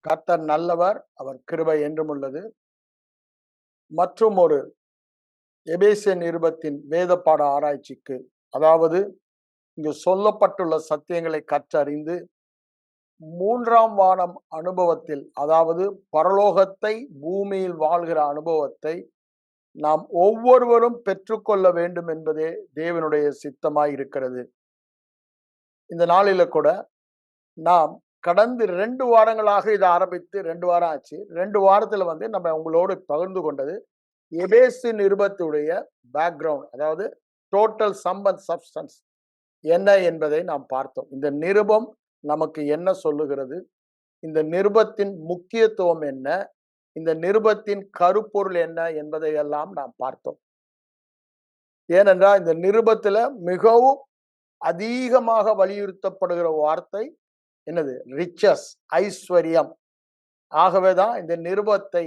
கர்த்தர் நல்லவர், அவர் கிருபை என்றும் உள்ளது. மற்றும் ஒரு எபேசியர் நிருபத்தின் வேத பாட ஆராய்ச்சிக்கு, அதாவது இங்கு சொல்லப்பட்டுள்ள சத்தியங்களை கற்றறிந்து மூன்றாம் வானம் அனுபவத்தில், அதாவது பரலோகத்தை பூமியில் வாழ்கிற அனுபவத்தை நாம் ஒவ்வொருவரும் பெற்றுக்கொள்ள வேண்டும் என்பதே தேவனுடைய சித்தமாய் இருக்கிறது. இந்த நாளில கூட நாம் கடந்து 2 வாரங்களாக இதை ஆரம்பித்து 2 வாரம் ஆச்சு. 2 வாரத்துல நம்ம உங்களோடு பகிர்ந்து கொண்டது எபேசு நிருபத்துடைய பேக்ரவுண்ட், அதாவது டோட்டல் சம் அண்ட் சப்ஸ்டன்ஸ் என்ன என்பதை நாம் பார்த்தோம். இந்த நிருபம் நமக்கு என்ன சொல்லுகிறது, இந்த நிருபத்தின் முக்கியத்துவம் என்ன, இந்த நிருபத்தின் கருப்பொருள் என்ன என்பதை எல்லாம் நாம் பார்த்தோம். ஏனென்றால் இந்த நிருபத்துல மிகவும் அதிகமாக வலியுறுத்தப்படுகிற வார்த்தை என்னது? ரிச்சஸ், ஐஸ்வர்யம். ஆகவேதான் இந்த நிருபத்தை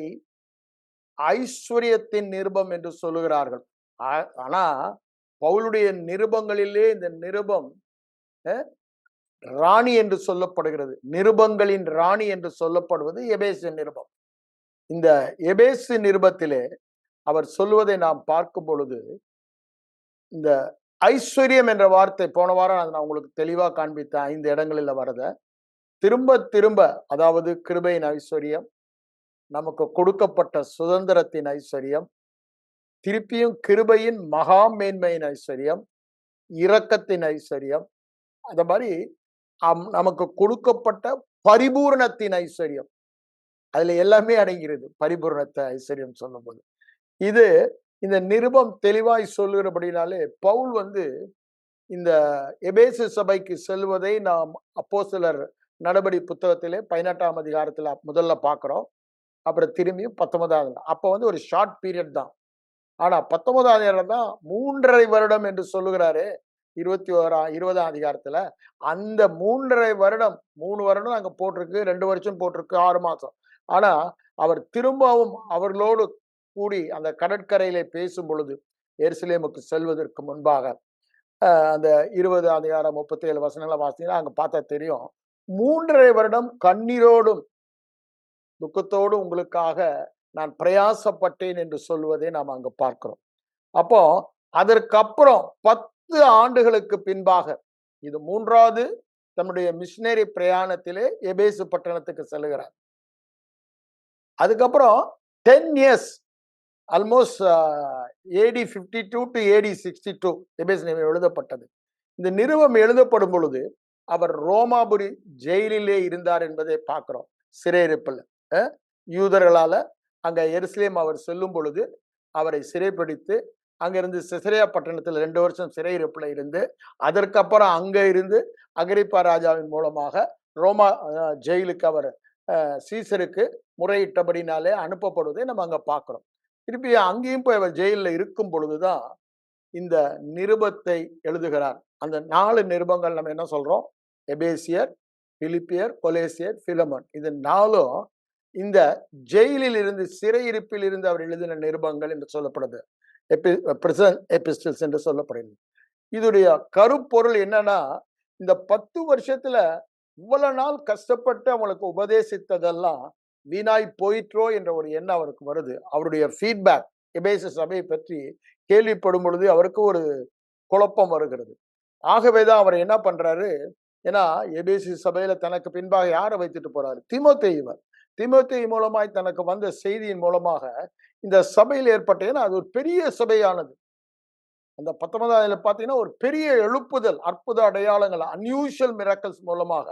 ஐஸ்வர்யத்தின் நிருபம் என்று சொல்லுகிறார்கள். ஆனா பவுலுடைய நிருபங்களிலே இந்த நிருபம் ராணி என்று சொல்லப்படுகிறது. நிருபங்களின் ராணி என்று சொல்லப்படுவது எபேசு நிருபம். இந்த எபேசு நிருபத்திலே அவர் சொல்லுவதை நாம் பார்க்கும் பொழுது, இந்த ஐஸ்வர்யம் என்ற வார்த்தை போன வாரம் நான் உங்களுக்கு தெளிவா காண்பித்த 5 இடங்களில் வரத திரும்ப திரும்ப, அதாவது கிருபையின் ஐஸ்வர்யம், நமக்கு கொடுக்கப்பட்ட சுதந்திரத்தின் ஐஸ்வர்யம், திருப்பியும் கிருபையின் மகா மேன்மையின் ஐஸ்வர்யம், இரக்கத்தின் ஐஸ்வர்யம், அந்த மாதிரி நமக்கு கொடுக்கப்பட்ட பரிபூரணத்தின் ஐஸ்வர்யம், அதுல எல்லாமே அடங்கிறது. பரிபூரணத்தை ஐஸ்வர்யம் சொல்லும் போது இது இந்த நிருபம் தெளிவாய் சொல்லுகிறபடினாலே பவுல் இந்த எபேசு சபைக்கு செல்வதை நாம் அப்போஸ்தலர் நடபடி புத்தகத்திலே 18ஆம் அதிகாரத்துல முதல்ல பார்க்கிறோம். அப்புறம் திரும்பியும் 19ஆவது, அப்ப ஒரு ஷார்ட் பீரியட் தான். ஆனா 19ஆவது இடம் தான் 3.5 வருடம் என்று சொல்லுகிறாரு 20ஆம் அதிகாரத்துல. அந்த 3.5 வருடம், 3 வருடம் அங்க போட்டிருக்கு, 2 வருஷம் போட்டிருக்கு, 6 மாசம். ஆனா அவர் திரும்பவும் அவர்களோடு கூடி அந்த கடற்கரையிலே பேசும் பொழுது, எருசலேமுக்கு செல்வதற்கு முன்பாக அந்த 20ஆம் அதிகாரம் 37 வசனங்களை வாசிங்கன்னா அங்க பார்த்தா தெரியும். 3.5 வருடம் கண்ணீரோடும் துக்கத்தோடு உங்களுக்காக நான் பிரயாசப்பட்டேன் என்று சொல்வதை நாம் அங்க பார்க்கிறோம். அப்போ அதற்கப்புறம் 10 ஆண்டுகளுக்கு பின்பாக, இது 3வது தன்னுடைய மிஷினரி பிரயாணத்திலே எபேசு பட்டணத்துக்கு செல்கிறார். அதுக்கப்புறம் 10 years, almost AD 52 to AD 62 எபேசு நிருபம் எழுதப்பட்டது. இந்த நிருபம் எழுதப்படும் பொழுது அவர் ரோமாபுரி ஜெயிலிலே இருந்தார் என்பதை பார்க்கிறோம். சிறையிருப்பில் யூதர்களால அங்க எருசலேம் அவர் செல்லும் பொழுது அவரை சிறைப்பிடித்து அங்கிருந்து செசரியா பட்டணத்தில் 2 வருஷம் சிறையிருப்பில் இருந்து, அதற்கப்புறம் அங்க இருந்து அகிரிப்பா ராஜாவின் மூலமாக ரோமா ஜெயிலுக்கு அவர் சீசருக்கு முறையிட்டபடினாலே அனுப்பப்படுவதை நம்ம அங்க பார்க்கிறோம். திருப்பி அங்கேயும் போய் அவர் ஜெயிலில் இருக்கும் பொழுதுதான் இந்த நிருபத்தை எழுதுகிறார். அந்த 4 நிருபங்கள் நம்ம என்ன சொல்றோம்? எபேசியர், பிலிப்பியர், கொலேசியர், பிலமோன். இது 4ம் இந்த ஜெயிலில் இருந்து, சிறையிருப்பில் இருந்து அவர் எழுதின நிருபங்கள் என்று சொல்லப்படுது. பிரிசன் எபிஸ்டில்ஸ் என்று சொல்லப்படுகிறது. இதோடைய கருப்பொருள் என்னன்னா, இந்த 10 வருஷத்துல இவ்வளவு நாள் கஷ்டப்பட்டு அவங்களுக்கு உபதேசித்ததெல்லாம் வீணாய் போயிற்றோ என்ற ஒரு எண்ணம் அவருக்கு வருது. அவருடைய ஃபீட்பேக் எபேசு சபையை பற்றி கேள்விப்படும் பொழுது அவருக்கு ஒரு குழப்பம் வருகிறது. ஆகவேதான் அவர் என்ன பண்றாரு, ஏன்னா எபேசு சபையில தனக்கு பின்பாக யாரை வைத்துட்டு போறாரு? தீமோத்தேயுவை. தீமோத்தேயு மூலமாய் தனக்கு வந்த செய்தியின் மூலமாக இந்த சபையில் ஏற்பட்ட, ஏன்னா அது ஒரு பெரிய சபையானது. அந்த 19ஆவதுல பாத்தீங்கன்னா ஒரு பெரிய எழுப்புதல், அற்புத அடையாளங்கள், அன்யூஷுவல் மிராக்கிள்ஸ் மூலமாக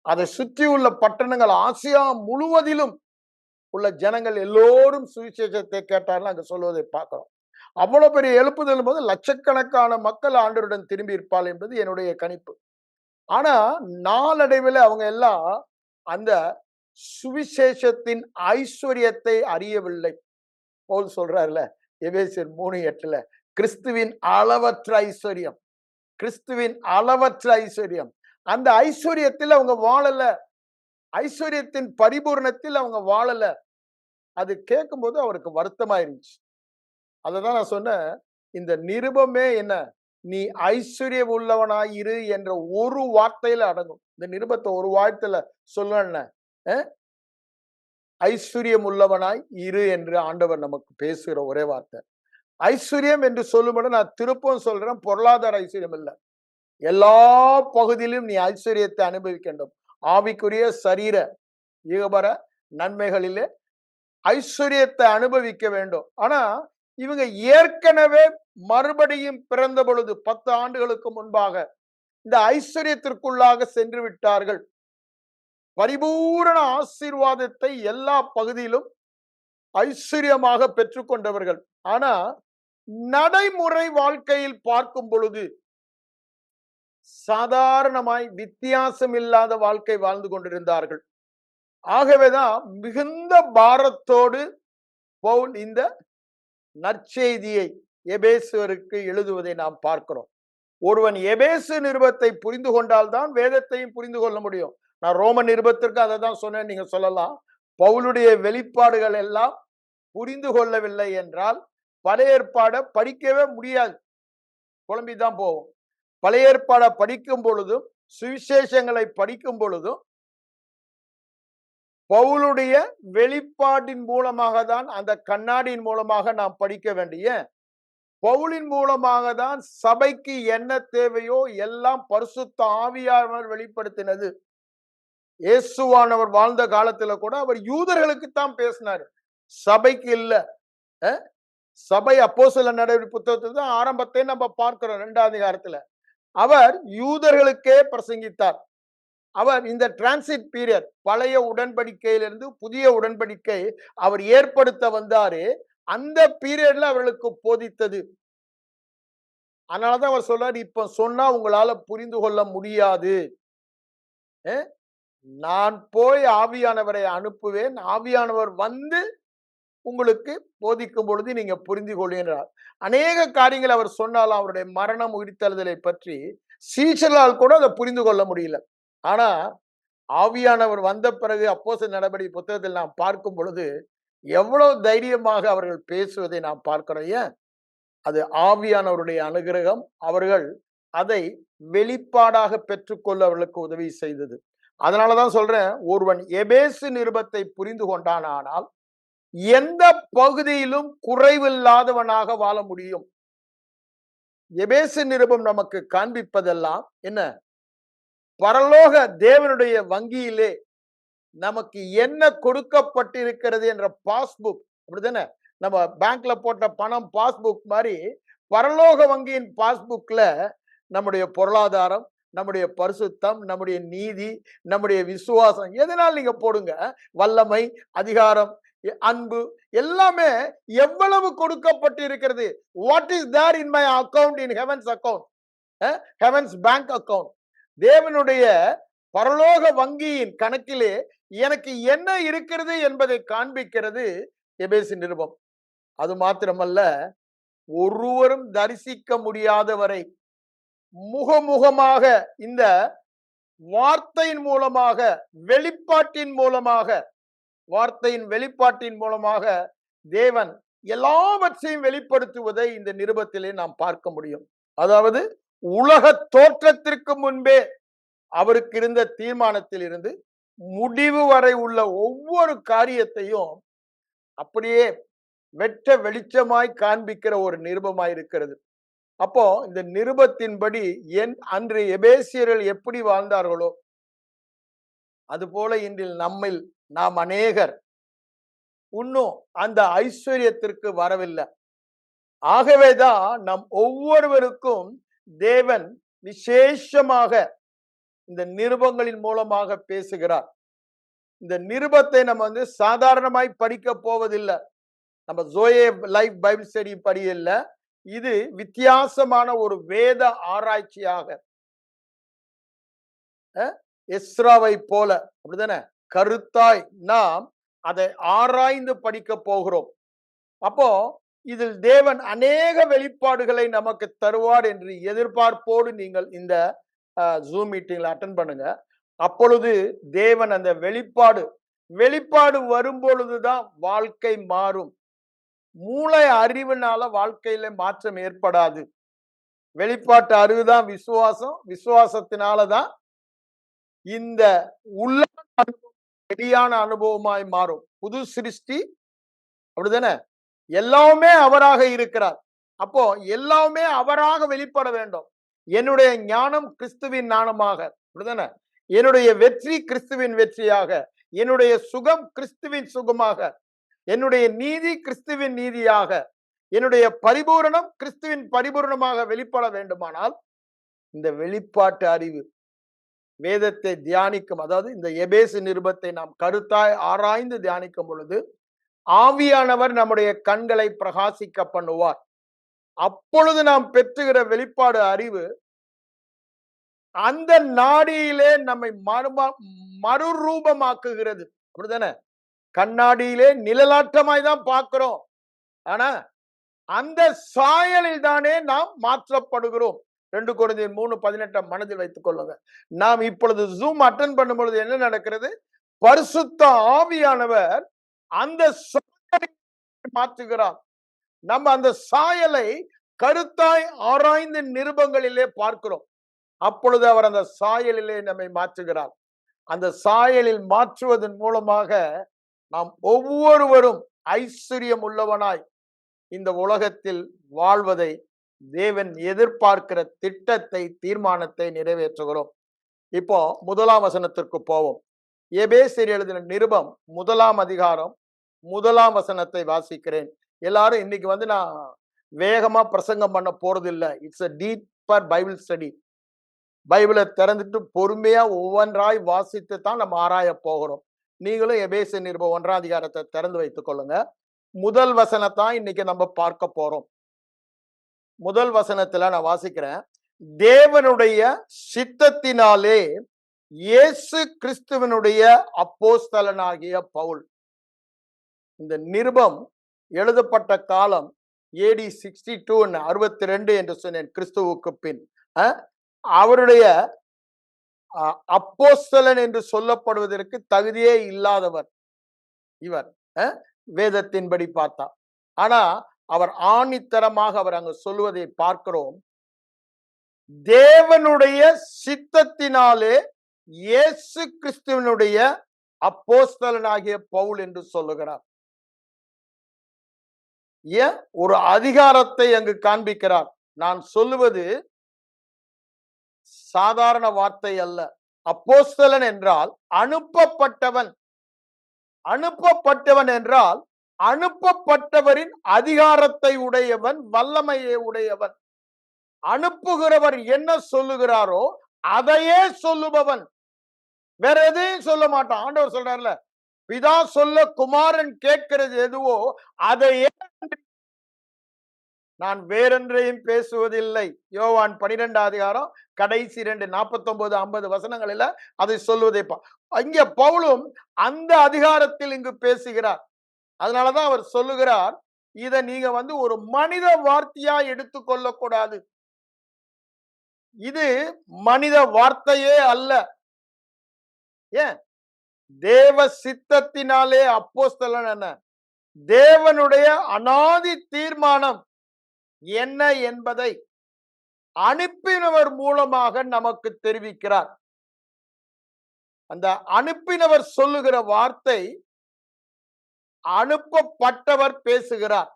அதை சுற்றி உள்ள பட்டணங்கள், ஆசியா முழுவதிலும் உள்ள ஜனங்கள் எல்லோரும் சுவிசேஷத்தை கேட்டார்கள் அங்க சொல்வதை பார்க்கிறோம். அவ்வளவு பெரிய எழுப்புதல் போது லட்சக்கணக்கான மக்கள் ஆண்டவருடன் திரும்பி இருப்பாள் என்பது என்னுடைய கணிப்பு. ஆனா நாளடைவில் அவங்க எல்லாம் அந்த சுவிசேஷத்தின் ஐஸ்வர்யத்தை அறியவில்லை. பவுல் சொல்றாருல எபேசியர் 3:8, கிறிஸ்துவின் அளவற்ற ஐஸ்வர்யம், கிறிஸ்துவின் அளவற்ற ஐஸ்வர்யம். அந்த ஐஸ்வர்யத்தில் அவங்க வாழல, ஐஸ்வர்யத்தின் பரிபூர்ணத்தில் அவங்க வாழல. அது கேட்கும் போது அவருக்கு வருத்தமா இருந்துச்சு. அததான் நான் சொன்னேன், இந்த நிருபமே என்ன, நீ ஐஸ்வர்யம் உள்ளவனாயிரு என்ற ஒரு வார்த்தையில அடங்கும். இந்த நிருபத்தை ஒரு வார்த்தையில சொல்லணும், ஐஸ்வர்யம் உள்ளவனாய் இரு என்று ஆண்டவர் நமக்கு பேசுகிற ஒரே வார்த்தை. ஐஸ்வர்யம் என்று சொல்லும்போது நான் திருப்பவும் சொல்றேன், பொருளாதார ஐஸ்வர்யம் இல்ல. எல்லா பகுதியிலும் நீ ஐஸ்வர்யத்தை அனுபவிக்க வேண்டும். ஆவிக்குரிய சரீர ஈகபர நன்மைகளிலே ஐஸ்வர்யத்தை அனுபவிக்க வேண்டும். ஆனா இவங்க ஏற்கனவே மறுபடியும் பிறந்த பொழுது 10 ஆண்டுகளுக்கு முன்பாக இந்த ஐஸ்வர்யத்திற்குள்ளாக சென்று விட்டார்கள். பரிபூரண ஆசீர்வாதத்தை எல்லா பகுதியிலும் ஐஸ்வர்யமாக பெற்றுக்கொண்டவர்கள். ஆனா நடைமுறை வாழ்க்கையில் பார்க்கும் பொழுது சாதாரணமாய் வித்தியாசம் இல்லாத வாழ்க்கை வாழ்ந்து கொண்டிருந்தார்கள். ஆகவேதான் மிகுந்த பாரத்தோடு பவுல் இந்த நற்செய்தியை எபேசுவருக்கு எழுதுவதை நாம் பார்க்கிறோம். ஒருவன் எபேசு நிருபத்தை புரிந்து கொண்டால்தான் வேதத்தையும் புரிந்து கொள்ள முடியும். நான் ரோம நிருபத்திற்கு அதை தான் சொன்னேன். நீங்க சொல்லலாம், பவுலுடைய வெளிப்பாடுகள் எல்லாம் புரிந்து கொள்ளவில்லை என்றால் பழைய ஏற்பாடை படிக்கவே முடியாது, குழம்பிதான் போவோம். பழைய ஏற்பாடை படிக்கும் பொழுதும் சுவிசேஷங்களை படிக்கும் பொழுதும் பவுலுடைய வெளிப்பாட்டின் மூலமாக தான், அந்த கண்ணாடியின் மூலமாக நாம் படிக்க வேண்டிய, பவுலின் மூலமாக தான் சபைக்கு என்ன தேவையோ எல்லாம் பரிசுத்த ஆவியானவர் வெளிப்படுத்தினது. இயேசுவானவர் வாழ்ந்த காலத்துல கூட அவர் யூதர்களுக்கு தான் பேசினார், சபைக்கு இல்ல. சபை அப்போஸ்தலர் நடவடிக்கை புத்தகத்துல தான் ஆரம்பத்தை நம்ம பார்க்கிறோம். 2ஆம் அதிகாரத்துல அவர் யூதர்களுக்கே பிரசங்கித்தார். அவர் இந்த டிரான்சிட் பீரியட், பழைய உடன்படிக்கையிலிருந்து புதிய உடன்படிக்கை அவர் ஏற்படுத்த வந்தாரு. அந்த பீரியட்ல அவர்களுக்கு போதித்தது. அதனாலதான் அவர் சொல்றாரு, இப்ப சொன்னா உங்களால புரிந்து கொள்ள முடியாது, நான் போய் ஆவியானவரை அனுப்புவேன், ஆவியானவர் வந்து உங்களுக்கு போதிக்கும் பொழுது நீங்க புரிந்து கொள்கிறார். அநேக காரியங்கள் அவர் சொன்னாலும் அவருடைய மரணம் உயிர்த்தெழுதலை பற்றி சீஷர்களால் கூட அதை புரிந்து கொள்ள முடியல. ஆனா ஆவியானவர் வந்த பிறகு அப்போஸ்தலர் நடபடி புத்தகத்தில் நாம் பார்க்கும் பொழுது எவ்வளவு தைரியமாக அவர்கள் பேசுவதை நாம் பார்க்கிறோம். ஏன்? அது ஆவியானவருடைய அனுகிரகம். அவர்கள் அதை வெளிப்பாடாக பெற்றுக்கொள்ள அவர்களுக்கு உதவி செய்தது. அதனாலதான் சொல்றேன், ஒருவன் எபேசு நிருபத்தை புரிந்து கொண்டானால் எந்த பகுதியிலும் குறைவில்லாதவனாக வாழ முடியும். எபேசு நிருபம் நமக்கு காண்பிப்பதெல்லாம் என்ன? பரலோக தேவனுடைய வங்கியிலே நமக்கு என்ன கொடுக்கப்பட்டிருக்கிறது என்ற பாஸ்புக். அப்படித்தானே? நம்ம பேங்க்ல போட்ட பணம் பாஸ்புக் மாதிரி பரலோக வங்கியின் பாஸ்புக்ல நம்முடைய பொருளாதாரம், நம்முடைய பரிசுத்தம், நம்முடைய நீதி, நம்முடைய விசுவாசம் எதனால் நீங்க போடுங்க, வல்லமை, அதிகாரம், அன்பு எல்லாமே எவ்வளவு கொடுக்கப்பட்டு இருக்கிறது. What is there in my account, in heaven's account, heaven's bank account. தேவனுடைய பரலோக வங்கியின் கணக்கிலே எனக்கு என்ன இருக்கிறது என்பதை காண்பிக்கிறது எபேசு நிருபம். அது மாத்திரமல்ல, ஒருவரும் தரிசிக்க முடியாதவரை முகமுகமாக இந்த வார்த்தையின் மூலமாக, வெளிப்பாட்டின் மூலமாக, வார்த்தையின் வெளிப்பாட்டின் மூலமாக தேவன் எல்லாவற்றையும் வெளிப்படுத்துவதை இந்த நிருபத்திலே நாம் பார்க்க முடியும். அதாவது உலக தோற்றத்திற்கு முன்பே அவருக்கு இருந்த தீர்மானத்தில் இருந்து முடிவு வரை உள்ள ஒவ்வொரு காரியத்தையும் அப்படியே வெட்ட வெளிச்சமாய் காண்பிக்கிற ஒரு நிருபமாய் இருக்கிறது. அப்போ இந்த நிருபத்தின்படி அன்று எபேசியர்கள் எப்படி வாழ்ந்தார்களோ அதுபோல இன்றில் நம்மில் நாம் அநேகர் இன்னும் அந்த ஐஸ்வர்யத்திற்கு வரவில்லை. ஆகவேதான் நம் ஒவ்வொருவருக்கும் தேவன் விசேஷமாக இந்த நிருபங்களின் மூலமாக பேசுகிறார். இந்த நிருபத்தை நம்ம சாதாரணமாய் படிக்க போவதில்லை. நம்ம ஜோயே லைஃப் பைபிள் ஸ்டடி படியல்ல, இது வித்தியாசமான ஒரு வேத ஆராய்ச்சியாக எஸ்ராவை போல, அப்படிதானே, கருத்தாய் நாம் அதை ஆராய்ந்து படிக்க போகிறோம். அப்போ இதில் தேவன் அநேக வெளிப்பாடுகளை நமக்கு தருவார் என்று எதிர்பார்ப்போடு நீங்கள் இந்த ஜூம் மீட்டிங்ல அட்டென்ட் பண்ணுங்க. அப்பொழுது தேவன் அந்த வெளிப்பாடு வரும் பொழுதுதான் வாழ்க்கை மாறும். மூளை அறிவுனால வாழ்க்கையில மாற்றம் ஏற்படாது. வெளிப்பாட்டு அறிவுதான் விசுவாசம், விசுவாசத்தினாலதான் இந்த உள்ள வெளியான அனுபவமாய் மாறும். புது சிருஷ்டி, அப்படிதானே? எல்லாமே அவராக இருக்கிறார். அப்போ எல்லாமே அவராக வெளிப்பட வேண்டும். என்னுடைய ஞானம் கிறிஸ்துவின் ஞானமாக, அப்படிதானே? என்னுடைய வெற்றி கிறிஸ்துவின் வெற்றியாக, என்னுடைய சுகம் கிறிஸ்துவின் சுகமாக, என்னுடைய நீதி கிறிஸ்துவின் நீதியாக, என்னுடைய பரிபூரணம் கிறிஸ்துவின் பரிபூரணமாக வெளிப்பட வேண்டுமானால் இந்த வெளிப்பாட்டு அறிவு, வேதத்தை தியானிக்கும், அதாவது இந்த எபேசு நிருபத்தை நாம் கருத்தாய் ஆராய்ந்து தியானிக்கும் பொழுது ஆவியானவர் நம்முடைய கண்களை பிரகாசிக்க பண்ணுவார். அப்பொழுது நாம் பெற்றுகிற வெளிப்பாடு அறிவு அந்த நாடியிலே நம்மை மறுரூபமாக்குகிறது. அப்படிதானே? கண்ணாடியிலே நிழலாட்டமாய் தான் பார்க்கிறோம். ஆனா அந்த சாயலில் தானே நாம் மாற்றப்படுகிறோம். 2 கொரிந்தியர் 3:18 மனதில் வைத்துக் கொள்ளுங்க. நாம் இப்பொழுது ஜூம் அட்டெண்ட் பண்ணும் பொழுது என்ன நடக்கிறது? பரிசுத்த ஆவியானவர் அந்த சாயலை மாற்றுகிறார். நம்ம அந்த சாயலை கருத்தாய் ஆராய்ந்து நிருபங்களிலே பார்க்கிறோம். அப்பொழுது அவர் அந்த சாயலிலே நம்மை மாற்றுகிறார். அந்த சாயலில் மாற்றுவதன் மூலமாக நாம் ஒவ்வொருவரும் ஐஸ்வர்யம் உள்ளவனாய் இந்த உலகத்தில் வாழ்வதை தேவன் எதிர்பார்க்கிற திட்டத்தை, தீர்மானத்தை நிறைவேற்றுகிறோம். இப்போ 1ஆம் வசனத்திற்கு போவோம். எபேசியர் எழுதின நிருபம் 1ஆம் அதிகாரம் 1ஆம் வசனத்தை வாசிக்கிறேன். எல்லாரும் இன்னைக்கு நான் வேகமா பிரசங்கம் பண்ண போறது இல்லை. It's a deeper Bible study. பைபிளை திறந்துட்டு பொறுமையா ஒவ்வொன்றாய் வாசித்து தான் நம்ம ஆராய போகிறோம். நீங்களும் எபேசியர் நிருபம் 1ஆம் அதிகாரத்தை திறந்து வைத்துக் கொள்ளுங்க. முதல் வசனத்தான் இன்னைக்கு நம்ம பார்க்க போறோம். முதல் வசனத்துல நான் வாசிக்கிறேன். தேவனுடைய சித்தத்தினாலே இயேசு கிறிஸ்துவனுடைய அப்போஸ்தலனாகிய பவுல். இந்த நிருபம் எழுதப்பட்ட காலம் AD 62 62 என்று சொன்னேன், கிறிஸ்துவுக்கு பின். அவருடைய அப்போஸ்தலன் என்று சொல்லப்படுவதற்கு தகுதியே இல்லாதவர் இவர், வேதத்தின்படி பார்த்தா. ஆனா அவர் ஆணித்தரமாக அவர் அங்கு சொல்லுவதை பார்க்கிறோம். தேவனுடைய சித்தத்தினாலே இயேசு கிறிஸ்துவனுடைய அப்போஸ்தலனாகிய பவுல் என்று சொல்லுகிறார். ஏன் ஒரு அதிகாரத்தை அங்கு காண்பிக்கிறார். நான் சொல்லுவது சாதாரண வார்த்தை அல்ல. அப்போஸ்தலன் என்றால் அனுப்பப்பட்டவன். அனுப்பப்பட்டவன் என்றால் அனுப்பப்பட்டவரின் அதிகாரத்தை உடையவன், வல்லமையை உடையவன். அனுப்புகிறவர் என்ன சொல்லுகிறாரோ அதையே சொல்லுபவன். வேற எதையும் சொல்ல மாட்டான். ஆண்டவர் சொல்றாருல, பிதா சொல்ல குமாரன் கேட்கிறது எதுவோ அதையே, நான் வேறென்றையும் பேசுவதில்லை. யோவான் 12ஆம் அதிகாரம் கடைசி 2 49 50 வசனங்களில அதை சொல்வதை இங்க பவுலும் அந்த அதிகாரத்தில் இங்கு பேசுகிறார். அதனாலதான் அவர் சொல்லுகிறார், இதை நீங்க ஒரு மனித வார்த்தையா எடுத்துக்கொள்ள கூடாது. இது மனித வார்த்தையே அல்ல. ஏன்? தேவ சித்தத்தினாலே அப்போஸ்தலன் என்ன? தேவனுடைய அநாதி தீர்மானம் என்ன என்பதை அனுப்பினவர் மூலமாக நமக்கு தெரிவிக்கிறார். அந்த அனுப்பினவர் சொல்லுகிற வார்த்தை அனுப்பப்பட்டவர் பேசுகிறார்.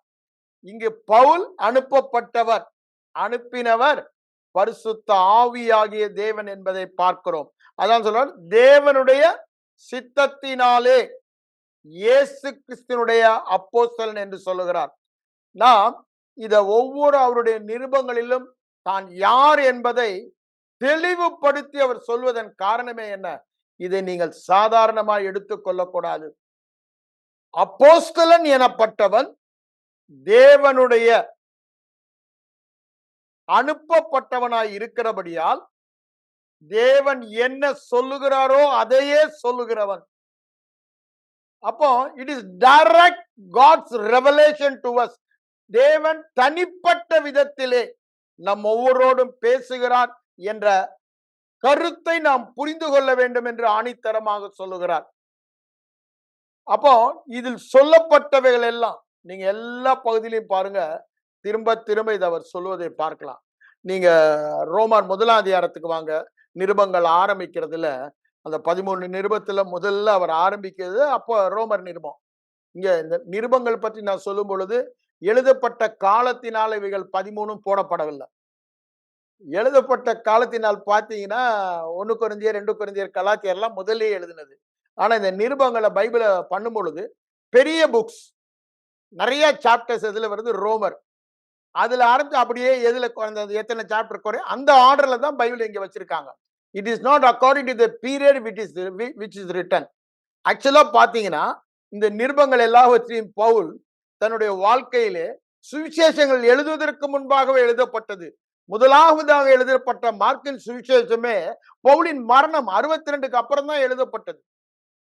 இங்கு பவுல் அனுப்பப்பட்டவர், அனுப்பினவர் பரிசுத்த ஆவியாகிய தேவன் என்பதை பார்க்கிறோம். அதான் சொல்றார், தேவனுடைய சித்தத்தினாலே இயேசு கிறிஸ்துவினுடைய அப்போஸ்தலன் என்று சொல்லுகிறார். நாம் இத ஒவ்வொரு அவருடைய நிருபங்களிலும் தான் யார் என்பதை தெளிவுபடுத்தி அவர் சொல்வதன் காரணமே என்ன? இதை நீங்கள் சாதாரணமாக எடுத்துக்கொள்ளக்கூடாது. அப்போஸ்தலன் எனப்பட்டவன் தேவனுடைய அனுப்பப்பட்டவனாய் இருக்கிறபடியால் தேவன் என்ன சொல்லுகிறாரோ அதையே சொல்லுகிறவன். அப்போ it is direct God's revelation to us. தேவன் தனிப்பட்ட விதத்திலே நம் ஒவ்வொருவரோடும் பேசுகிறார் என்ற கருத்தை நாம் புரிந்து கொள்ள வேண்டும் என்று ஆணித்தரமாக சொல்லுகிறார். அப்போ இதில் சொல்லப்பட்டவைகள் எல்லாம் நீங்க எல்லா பகுதியிலையும் பாருங்க, திரும்ப திரும்ப இதை அவர் சொல்லுவதை பார்க்கலாம். நீங்க ரோமர் 1ஆம் அதிகாரத்துக்கு வாங்க. நிருபங்கள் ஆரம்பிக்கிறதுல அந்த 13 நிருபத்துல முதல்ல அவர் ஆரம்பிக்கிறது அப்போ ரோமர் நிருபம். இங்க இந்த நிருபங்கள் பற்றி நான் சொல்லும் பொழுது எழுதப்பட்ட காலத்தினால் இவைகள் 13 போடப்படவில்லை. எழுதப்பட்ட காலத்தினால் பார்த்தீங்கன்னா 1 கொரிந்தியர், 2 கொரிந்தியர், கலாத்தியர் எல்லாம் முதல்லயே எழுதினது. ஆனா இந்த நிருபங்களை பைபிள பண்ணும் பொழுது பெரிய புக்ஸ் நிறைய சாப்டர்ஸ் எதுல வருது? ரோமர். அதுல ஆரம்பிச்சு அப்படியே எதுல எத்தனை சாப்டர் குறையும் அந்த ஆர்டர்ல தான் பைபிள் இங்க வச்சிருக்காங்க. It is not according to the period which is written. ஆக்சுவலா பாத்தீங்கன்னா இந்த நிருபங்கள் எல்லாவற்றையும் பவுல் தன்னுடைய வாழ்க்கையிலே சுவிசேஷங்கள் எழுதுவதற்கு முன்பாகவே எழுதப்பட்டது. முதலாவதாக எழுதப்பட்ட மார்க்கின் சுவிசேஷமே பவுலின் மரணம் 62க்கு அப்புறம் தான் எழுதப்பட்டது.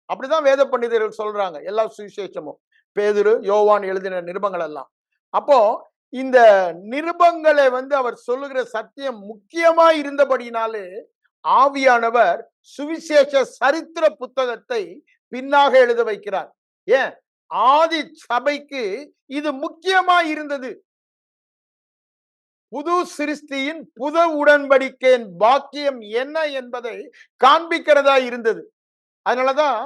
அப்படிதான் வேத பண்டிதர்கள் சொல்றாங்க. எல்லா சுவிசேஷமும் பேதுரு, யோவான் எழுதின நிருபங்கள் எல்லாம். அப்போ இந்த நிருபங்களை அவர் சொல்லுகிற சத்தியம் முக்கியமா இருந்தபடினாலே ஆவியானவர் சுவிசேஷ சரித்திர புத்தகத்தை பின்னாக எழுத வைக்கிறார். ஏன்? ஆதி சபைக்கு இது முக்கியமா இருந்தது. புது சிருஷ்டியின் புது உடன்படிக்கையின் பாக்கியம் என்ன என்பதை காண்பிக்கிறதா இருந்தது. அதனாலதான்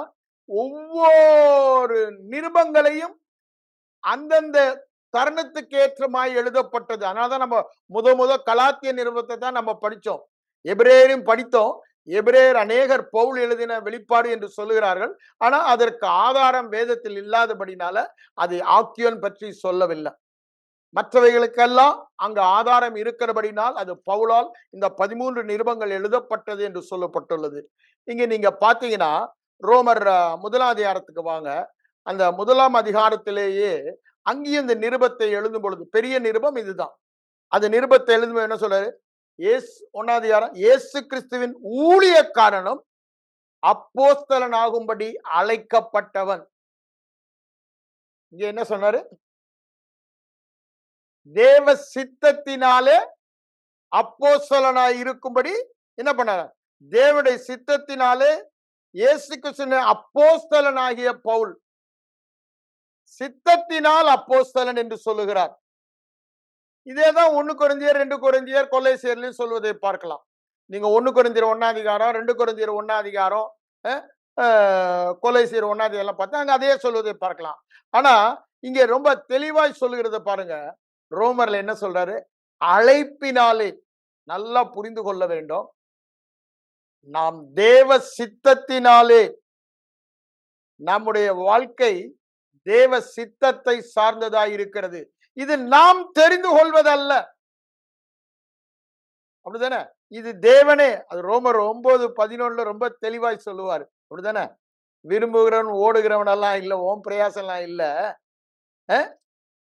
ஒவ்வொரு நிருபங்களையும் அந்தந்த தருணத்துக்கு ஏற்றமாய் எழுதப்பட்டது. அதனாலதான் நம்ம முத கலாத்திய நிருபத்தை தான் நம்ம படிச்சோம். எபிரேயரையும் படித்தோம். எபிரேயர் அநேகர் பவுல் எழுதின வெளிப்பாடு என்று சொல்லுகிறார்கள். ஆனா அதற்கு ஆதாரம் வேதத்தில் இல்லாதபடினால அதை ஆக்கியோன் பற்றி சொல்லவில்லை. மற்றவைகளுக்கெல்லாம் அங்கு ஆதாரம் இருக்கிறபடினால் அது பவுலால் இந்த 13 நிருபங்கள் எழுதப்பட்டது என்று சொல்லப்பட்டுள்ளது. இங்க நீங்க பாத்தீங்கன்னா ரோமர் 1ஆம் அதிகாரத்துக்கு வாங்க. அந்த 1ஆம் அதிகாரத்திலேயே அங்கேயும் இந்த நிருபத்தை எழுதும் பொழுது பெரிய நிருபம் இதுதான். அந்த நிருபத்தை எழுதும் என்ன சொல்றாரு? 1ஆம் அதிகாரம், இயேசு கிறிஸ்துவின் ஊழியக்காரனும் அப்போஸ்தலன் ஆகும்படி அழைக்கப்பட்டவன். இங்க என்ன சொன்னாரு? தேவ சித்தத்தினாலே அப்போஸ்தலனாய் இருக்கும்படி என்ன பண்ணாரு? தேவனுடைய சித்தத்தினாலே இயேசு கிறிஸ்துவின் அப்போஸ்தலன் ஆகிய பவுல் சித்தத்தினால் அப்போஸ்தலன் என்று சொல்லுகிறார். இதேதான் 1 கொரிந்தியர், 2 கொரிந்தியர், கொலோசியர்லயும் சொல்வதை பார்க்கலாம். நீங்க 1 கொரிந்தியர் 1ஆம் அதிகாரம், 2 கொரிந்தியர் 1ஆம் அதிகாரம், கொலோசியர் 1ஆம் அதிகாரம் பார்த்தா அங்க அதே சொல்வதை பார்க்கலாம். ஆனா இங்க ரொம்ப தெளிவாய் சொல்லுகிறத பாருங்க. ரோமர்ல என்ன சொல்றாரு? அழைப்பினாலே. நல்லா புரிந்து கொள்ள வேண்டும். நாம் தேவ சித்தத்தினாலே நம்முடைய வாழ்க்கை தேவ சித்தத்தை சார்ந்ததாய் இருக்கிறது. இது நாம் தெரிந்து கொள்வதல்ல. அப்படிதானே? இது தேவனே. அது ரோமர் 9:11 ரொம்ப தெளிவாய் சொல்லுவார். அப்படிதானே? விரும்புகிறவன் ஓடுகிறவன் எல்லாம் இல்ல, ஓம் பிரயாசம் எல்லாம் இல்ல,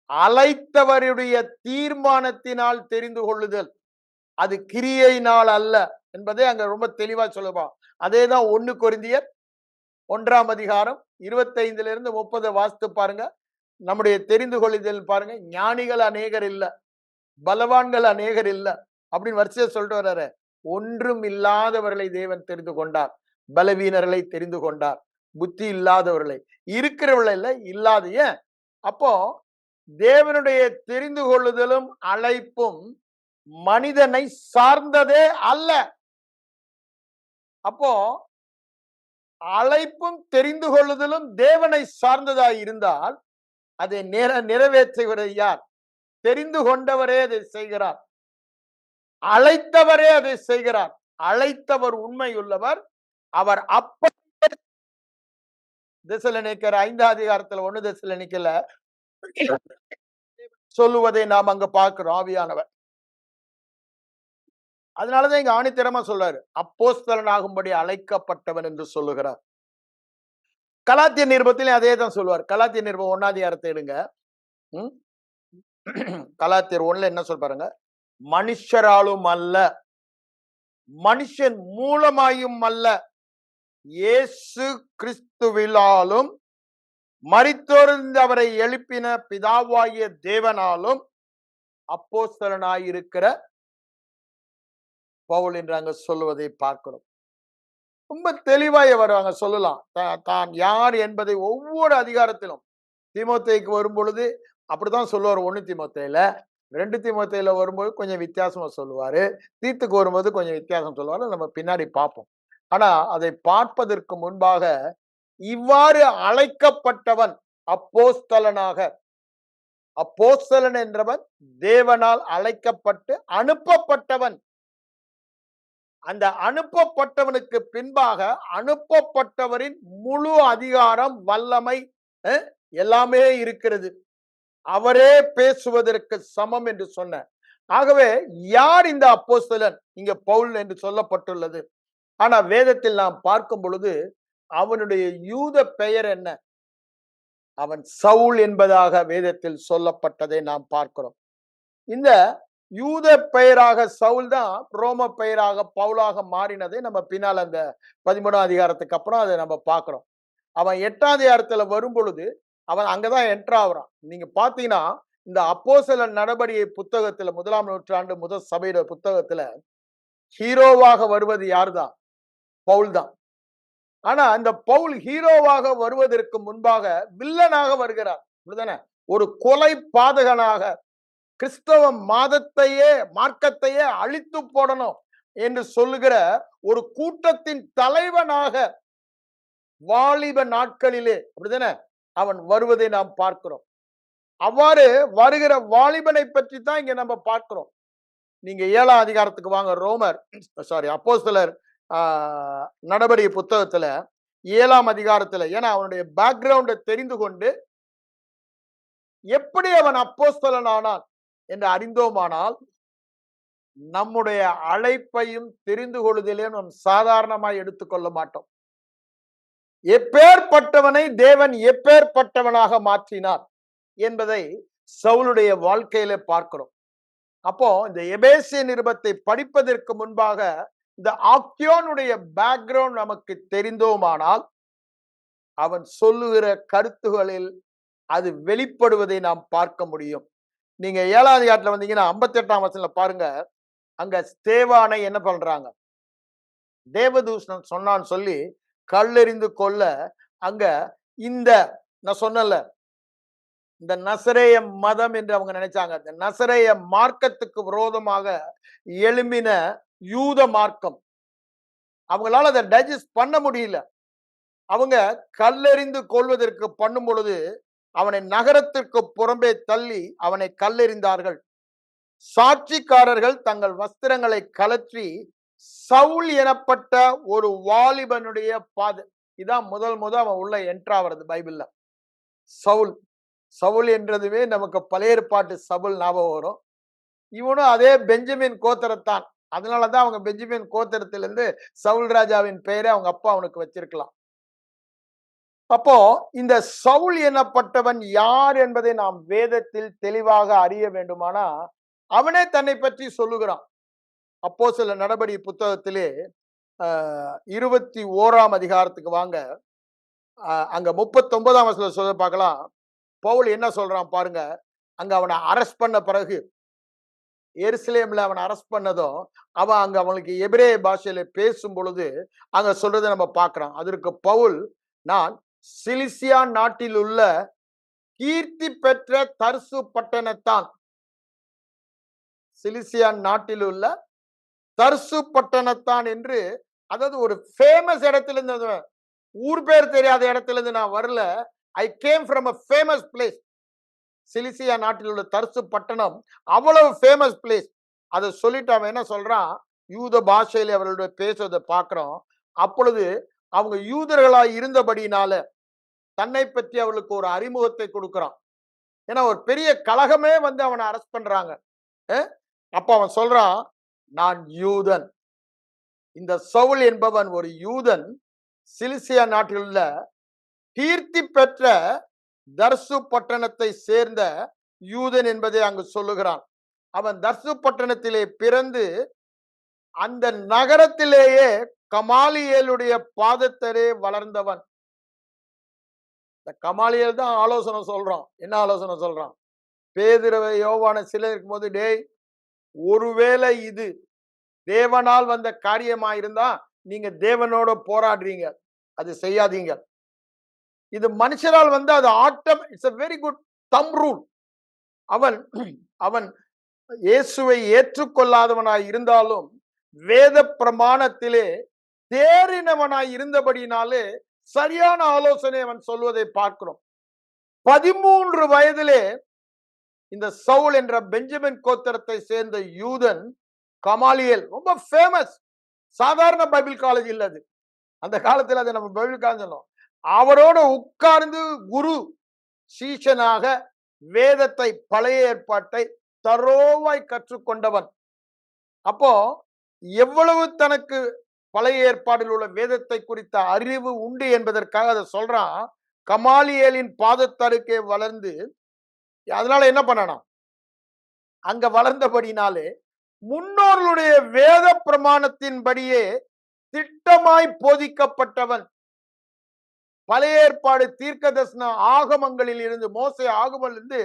அழைத்தவருடைய தீர்மானத்தினால் தெரிந்து கொள்ளுதல், அது கிரியையினால் அல்ல என்பதை அங்க ரொம்ப தெளிவா சொல்லுவான். அதேதான் 1 கொரிந்தியர் 1ஆம் அதிகாரம் 25 30 வாசித்து பாருங்க. நம்முடைய தெரிந்து கொள்ளுதல் பாருங்க. ஞானிகள் அநேகர் இல்ல, பலவான்கள் அநேகர் இல்ல அப்படின்னு வரிசையா சொல்லிட்டு வர்றாரு. ஒன்றும் இல்லாதவர்களை தேவன் தெரிந்து கொண்டார், பலவீனர்களை தெரிந்து கொண்டார், புத்தி இல்லாதவர்களை. இருக்கிறவர்கள இல்லாத. ஏன்? அப்போ தேவனுடைய தெரிந்து கொள்ளுதலும் அழைப்பும் மனிதனை சார்ந்ததே அல்ல. அப்போ அழைப்பும் தெரிந்து கொள்ளுதலும் தேவனை சார்ந்ததாய் இருந்தால் அதை நிறைவேற்றுகிறது யார்? தெரிந்து கொண்டவரே அதை செய்கிறார், அழைத்தவரே அதை செய்கிறார். அழைத்தவர் உண்மையுள்ளவர், அவர் அப்ப தெசலோனிக்கர் 5ஆம் அதிகாரத்துல 1 தெசலோனிக்கேல சொல்லுவதை நாம் அங்க பார்க்கிறோம். ஆவியானவர் அதனாலதான் இங்க ஆணித்தரமா சொல்றாரு, அப்போஸ்தலன் ஆகும்படி அழைக்கப்பட்டவன் என்று சொல்லுகிறார். கலாத்திய நிருபத்திலும் அதே தான் சொல்லுவார். கலாத்திய நிருபம் 1ஆம் அதிகாரத்தை எடுங்க. கலாத்தியர் 1ல என்ன சொல் பாருங்க. மனுஷராலும் அல்ல, மனுஷன் மூலமாயும் அல்ல, இயேசு கிறிஸ்துவினாலும் மரித்தோர்ந்து அவரை எழுப்பின பிதாவாகிய தேவனாலும் அப்போஸ்தலனாயிருக்கிற பவுல் என்று அங்க சொல்லுவதை பார்க்கிறோம். ரொம்ப தெளிவாய் வருவாங்க சொல்லலாம். தான் யார் என்பதை ஒவ்வொரு அதிகாரத்திலும். தீமோத்தேயுக்கு வரும் பொழுது அப்படித்தான் சொல்லுவார். 1 தீமோத்தேயுல, 2 தீமோத்தேயுல வரும்போது கொஞ்சம் வித்தியாசமா சொல்லுவாரு, தீத்துக்கு வரும்போது கொஞ்சம் வித்தியாசம் சொல்லுவாரு. நம்ம பின்னாடி பார்ப்போம். ஆனா அதை பார்ப்பதற்கு முன்பாக இவ்வாறு அழைக்கப்பட்டவன் அப்போஸ்தலனாக, அப்போஸ்தலன் என்றவன் தேவனால் அழைக்கப்பட்டு அனுப்பப்பட்டவன். அந்த அனுப்பப்பட்டவனுக்கு பின்பாக அனுப்பப்பட்டவரின் முழு அதிகாரம், வல்லமை எல்லாமே இருக்கிறது. அவரே பேசுவதற்கு சமம் என்று சொன்ன. ஆகவே யார் இந்த அப்போஸ்தலன்? இங்க பவுல் என்று சொல்லப்பட்டுள்ளது. ஆனா வேதத்தில் நாம் பார்க்கும் பொழுது அவனுடைய யூத பெயர் என்ன? அவன் சவுல் என்பதாக வேதத்தில் சொல்லப்பட்டதை நாம் பார்க்கிறோம். இந்த யூத பெயராக சவுல் தான் ரோம பெயராக பவுலாக மாறினதை நம்ம பின்னால் அந்த 13ஆம் அதிகாரத்துக்கு அப்புறம் அதை நம்ம பார்க்கிறோம். அவன் 8ஆம் அதிகாரத்துல வரும் பொழுது அவன் அங்கதான் என்ட்ரு ஆகுறான். நீங்க பாத்தீங்கன்னா இந்த அப்போஸ்தலர் நடபடியை புத்தகத்துல 1ஆம் நூற்றாண்டு முதல் சபையோட புத்தகத்துல ஹீரோவாக வருவது யாருதான்? பவுல் தான். ஆனா அந்த பவுல் ஹீரோவாக வருவதற்கு முன்பாக வில்லனாக வருகிறார். ஒரு கொலை பாதகனாக கிறிஸ்தவ மார்க்கத்தையே அழித்து போடணும் என்று சொல்லுகிற ஒரு கூட்டத்தின் தலைவனாக வாலிப நாட்களிலே அப்படிதானே அவன் வருவதை நாம் பார்க்கிறோம். அவ்வாறு வருகிற வாலிபனை பற்றி தான் இங்க நம்ம பார்க்கிறோம். நீங்க 7ஆம் அதிகாரத்துக்கு வாங்க. அப்போஸ்தலர் நடபடிக்கை புத்தகத்துல 7ஆம் அதிகாரத்துல, ஏன்னா அவனுடைய பேக்ரவுண்டை தெரிந்து கொண்டு எப்படி அவன் அப்போஸ்தலன் ஆனான் என்று அறிந்தோமானால் நம்முடைய அழைப்பையும் தெரிந்து கொள்வதிலே நாம் சாதாரணமாய் எடுத்துக்கொள்ள மாட்டோம். எப்பேற்பட்டவனை தேவன் எப்பேற்பட்டவனாக மாற்றினார் என்பதை சவுலுடைய வாழ்க்கையில பார்க்கிறோம். அப்போ இந்த எபேசிய நிருபத்தை படிப்பதற்கு முன்பாக இந்த ஆக்கியோனுடைய பேக்ரவுண்ட் நமக்கு தெரிந்தோமானால் அவன் சொல்லுகிற கருத்துகளில் அது வெளிப்படுவதை நாம் பார்க்க முடியும். நீங்க 7ஆம் அதிகாரத்துல வந்தீங்கன்னா 58ஆம் வசனத்துல பாருங்க. அங்க ஸ்தேவானை என்ன பண்றாங்க? தேவதூஷணம் சொன்னான்னு சொல்லி கல்லெறிந்து கொள்ள அங்க இந்த நான் சொன்னல இந்த நசரேய மதம் என்று அவங்க நினைச்சாங்க. இந்த நசரேய மார்க்கத்துக்கு விரோதமாக எழும்பின யூத மார்க்கம், அவங்களால அதை டைஜஸ்ட் பண்ண முடியல. அவங்க கல்லெறிந்து கொள்வதற்கு பண்ணும் பொழுது அவனை நகரத்திற்கு புறம்பே தள்ளி அவனை கல்லெறிந்தார்கள். சாட்சிக்காரர்கள் தங்கள் வஸ்திரங்களை கலற்றி சவுல் எனப்பட்ட ஒரு வாலிபனுடைய இதான் முதல் அவன் உள்ள என்ட்ராவது பைபிள்ல. சவுல் என்றதுமே நமக்கு பழைய ஏற்பாட்டு சவுல் ஞாபகம் வரும். இவனும் அதே பெஞ்சமின் கோத்திரத்தான். அதனாலதான் அவங்க பெஞ்சமின் கோத்திரத்திலிருந்து சவுல் ராஜாவின் பெயரை அவங்க அப்பா அவனுக்கு வச்சிருக்கலாம். அப்போ இந்த சவுல் எனப்பட்டவன் யார் என்பதை நாம் வேதத்தில் தெளிவாக அறிய வேண்டுமானா அவனே தன்னை பற்றி சொல்லுகிறான். அப்போஸ்தலர் நடபடிக்கை புத்தகத்திலே 21ஆம் அதிகாரத்துக்கு வாங்க. அங்க 39ஆம் வசனத்துல சொல்ல பார்க்கலாம். பவுல் என்ன சொல்றான் பாருங்க. அங்க அவனை அரெஸ்ட் பண்ண பிறகு எருசலேம்ல அவன் அரெஸ்ட் பண்ணதும் அவன் அங்க அவனுக்கு எபிரேய பாஷையில பேசும் பொழுது அங்க சொல்றதை நம்ம பார்க்கிறோம். அதற்கு பவுல், நான் சிலிசியா நாட்டில் உள்ள கீர்த்தி பெற்ற தர்சு பட்டணத்தான், சிலிசியா நாட்டில் உள்ள தர்சு பட்டணத்தான் என்று, அதாவது ஒரு ஃபேமஸ் இடத்துல இருந்து, ஊர் பேர் தெரியாத இடத்துல இருந்து நான் வரல. I came from a famous place. Cilicia நாட்டில் உள்ள தர்சு பட்டணம் அவ்வளவு ஃபேமஸ் பிளேஸ். அதை சொல்லிட்டு அவன் என்ன சொல்றான், யூத பாஷையில அவர்களுடைய பேசுவதை பார்க்கிறோம். அப்பொழுது அவங்க யூதர்களாய் இருந்தபடினால தன்னை பற்றி அவளுக்கு ஒரு அறிமுகத்தை கொடுக்கிறான். ஏன்னா ஒரு பெரிய கழகமே வந்து அவனை அரெஸ்ட் பண்றாங்க. அப்ப அவன் சொல்றான், நான் யூதன். இந்த சவுல் என்பவன் ஒரு யூதன், சிலிசியா நாட்டில் உள்ள கீர்த்தி பெற்ற தர்சு பட்டணத்தை சேர்ந்த யூதன் என்பதை அங்கு சொல்லுகிறான். அவன் தர்சு பட்டணத்திலே பிறந்து அந்த நகரத்திலேயே கமாலியேலுடைய பாதத்தரே வளர்ந்தவன். இந்த கமாலியேல் தான் ஆலோசனை சொல்றான். என்ன ஆலோசனை சொல்றான்? பேதுருவை யோவான சிலை இருக்கும் போது, டேய், ஒருவேளை இது தேவனால் வந்த காரியமா இருந்தா நீங்க தேவனோட போராடுறீங்க, அது செய்யாதீங்க. இது மனுஷரால் வந்து அது ஆட்டம். It's a very good thumb rule. அவன் இயேசுவை ஏற்றுக்கொள்ளாதவனாய் இருந்தாலும் வேத பிரமாணத்திலே தேறினவனாய் இருந்தபடினாலே சரியான ஆலோசனை அவன் சொல்வதை பார்க்கிறோம். 13 வயதிலே இந்த சவுல் என்ற பெஞ்சமின் கோத்திரத்தை சேர்ந்த யூதன் கமாலியேல், ரொம்ப ஃபேமஸ், சாதாரண பைபிள் காலேஜ் இல்ல அது. அந்த காலத்துல அதை நம்ம பைபிள் காலேஜ் சொன்னோம். அவரோட உட்கார்ந்து குரு சீஷனாக வேதத்தை, பழைய ஏற்பாட்டை தரோவாய் கற்றுக்கொண்டவன். அப்போ எவ்வளவு தனக்கு பழைய ஏற்பாடில் உள்ள வேதத்தை குறித்த அறிவு உண்டு என்பதற்காக அதை சொல்றான். கமாலியேலின் பாதத்தருகே வளர்ந்து, அதனால என்ன பண்ணணும், அங்க வளர்ந்தபடினாலே முன்னோர்களுடைய வேத பிரமாணத்தின்படியே திட்டமாய் போதிக்கப்பட்டவன். பழைய ஏற்பாடு தீர்க்க தரிசன ஆகமங்களில் இருந்து, மோசே ஆகமங்களிலிருந்து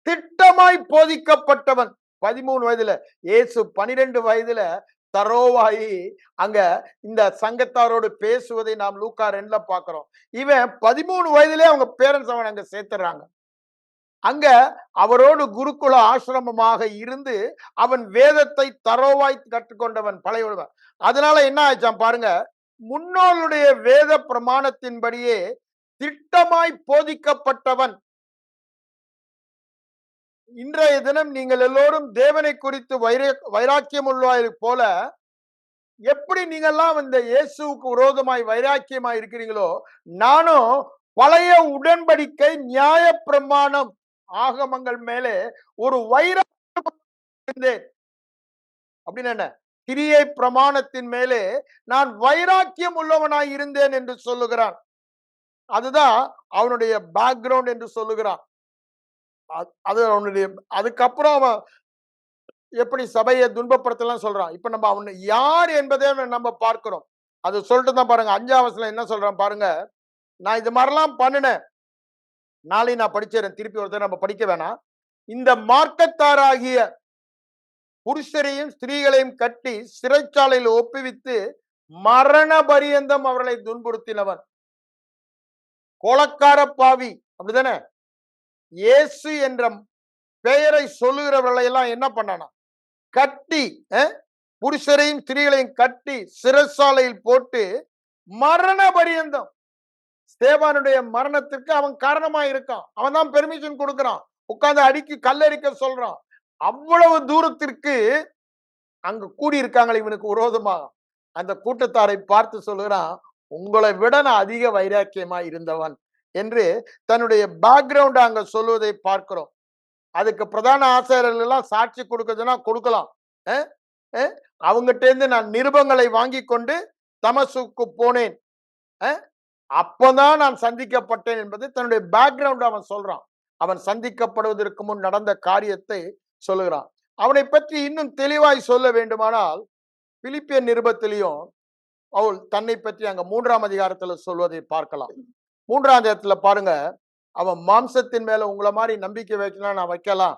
திட்டமாய் போதிக்கப்பட்டவன். 13 வயதுல, இயேசு 12 வயதுல தரோவாயி அங்க இந்த சங்கத்தாரோடு பேசுவதை நாம் லூக்கா 2ல பார்க்கிறோம். இவன் 13 வயதிலே அவங்க பேரண்ட்ஸ் அவன் அங்க சேர்த்துறாங்க. அங்க அவரோடு குருகுல ஆசிரமமாக இருந்து அவன் வேதத்தை தரோவாய் கற்றுக்கொண்டவன், பழைய. அதனால என்ன ஆச்சான் பாருங்க, முன்னோருடைய வேத பிரமாணத்தின்படியே திட்டமாய் போதிக்கப்பட்டவன். இன்றைய தினம் நீங்கள் எல்லோரும் தேவனை குறித்து வைராக்கியம் உள்ளவாய் போல, எப்படி நீங்கெல்லாம் இந்த இயேசுவுக்கு விரோதமாய் வைராக்கியமாய் இருக்கிறீங்களோ, நானும் பழைய உடன்படிக்கை நியாய பிரமாணம் ஆகமங்கள் மேலே ஒரு வைராக்கியம் இருந்தேன். அப்படின்னு என்ன, கிரியை பிரமாணத்தின் மேலே நான் வைராக்கியம் உள்ளவனாய் இருந்தேன் என்று சொல்லுகிறான். அதுதான் அவனுடைய பேக்ரவுண்ட் என்று சொல்லுகிறான். அது அவனுடைய, அதுக்கப்புறம் அவன் எப்படி சபையை துன்பப்படுத்தலாம் சொல்றான். இப்ப நம்ம அவன் யார் என்பதே நம்ம பார்க்கிறோம். அது சொல்லிட்டு தான் பாருங்க, 5ஆம் வசனம் என்ன சொல்றான் பாருங்க. நான் இது மாதிரிலாம் பண்ணினேன், நாளை நான் படிச்சேன், திருப்பி ஒருத்தர் நம்ம படிக்க வேணாம். இந்த மார்க்கத்தாராகிய புருஷரையும் ஸ்திரீகளையும் கட்டி சிறைச்சாலையில் ஒப்புவித்து மரண பரியந்தம் அவர்களை துன்புறுத்தினவன். கோலக்கார பாவி, அப்படிதானே? இயேசு என்ற பெயரை சொல்லுகிறவர்களை எல்லாம் என்ன பண்ணானா, கட்டி, புருஷரையும் ஸ்திரீகளையும் கட்டி சிறைச்சாலையில் போட்டு மரண பரியந்தம். ஸ்தேவானுடைய மரணத்திற்கு அவன் காரணமா இருக்கான். அவன் தான் பெர்மிஷன் கொடுக்கிறான், உட்கார்ந்து அடிக்கி கல்லடிக்க சொல்றான். அவ்வளவு தூரத்திற்கு அங்கு கூடியிருக்காங்க இவனுக்கு விரோதமா. அந்த கூட்டத்தாரை பார்த்து சொல்லுகிறான், உங்களை விட நான் அதிக வைராக்கியமா இருந்தவன் என்று தன்னுடைய பேக்ரவுண்ட் அங்க சொல்வதை பார்க்கிறோம். அதுக்கு பிரதான ஆசிரியர்கள் எல்லாம் சாட்சி கொடுக்கறதுன்னா கொடுக்கலாம். அவங்ககிட்ட இருந்து நான் நிருபங்களை வாங்கி கொண்டு தமசுக்கு போனேன், அப்பதான் நான் சந்திக்கப்பட்டேன் என்பது தன்னுடைய பேக்ரவுண்ட் அவன் சொல்றான். அவன் சந்திக்கப்படுவதற்கு முன் நடந்த காரியத்தை சொல்லுகிறான். அவனை பற்றி இன்னும் தெளிவாய் சொல்ல வேண்டுமானால் பிலிப்பியர் நிருபத்திலையும் அவள் தன்னை பற்றி அங்க 3ஆம் அதிகாரத்துல சொல்வதை பார்க்கலாம். 3ஆம் அதிகாரத்துல பாருங்க, அவன் மாம்சத்தின் மேல உங்களை மாதிரி நம்பிக்கை வைக்கலாம், நான் வைக்கலாம்,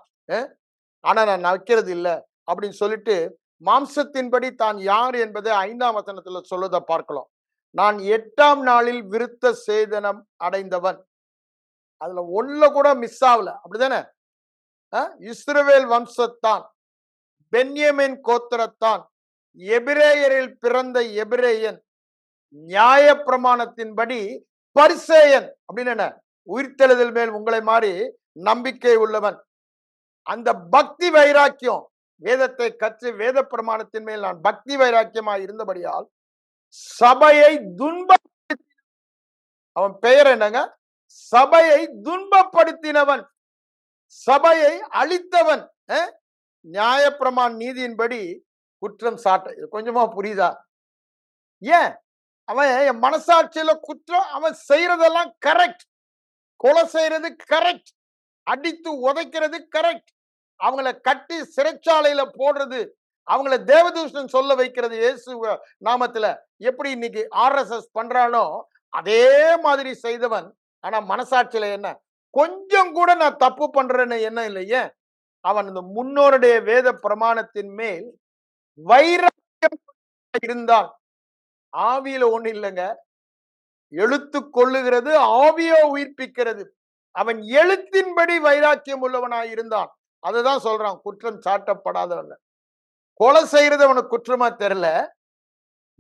ஆனா நான் வைக்கிறது இல்லை அப்படின்னு சொல்லிட்டு மாம்சத்தின்படி தான் யார் என்பதை 5ஆம் வசனத்துல சொல்வதை பார்க்கலாம். நான் 8ஆம் நாளில் விருத்த சேதனம் அடைந்தவன். அதுல ஒண்ணுல கூட மிஸ் ஆகல, அப்படிதானே? இஸ்ரவேல் வம்சத்தான், பென்யமின் கோத்திரத்தான், எபிரேயரில் பிறந்த எபிரேயன், நியாய பிரமாணத்தின்படி பரிசேயன். அப்படின்னு என்ன, உயிர்த்தெழுதல் மேல் உங்களை மாதிரி நம்பிக்கை உள்ளவன். அந்த பக்தி வைராக்கியம், வேதத்தை கற்று வேத பிரமாணத்தின் மேல் நான் பக்தி வைராக்கியமாக இருந்தபடியால் சபையை அவன் பெயர் என்னங்க, சபையை துன்பப்படுத்தினவன், சபையை அழித்தவன், நியாயப்பிரமாண நீதியின்படி குற்றம் சாட்ட. கொஞ்சமா புரியுதா? ஏன் அவன் என் மனசாட்சியில குற்றம், அவன் செய்யறதெல்லாம் கரெக்ட், கொலை செய்யறது கரெக்ட், அடித்து உதைக்கிறது கரெக்ட், அவங்கள கட்டி சிறைச்சாலையில போடுறது, அவங்கள தேவதூஷணம் சொல்ல வைக்கிறது இயேசு நாமத்துல எப்படி இன்னைக்கு RSS பண்றானோ அதே மாதிரி செய்தவன். ஆனா மனசாட்சியில என்ன, கொஞ்சம் கூட நான் தப்பு பண்றேன்னு என்ன இல்லையே. அவன் இந்த முன்னோருடைய வேத பிரமாணத்தின் மேல் வைராக்கியம் இருந்தான். ஆவியில ஒண்ணு இல்லைங்க, எழுத்து கொள்ளுகிறது, ஆவியோ உயிர்ப்பிக்கிறது. அவன் எழுத்தின்படி வைராக்கியம் உள்ளவனாய் இருந்தான். அதுதான் சொல்றான், குற்றம் சாட்டப்படாதவன். கொலை செய்யறது அவனுக்கு குற்றமா தெரியல,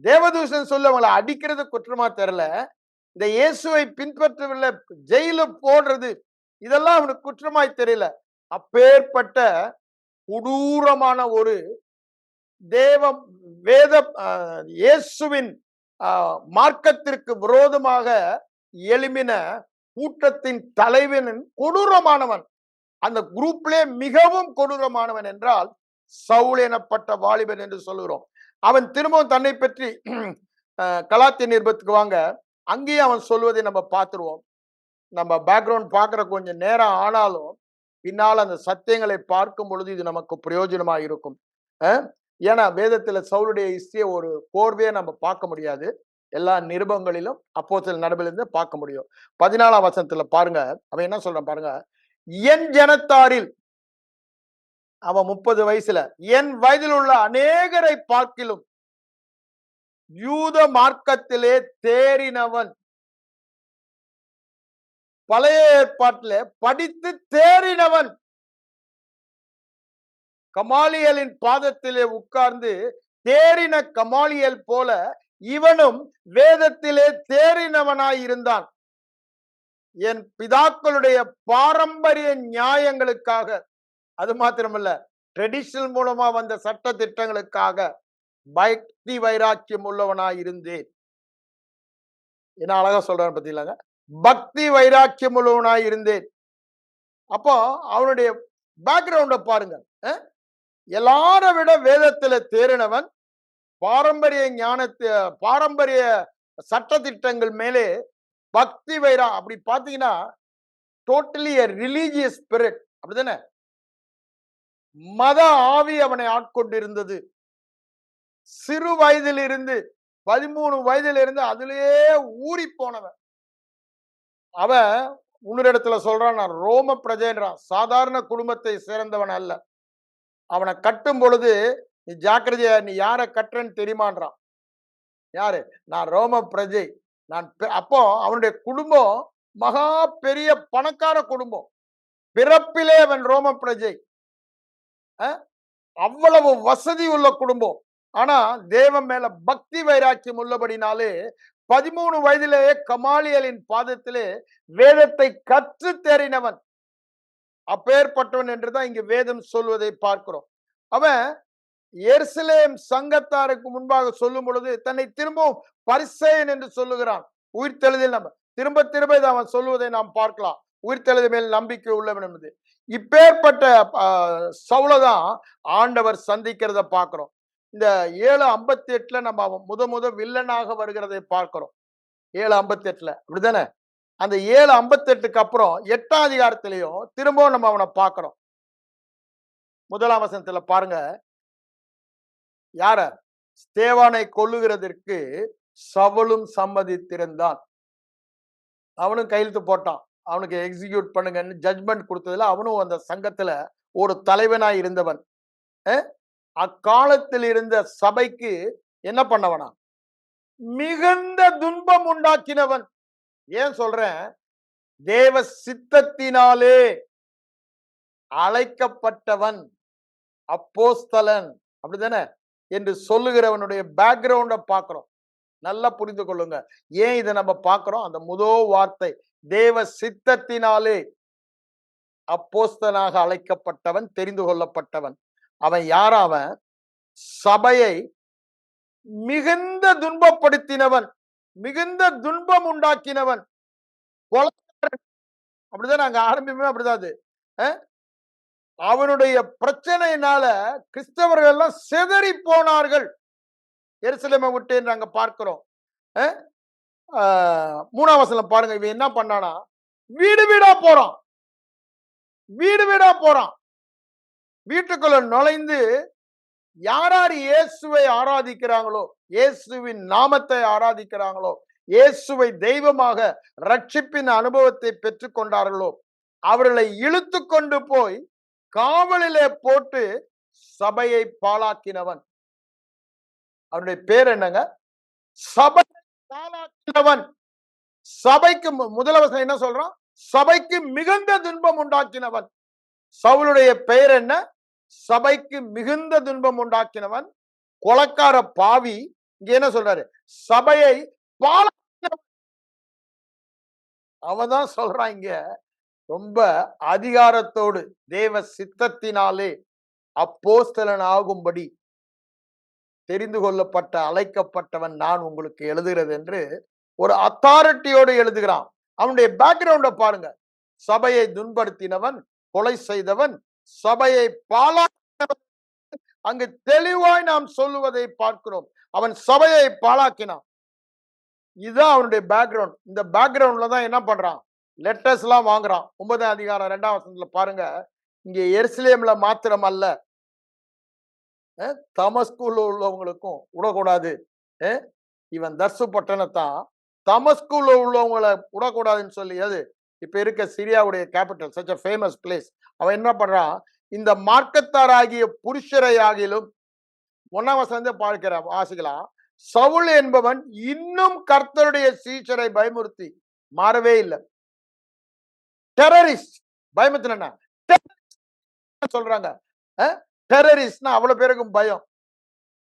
தேவதூஷன் சொல்லி அவங்களை அடிக்கிறது குற்றமா தெரியல, இந்த இயேசுவை பின்பற்றவில்லை ஜெயில போடுறது இதெல்லாம் அவனுக்கு குற்றமாய் தெரியல. அப்பேற்பட்ட கொடூரமான ஒரு தேவ வேத இயேசுவின் மார்க்கத்திற்கு விரோதமாக எழும்பின கூட்டத்தின் தலைவன் கொடூரமானவன். அந்த குரூப்லே மிகவும் கொடூரமானவன் என்றால் சவுல் எனப்பட்ட வாலிபன் என்று சொல்லுகிறோம். அவன் திரும்பவும் தன்னை பற்றி கலாத்திய நிருபத்துக்கு வாங்க, அங்கேயே அவன் சொல்வதை நம்ம பார்த்துருவோம். நம்ம பேக்ரவுண்ட் பார்க்குற கொஞ்சம் நேரம் ஆனாலும் பின்னால் அந்த சத்தியங்களை பார்க்கும் பொழுது இது நமக்கு பிரயோஜனமா இருக்கும். ஏன்னா வேதத்துல சவுலுடைய ஹிஸ்டரியை ஒரு கோர்வையை நம்ம பார்க்க முடியாது. எல்லா நிருபங்களிலும் அப்போஸ்தலர் நடபடிலிருந்து பார்க்க முடியும். 14ஆம் வசனத்துல பாருங்க, அவன் என்ன சொல்றான் பாருங்க. என் ஜனத்தாரில், அவன் 30 வயசுல, என் வயதில் உள்ள அநேகரை பார்க்கிலும் யூத மார்க்கத்திலே தேறினவன். பழைய ஏற்பாட்டில படித்து தேறினவன். கமாலியலின் பாதத்திலே உட்கார்ந்து தேறின கமாலியல் போல இவனும் வேதத்திலே தேறினவனாய் இருந்தான். என் பிதாக்களுடைய பாரம்பரிய நியாயங்களுக்காக, அது மாத்திரமல்ல ட்ரெடிஷனல் மூலமா வந்த சட்ட திட்டங்களுக்காக பக்தி வைராக்கியம் உள்ளவனாய் இருந்தேன். என்ன அழகா சொல்றான்னு பாத்தீங்களாங்க, பக்தி வைராக்கியம் உள்ளவனாய் இருந்தேன். அப்போ அவனுடைய பேக்ரவுண்ட பாருங்க. எல்லாரை விட வேதத்துல தேறினவன், பாரம்பரிய ஞானத்தை, பாரம்பரிய சட்ட திட்டங்கள் மேலே பக்தி வைரா. அப்படி பாத்தீங்கன்னா டோட்டலி ரிலீஜியஸ் ஸ்பிரிட், அப்படிதானே? மத ஆவி அவனை ஆட்கொண்டிருந்தது. சிறு வயதில் இருந்து 13 வயதில் இருந்து அதிலேயே ஊறி போனவன். அவன் இன்னொரு இடத்துல சொல்றான், நான் ரோம பிரஜைன்றான். சாதாரண குடும்பத்தை சேர்ந்தவன் அல்ல. அவனை கட்டும் பொழுது நீ ஜாக்கிரதையா, நீ யாரை கட்டுறன்னு தெரியுமான்றான். யாரு? நான் ரோம பிரஜை. நான் அப்போ அவனுடைய குடும்பம் மகா பெரிய பணக்கார குடும்பம். பிறப்பிலே அவன் ரோம பிரஜை. அவ்வளவு வசதி உள்ள குடும்பம். ஆனா தேவன் மேல பக்தி வைராக்கியம் உள்ளபடினாலே 13 வயதிலேயே கமாலியலின் பாதத்திலே வேதத்தை கற்று தேறினவன். அப்பேற்பட்டவன் என்றுதான் இங்கு வேதம் சொல்வதை பார்க்கிறோம். அவன் எருசலேம் சங்கத்தாருக்கு முன்பாக சொல்லும் பொழுது தன்னை திரும்பவும் பரிசேயன் என்று சொல்லுகிறான். உயிர்த்தெழுதில் நம்ம திரும்ப திரும்ப இதை அவன் சொல்லுவதை நாம் பார்க்கலாம். உயிர்த்தெழுதி மேல் நம்பிக்கை உள்ளவன் என்பது. இப்பேற்பட்ட சவுலதான் ஆண்டவர் சந்திக்கிறத பார்க்கிறோம். இந்த 7:58 நம்ம முத வில்லனாக வருகிறதை பார்க்கிறோம். 7:58 அப்படிதானே? அந்த 7:58க்கு அப்புறம் 8ஆம் அதிகாரத்திலையும் திரும்பவும் நம்ம அவனை பார்க்கிறோம். 1ஆம் வசனத்துல பாருங்க, யார? ஸ்தேவானை கொல்லுகிறதற்கு சவுலும் சம்மதித்திருந்தான். அவனும் கையெழுத்து போட்டான். அவனுக்கு எக்ஸிக்யூட் பண்ணுங்கன்னு ஜட்ஜ்மெண்ட் கொடுத்ததுல அவனும் அந்த சங்கத்துல ஒரு தலைவனாய் இருந்தவன். அக்காலத்தில் இருந்த சபைக்கு என்ன பண்ணவனா? மிகுந்த துன்பம் உண்டாக்கினவன். ஏன் சொல்றேன்? தேவ சித்தத்தினாலே அழைக்கப்பட்டவன், அப்போஸ்தலன், அப்படிதானே என்று சொல்லுகிறவனுடைய பேக்ரவுண்ட பார்க்கிறோம். நல்லா புரிந்து கொள்ளுங்க. ஏன் இதை நம்ம பார்க்கிறோம்? அந்த முதல் வார்த்தை, தேவ சித்தத்தினாலே அப்போஸ்தலனாக அழைக்கப்பட்டவன், தெரிந்து கொள்ளப்பட்டவன். அவன் யாரா? அவன் சபையை மிகுந்த துன்பப்படுத்தினவன், மிகுந்த துன்பம் உண்டாக்கினவன், அப்படிதான் நாங்க ஆரம்பிப்போம். அப்படிதான் அது. அவனுடைய பிரச்சனையினால கிறிஸ்தவர்கள் எல்லாம் சிதறி போனார்கள். எருசலேமை விட்டு நாங்க பார்க்கிறோம். 3ஆம் வசனம் பாருங்க. இவன் என்ன பண்ணானா? வீடு வீடா போறான். வீடு வீடா போறான். வீட்டுக்குள்ள நுழைந்து யார் இயேசுவை ஆராதிக்கிறாங்களோ, இயேசுவின் நாமத்தை ஆராதிக்கிறாங்களோ, இயேசுவை தெய்வமாக ரட்சிப்பின் அனுபவத்தை பெற்றுக் கொண்டார்களோ அவர்களை இழுத்து கொண்டு போய் காவலிலே போட்டு சபையை பாழாக்கினவன். அவனுடைய பேர் என்னங்க? சபை பாழாக்கினவன். சபைக்கு முதலவசனம் என்ன சொல்றான்? சபைக்கு மிகுந்த துன்பம் உண்டாக்கினவன். சவுலுடைய பெயர் என்ன? சபைக்கு மிகுந்த துன்பம் உண்டாக்கினவன், கொலைக்கார பாவி, இங்க என்ன சொல்றாரு? சபையை பாழா அவதான் சொல்றான் இங்க. ரொம்ப அதிகாரத்தோடு தேவ சித்தத்தினாலே அப்போஸ்தலன் ஆகும்படி தெரிந்து கொள்ளப்பட்ட அழைக்கப்பட்டவன் நான் உங்களுக்கு எழுதுகிறது என்று ஒரு அத்தாரிட்டியோடு எழுதுகிறான். அவனுடைய பேக்ரவுண்ட பாருங்க. சபையை துன்படுத்தினவன், கொலை செய்தவன், சபையை பாழா அங்கு தெளிவாய் நாம் சொல்லுவதை பார்க்கிறோம். அவன் சபையை பாழாக்கினான். இதுதான் அவனுடைய பேக்ரவுண்ட். இந்த பேக்ரவுண்ட்ல தான் என்ன பண்றான்? லெட்டர்ஸ் எல்லாம் வாங்குறான். 9ஆம் அதிகாரம் 2ஆம் வசனத்துல பாருங்க. இங்க எருசலேம்ல மாத்திரம் அல்ல, தமஸ்குல உள்ளவங்களுக்கும் விடக்கூடாது. இவன் தர்சு பட்டணத்தான் தமஸ்குல உள்ளவங்களை விடக்கூடாதுன்னு சொல்லி, அது இப்ப இருக்க சிரியாவுடைய capital, such a famous place. அவன் என்ன பண்றான்? இந்த மார்க்கத்தாராகிய புருஷரை ஆகிலும் 1ஆம் வசனத்தை பார்க்கிற வாசிக்கலாம். சவுல் என்பவன் இன்னும் கர்த்தருடைய சீஷரை பயமுறுத்தி மாறவே இல்லை. டெரரிஸ்ட் பயமுறுத்தினா சொல்றாங்க. டெரரிஸ்ட்னா அவ்வளவு பேருக்கும் பயம்.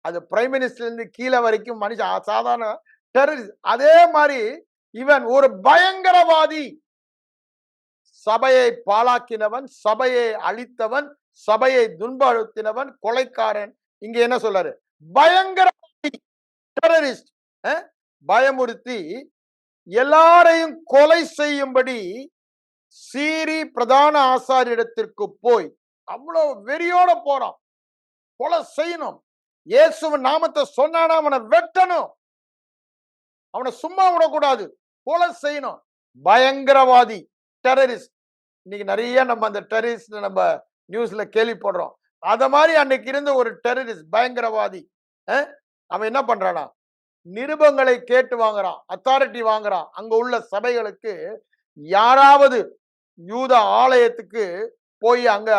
அது பிரைம் மினிஸ்டர்ல இருந்து கீழே வரைக்கும் மனுஷன் சாதாரண டெரரிஸ்ட். அதே மாதிரி இவன் ஒரு பயங்கரவாதி. சபையை பாழாக்கினவன், சபையை அழித்தவன், சபையை துன்படுத்தினவன், கொலைக்காரன். இங்க என்ன சொல்றாரு? பயங்கரவாதி, டெரரிஸ்ட். பயமுறுத்தி எல்லாரையும் கொலை செய்யும்படி சீரி பிரதான ஆசாரியிடத்திற்கு போய் அவ்வளவு வெறியோட போறான். கொலை செய்யணும். இயேசுவின் நாமத்தை சொன்னானா அவனை வெட்டணும். அவனை சும்மா விடக்கூடாது, கொலை செய்யணும். பயங்கரவாதி, டெரரிஸ்ட். இன்னைக்கு நிறைய நம்ம அந்த டெரரிஸ்ட் நம்ம நியூஸ்ல கேள்விப்படுறோம். அத மாதிரி அன்னைக்கு இருந்த ஒரு டெரரிஸ்ட், பயங்கரவாதி. அவன் என்ன பண்றானா? நிருபங்களை கேட்டு வாங்குறான், அத்தாரிட்டி வாங்குறான். அங்க உள்ள சபைகளுக்கு யாராவது யூத ஆலயத்துக்கு போய் அங்க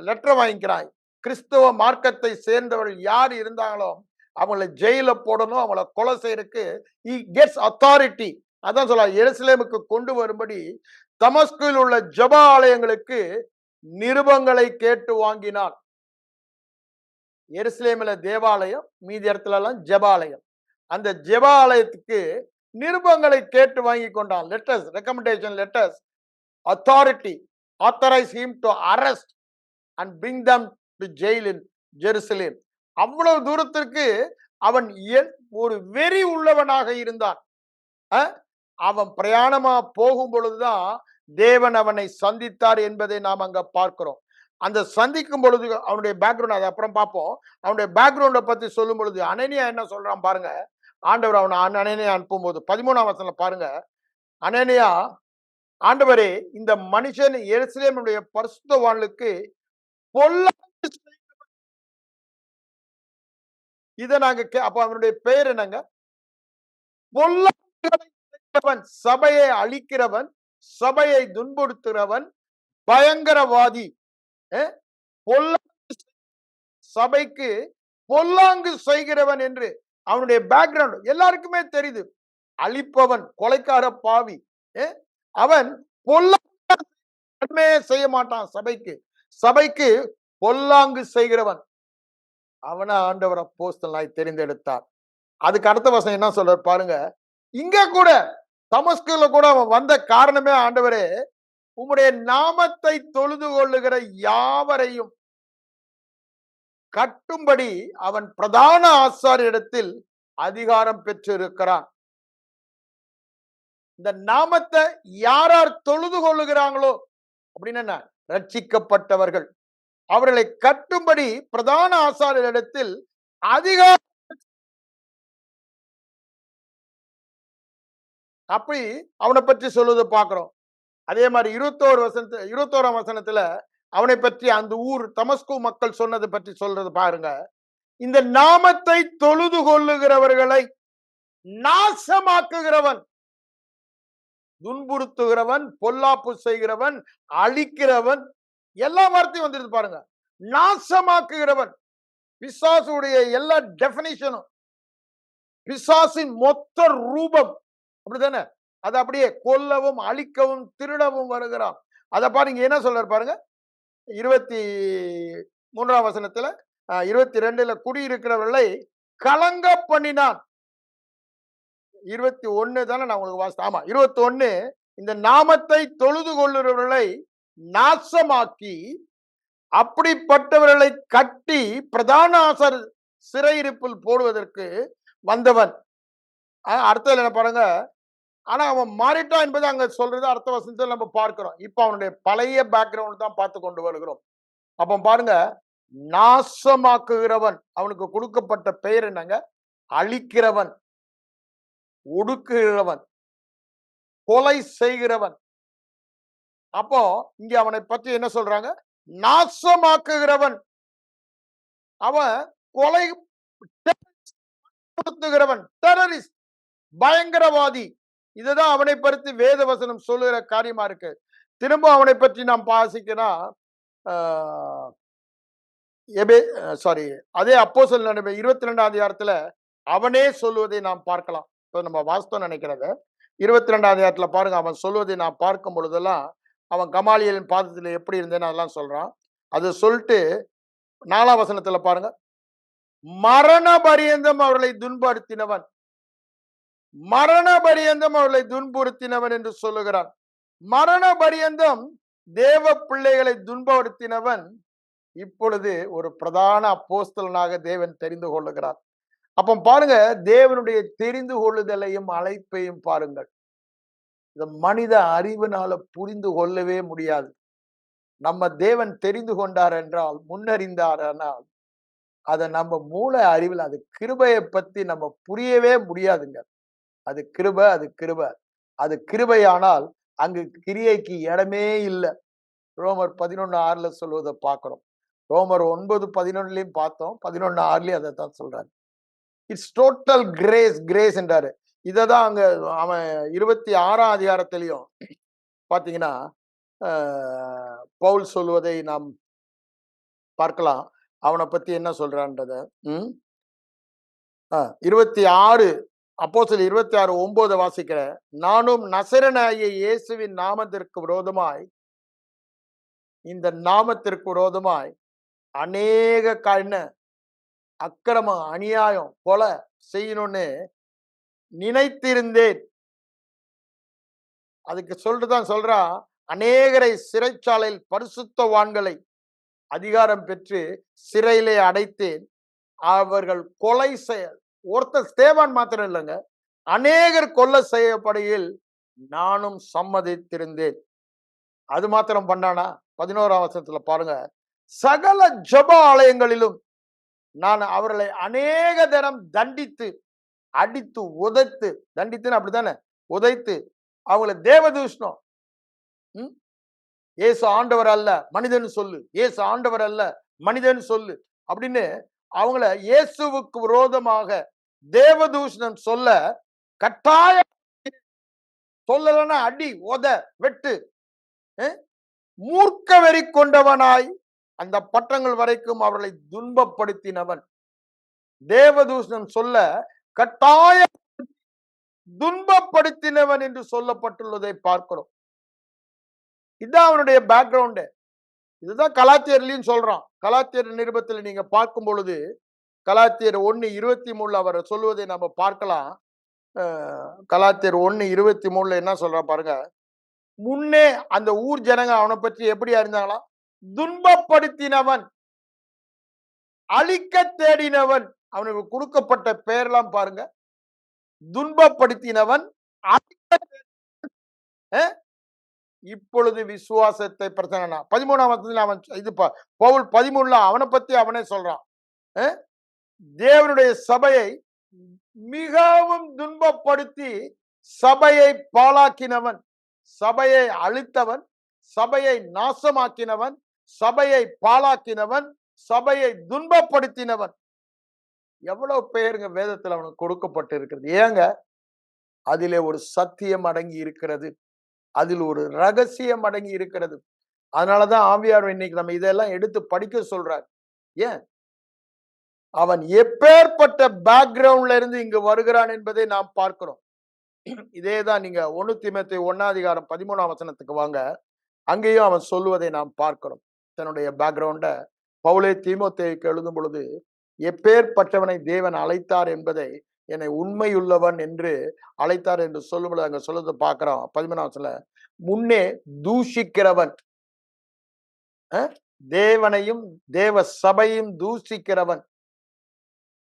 லெட்டர் வாங்கிக்கிறான். கிறிஸ்தவ மார்க்கத்தை சேர்ந்தவர்கள் யார் இருந்தாங்களோ அவங்கள ஜெயில போடணும், அவங்கள கொலை செய்யறதுக்கு he gets authority. அதான் சொல்ல எருசலேமுக்கு கொண்டு வரும்படி தமஸ்குவில் உள்ள ஜெப ஆலயங்களுக்கு நிருபங்களை கேட்டு வாங்கினான். எருசலேமில் தேவாலயம், மீதி இடத்துல எல்லாம் ஜெபாலயம். அந்த ஜெபாலயத்துக்கு நிருபங்களை கேட்டு வாங்கி கொண்டான். Letters, recommendation letters, authority authorize him to arrest and bring them to jail in Jerusalem. அவ்வளவு தூரத்திற்கு அவன் ஒரு வெறி உள்ளவனாக இருந்தான். அவன் பிரயாணமா போகும் பொழுதுதான் தேவன் அவனை சந்தித்தார் என்பதை நாம் அங்க பார்க்கிறோம். அந்த சந்திக்கும் பொழுது அவனுடைய பேக்ரவுண்ட், அதை அப்புறம் பார்ப்போம். அவனுடைய பேக்ரவுண்டை பத்தி சொல்லும் பொழுது அனனியா என்ன சொல்றான் பாருங்க. ஆண்டவர் அவனை அனனியா அனுப்பும் போது 13ஆம் வசனத்துல பாருங்க. அனனியா, ஆண்டவரே, இந்த மனுஷன் எருசலேமுடைய பரிசுத்தவான்களுக்கு பொல்லாங்கு, இதை நாங்க அப்ப அவனுடைய பெயர் என்னங்க? பொல்லாங்கவன், சபையை அழிக்கிறவன், சபையை துன்புறுத்துகிறவன், பயங்கரவாதி, சபைக்கு பொல்லாங்கு செய்கிறவன் என்று அவனுடைய பேக்ரவுண்ட் எல்லாருக்குமே தெரியுது. அழிப்பவன், கொலைக்கார பாவி. அவன் பொல்லாங்கு செய்ய மாட்டான். சபைக்கு பொல்லாங்கு செய்கிறவன். அவனை ஆண்டவர் அப்போஸ்தலனாய் தெரிந்தெடுத்தார். அதுக்கு அடுத்த வசனம் என்ன சொல்ற பாருங்க. இங்க கூட தமஸ்குல கூட அவன் வந்த காரணமே, ஆண்டவரே, உம்முடைய நாமத்தை தொழுது கொள்ளுகிற யாவரையும் கட்டும்படி அவன் பிரதான ஆசாரியரிடத்தில் அதிகாரம் பெற்றிருக்கிறான். இந்த நாமத்தை யார் யார் தொழுது கொள்ளுகிறாங்களோ அப்படின்னு என்ன, ரட்சிக்கப்பட்டவர்கள், அவர்களை கட்டும்படி பிரதான ஆசாரியரிடத்தில் அதிகாரம். அப்படி அவனை பற்றி சொல்லுவதை பார்க்கிறோம். அதே மாதிரி 21ஆம் வசனத்துல அவனை பற்றி அந்த ஊர் தமஸ்கு மக்கள் சொன்னதை பற்றி சொல்றது பாருங்க. இந்த நாமத்தை தொழுது கொள்ளுகிறவர்களை நாசமாக்குகிறவன், துன்புறுத்துகிறவன், பொல்லாப்பு செய்கிறவன், அழிக்கிறவன், எல்லா வார்த்தையும் வந்துருது பாருங்க. நாசமாக்குகிறவன், பிசாசுடைய எல்லா டெபினிஷனும், பிசாசின் மொத்த ரூபம் அப்படித்தானே. அது அப்படியே கொல்லவும் அழிக்கவும் திருடவும் வருகிறான். அதை பாருங்க என்ன சொல்றாரு பாருங்க. 23ஆம் வசனத்துல 22ல குடியிருக்கிறவர்களை கலங்க பண்ணினான். 21 தானே நான் உங்களுக்கு வாசித்தேன். ஆமா 21. இந்த நாமத்தை தொழுது கொள்ளுகிறவர்களை நாசமாக்கி அப்படிப்பட்டவர்களை கட்டி பிரதான ஆசர் சிறையிருப்பில் போடுவதற்கு வந்தவன். அடுத்ததுல என்ன பாருங்க, ஆனா அவன் மாறிட்டான் என்பது அங்க சொல்றது அடுத்த வசனத்தில் நம்ம பார்க்கிறோம். இப்ப அவனுடைய பழைய பேக்ரவுண்ட் தான் பார்த்து கொண்டு வருகிறோம். அப்ப பாருங்க, நாசமாக்குகிறவன், அவனுக்கு கொடுக்கப்பட்ட பெயர் என்னங்க? அழிக்கிறவன், ஒடுக்குகிறவன், கொலை செய்கிறவன். அப்போ இங்க அவனை பற்றி என்ன சொல்றாங்க? நாசமாக்குகிறவன். அவன் கொலை டெரரிஸ்ட், பயங்கரவாதி. இதுதான் அவனை பற்றி வேத வசனம் சொல்லுகிற காரியமா இருக்கு. திரும்ப அவனை பற்றி நாம் வாசிக்கிறோம். அதே அப்போஸ்தலர் நடவடிக்கை 22ஆம் அதிகாரத்துல அவனே சொல்லுவதை நாம் பார்க்கலாம். இப்போ நம்ம வாஸ்தவம் நினைக்கிறத 22ஆம் அதிகாரத்துல பாருங்க, அவன் சொல்லுவதை நாம் பார்க்கும் பொழுதெல்லாம் அவன் கமாலியலின் பாதத்துல எப்படி இருந்தேன்னு அதெல்லாம் சொல்றான். அது சொல்லிட்டு 4ஆம் வசனத்துல பாருங்க, மரண பரியந்தம் அவர்களை துன்படுத்தினவன், மரண பரியந்தம் அவர்களை துன்புறுத்தினவன் என்று சொல்லுகிறான். மரண பரியந்தம் தேவ பிள்ளைகளை துன்பப்படுத்தினவன் இப்பொழுது ஒரு பிரதான அப்போஸ்தலனாக தேவன் தெரிந்து கொள்ளுகிறார். அப்ப பாருங்க, தேவனுடைய தெரிந்து கொள்ளுதலையும் அழைப்பையும் பாருங்கள். இந்த மனித அறிவினால புரிந்து கொள்ளவே முடியாது. நம்ம தேவன் தெரிந்து கொண்டார் என்றால், முன்னறிந்தார் ஆனால், அதை நம்ம மூளை அறிவில், அது கிருபையை பத்தி நம்ம புரியவே முடியாதுங்க. அது கிருபை, அது கிருபை, அது கிருபையானால் அங்கு கிரியைக்கு இடமே இல்லை. ரோமர் 11:6 சொல்வதை பார்க்கிறோம். ரோமர் 9:11 பார்த்தோம், 11:6 அதை தான் சொல்றாரு. இட்ஸ் டோட்டல் கிரேஸ், கிரேஸ் என்றாரு. இததான் அங்க அவன் 26ஆம் அதிகாரத்திலையும் பாத்தீங்கன்னா பவுல் சொல்வதை நாம் பார்க்கலாம். அவனை பத்தி என்ன சொல்றான்றத 26 அப்போஸ்தலர் 26:9 வாசிக்கிற, நானும் நசரேயனாகிய இயேசுவின் நாமத்திற்கு விரோதமாய், இந்த நாமத்திற்கு விரோதமாய் அநேக அக்கிரமம், அநியாயம், கொலை செய்யணும்னு நினைத்திருந்தேன். அதுக்கு சொல்லிட்டுதான் சொல்றான், அநேகரை சிறைச்சாலையில் பரிசுத்தவான்களை அதிகாரம் பெற்று சிறையிலே அடைத்தேன். அவர்கள் கொலை செய்ய, ஒருத்தர் ஸ்தேவான் மாத்திரம் இல்லைங்க, அநேகர் கொலை செய்யப்படுகையில் நானும் சம்மதித்திருந்தேன். அது மாத்திரம் பண்ணானா? 11ஆம் வசனத்துல பாருங்க, சகல ஜெப ஆலயங்களிலும் நான் அவர்களை அநேக தரம் தண்டித்து, அடித்து, உதைத்து, தண்டித்துன்னு அப்படித்தானே, உதைத்து அவங்களை தேவதூஷணம், ஏசு ஆண்டவர் அல்ல மனிதன் சொல்லு, ஏசு ஆண்டவர் அல்ல மனிதன் சொல்லு அப்படின்னு அவங்கள இயேசுவுக்கு விரோதமாக தேவதூஷணம் சொல்ல கட்டாயம், சொல்லலன்னா அடி, உத, வெட்டு, மூர்க்க வெறி கொண்டவனாய் அந்த பட்டங்கள் வரைக்கும் அவர்களை துன்பப்படுத்தினவன். தேவதூஷணம் சொல்ல கட்டாய துன்பப்படுத்தினவன் என்று சொல்லப்பட்டுள்ளதை பார்க்கிறோம். இதுதான் அவனுடைய பேக்ரவுண்டு. இதுதான் கலாத்தியர்லயும் சொல்றான். கலாத்தியர் நிருபத்தில் நீங்க பார்க்கும் பொழுது கலாத்தியர் 1:23 அவர் சொல்லுவதை நம்ம பார்க்கலாம். கலாத்தியர் 1:23 என்ன சொல்ற பாருங்க, முன்னே அந்த ஊர் ஜனங்க அவனை பற்றி எப்படி அறிந்தாங்களாம்? துன்பப்படுத்தினவன், அழிக்க தேடினவன். அவனுக்கு கொடுக்கப்பட்ட பெயரெல்லாம் பாருங்க, துன்பப்படுத்தினவன், இப்பொழுது விசுவாசத்தை பிரச்சனை. 13ஆம் வசனத்தில் அவன் இது பவுல் 13 அவனை பத்தி அவனே சொல்றான், தேவனுடைய சபையை மிகவும் துன்பப்படுத்தி சபையை பாழாக்கினவன், சபையை அழித்தவன், சபையை நாசமாக்கினவன், சபையை பாழாக்கினவன், சபையை துன்பப்படுத்தினவன். எவ்வளவு பெயருங்க வேதத்தில் அவனுக்கு கொடுக்கப்பட்டு இருக்கிறது. ஏங்க, அதிலே ஒரு சத்தியம் அடங்கி இருக்கிறது, அதில் ஒரு ரகசியம் அடங்கி இருக்கிறது. அதனாலதான் ஆவியார் இன்னைக்கு நம்ம இதெல்லாம் எடுத்து படிக்க சொல்றார். ஏன், அவன் எப்பேற்பட்ட பேக்ரவுண்ட்ல இருந்து இங்கு வருகிறான் என்பதை நாம் பார்க்கிறோம். இதேதான் நீங்க 1 தீமோத்தேயு 1:13 வசனத்துக்கு வாங்க, அங்கேயும் அவன் சொல்லுவதை நாம் பார்க்கிறோம். தன்னுடைய பேக்ரவுண்ட பவுலே தீமோத்தேயுக்கு எழுதும் பொழுது எப்பேற்பட்டவனை தேவன் அழைத்தார் என்பதை என்னை உண்மையுள்ளவன் என்று அழைத்தார் என்று சொல்லும்போது அங்க சொல்லுறது பார்க்கிறோம். 13 முன்னே தூஷிக்கிறவன், தேவனையும் தேவ சபையும் தூஷிக்கிறவன்,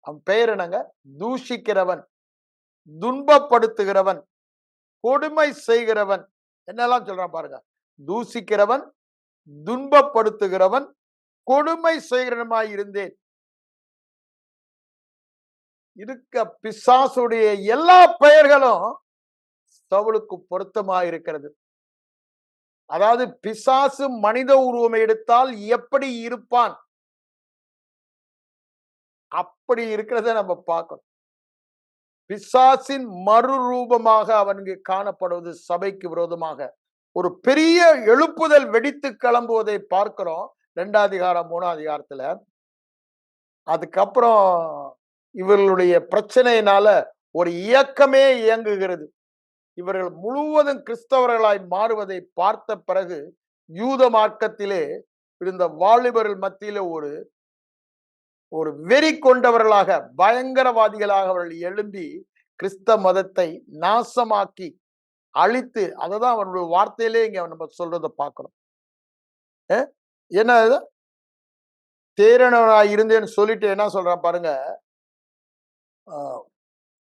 அவன் பெயர் என்னங்க? தூஷிக்கிறவன், துன்பப்படுத்துகிறவன், கொடுமை செய்கிறவன், என்னெல்லாம் சொல்றான் பாருங்க. தூஷிக்கிறவன், துன்பப்படுத்துகிறவன், கொடுமை செய்கிறவனாய் இருந்தேன். இருக்க பிசாசுடைய எல்லா பெயர்களும் சவுலுக்கு பொருத்தமாக இருக்கிறது. அதாவது பிசாசு மனித உருவம் எடுத்தால் எப்படி இருப்பான், அப்படி இருக்கிறத நம்ம பார்க்கணும். பிசாசின் மறுரூபமாக அவனுக்கு காணப்படுவது சபைக்கு விரோதமாக ஒரு பெரிய எழுப்புதல் வெடித்து கிளம்புவதை பார்க்கிறோம் 2ஆம் அதிகாரம் 3ஆம் அதிகாரத்துல. அதுக்கப்புறம் இவர்களுடைய பிரச்சனையினால ஒரு இயக்கமே இயங்குகிறது. இவர்கள் முழுவதும் கிறிஸ்தவர்களாய் மாறுவதை பார்த்த பிறகு யூத மார்க்கத்திலே இருந்த வாலிபர்கள் மத்தியிலே ஒரு வெறி கொண்டவர்களாக, பயங்கரவாதிகளாக அவர்கள் எழும்பி கிறிஸ்தவ மதத்தை நாசமாக்கி அழித்து, அததான் அவனுடைய வார்த்தையிலே இங்க நம்ம சொல்றதை பார்க்கிறோம். என்ன தேரணவனாய் இருந்தேன்னு சொல்லிட்டு என்ன சொல்றான் பாருங்க.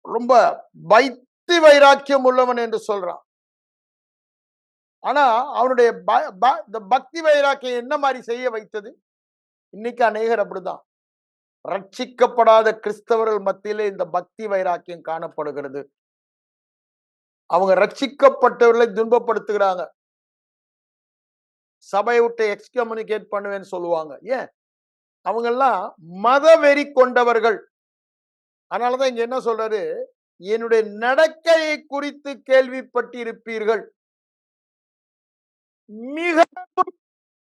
ரொம்ப பக்தி வைராக்கியம் உள்ளவன் என்று சொல்றான். ஆனா அவனுடைய பக்தி வைராக்கியம் என்ன மாதிரி செய்ய வைத்தது? இன்னைக்கு அநேகர் அப்படிதான். ரட்சிக்கப்படாத கிறிஸ்தவர்கள் மத்தியிலே இந்த பக்தி வைராக்கியம் காணப்படுகிறது. அவங்க ரட்சிக்கப்பட்டவர்களை துன்பப்படுத்துகிறாங்க. சபையை விட்டு எக்ஸ்கம்யூனிகேட் பண்ணுவேன்னு சொல்லுவாங்க. ஏன்? அவங்க எல்லாம் மத வெறி கொண்டவர்கள். அதனாலதான் இங்க என்ன சொல்றாரு, என்னுடைய நடக்கையை குறித்து கேள்விப்பட்டிருப்பீர்கள், மிகவும்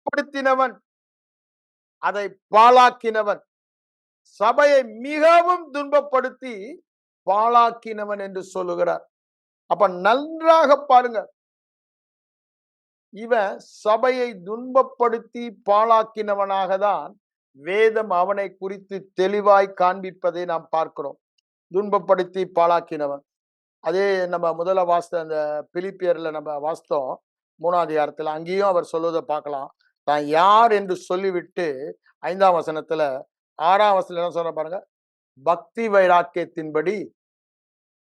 படுத்தினவன், அதை பாழாக்கினவன், சபையை மிகவும் துன்பப்படுத்தி பாழாக்கினவன் என்று சொல்லுகிறார். அப்ப நன்றாக பாருங்க, இவன் சபையை துன்பப்படுத்தி பாழாக்கினவனாக தான் வேதம் அவனை குறித்து தெளிவாய் காண்பிப்பதை நாம் பார்க்கிறோம். துன்பப்படுத்தி பாழாக்கினவன். அதே நம்ம முதல்ல வாசித்த அந்த பிலிப்பியர்ல நம்ம வாசித்தோம் 3ஆம் அதிகாரத்துல, அங்கேயும் அவர் சொல்வதை பார்க்கலாம். தான் யார் என்று சொல்லிவிட்டு 5ஆம் வசனத்துல 6ஆம் வசனத்துல என்ன சொல்ற பாருங்க, பக்தி வைராக்கியத்தின்படி,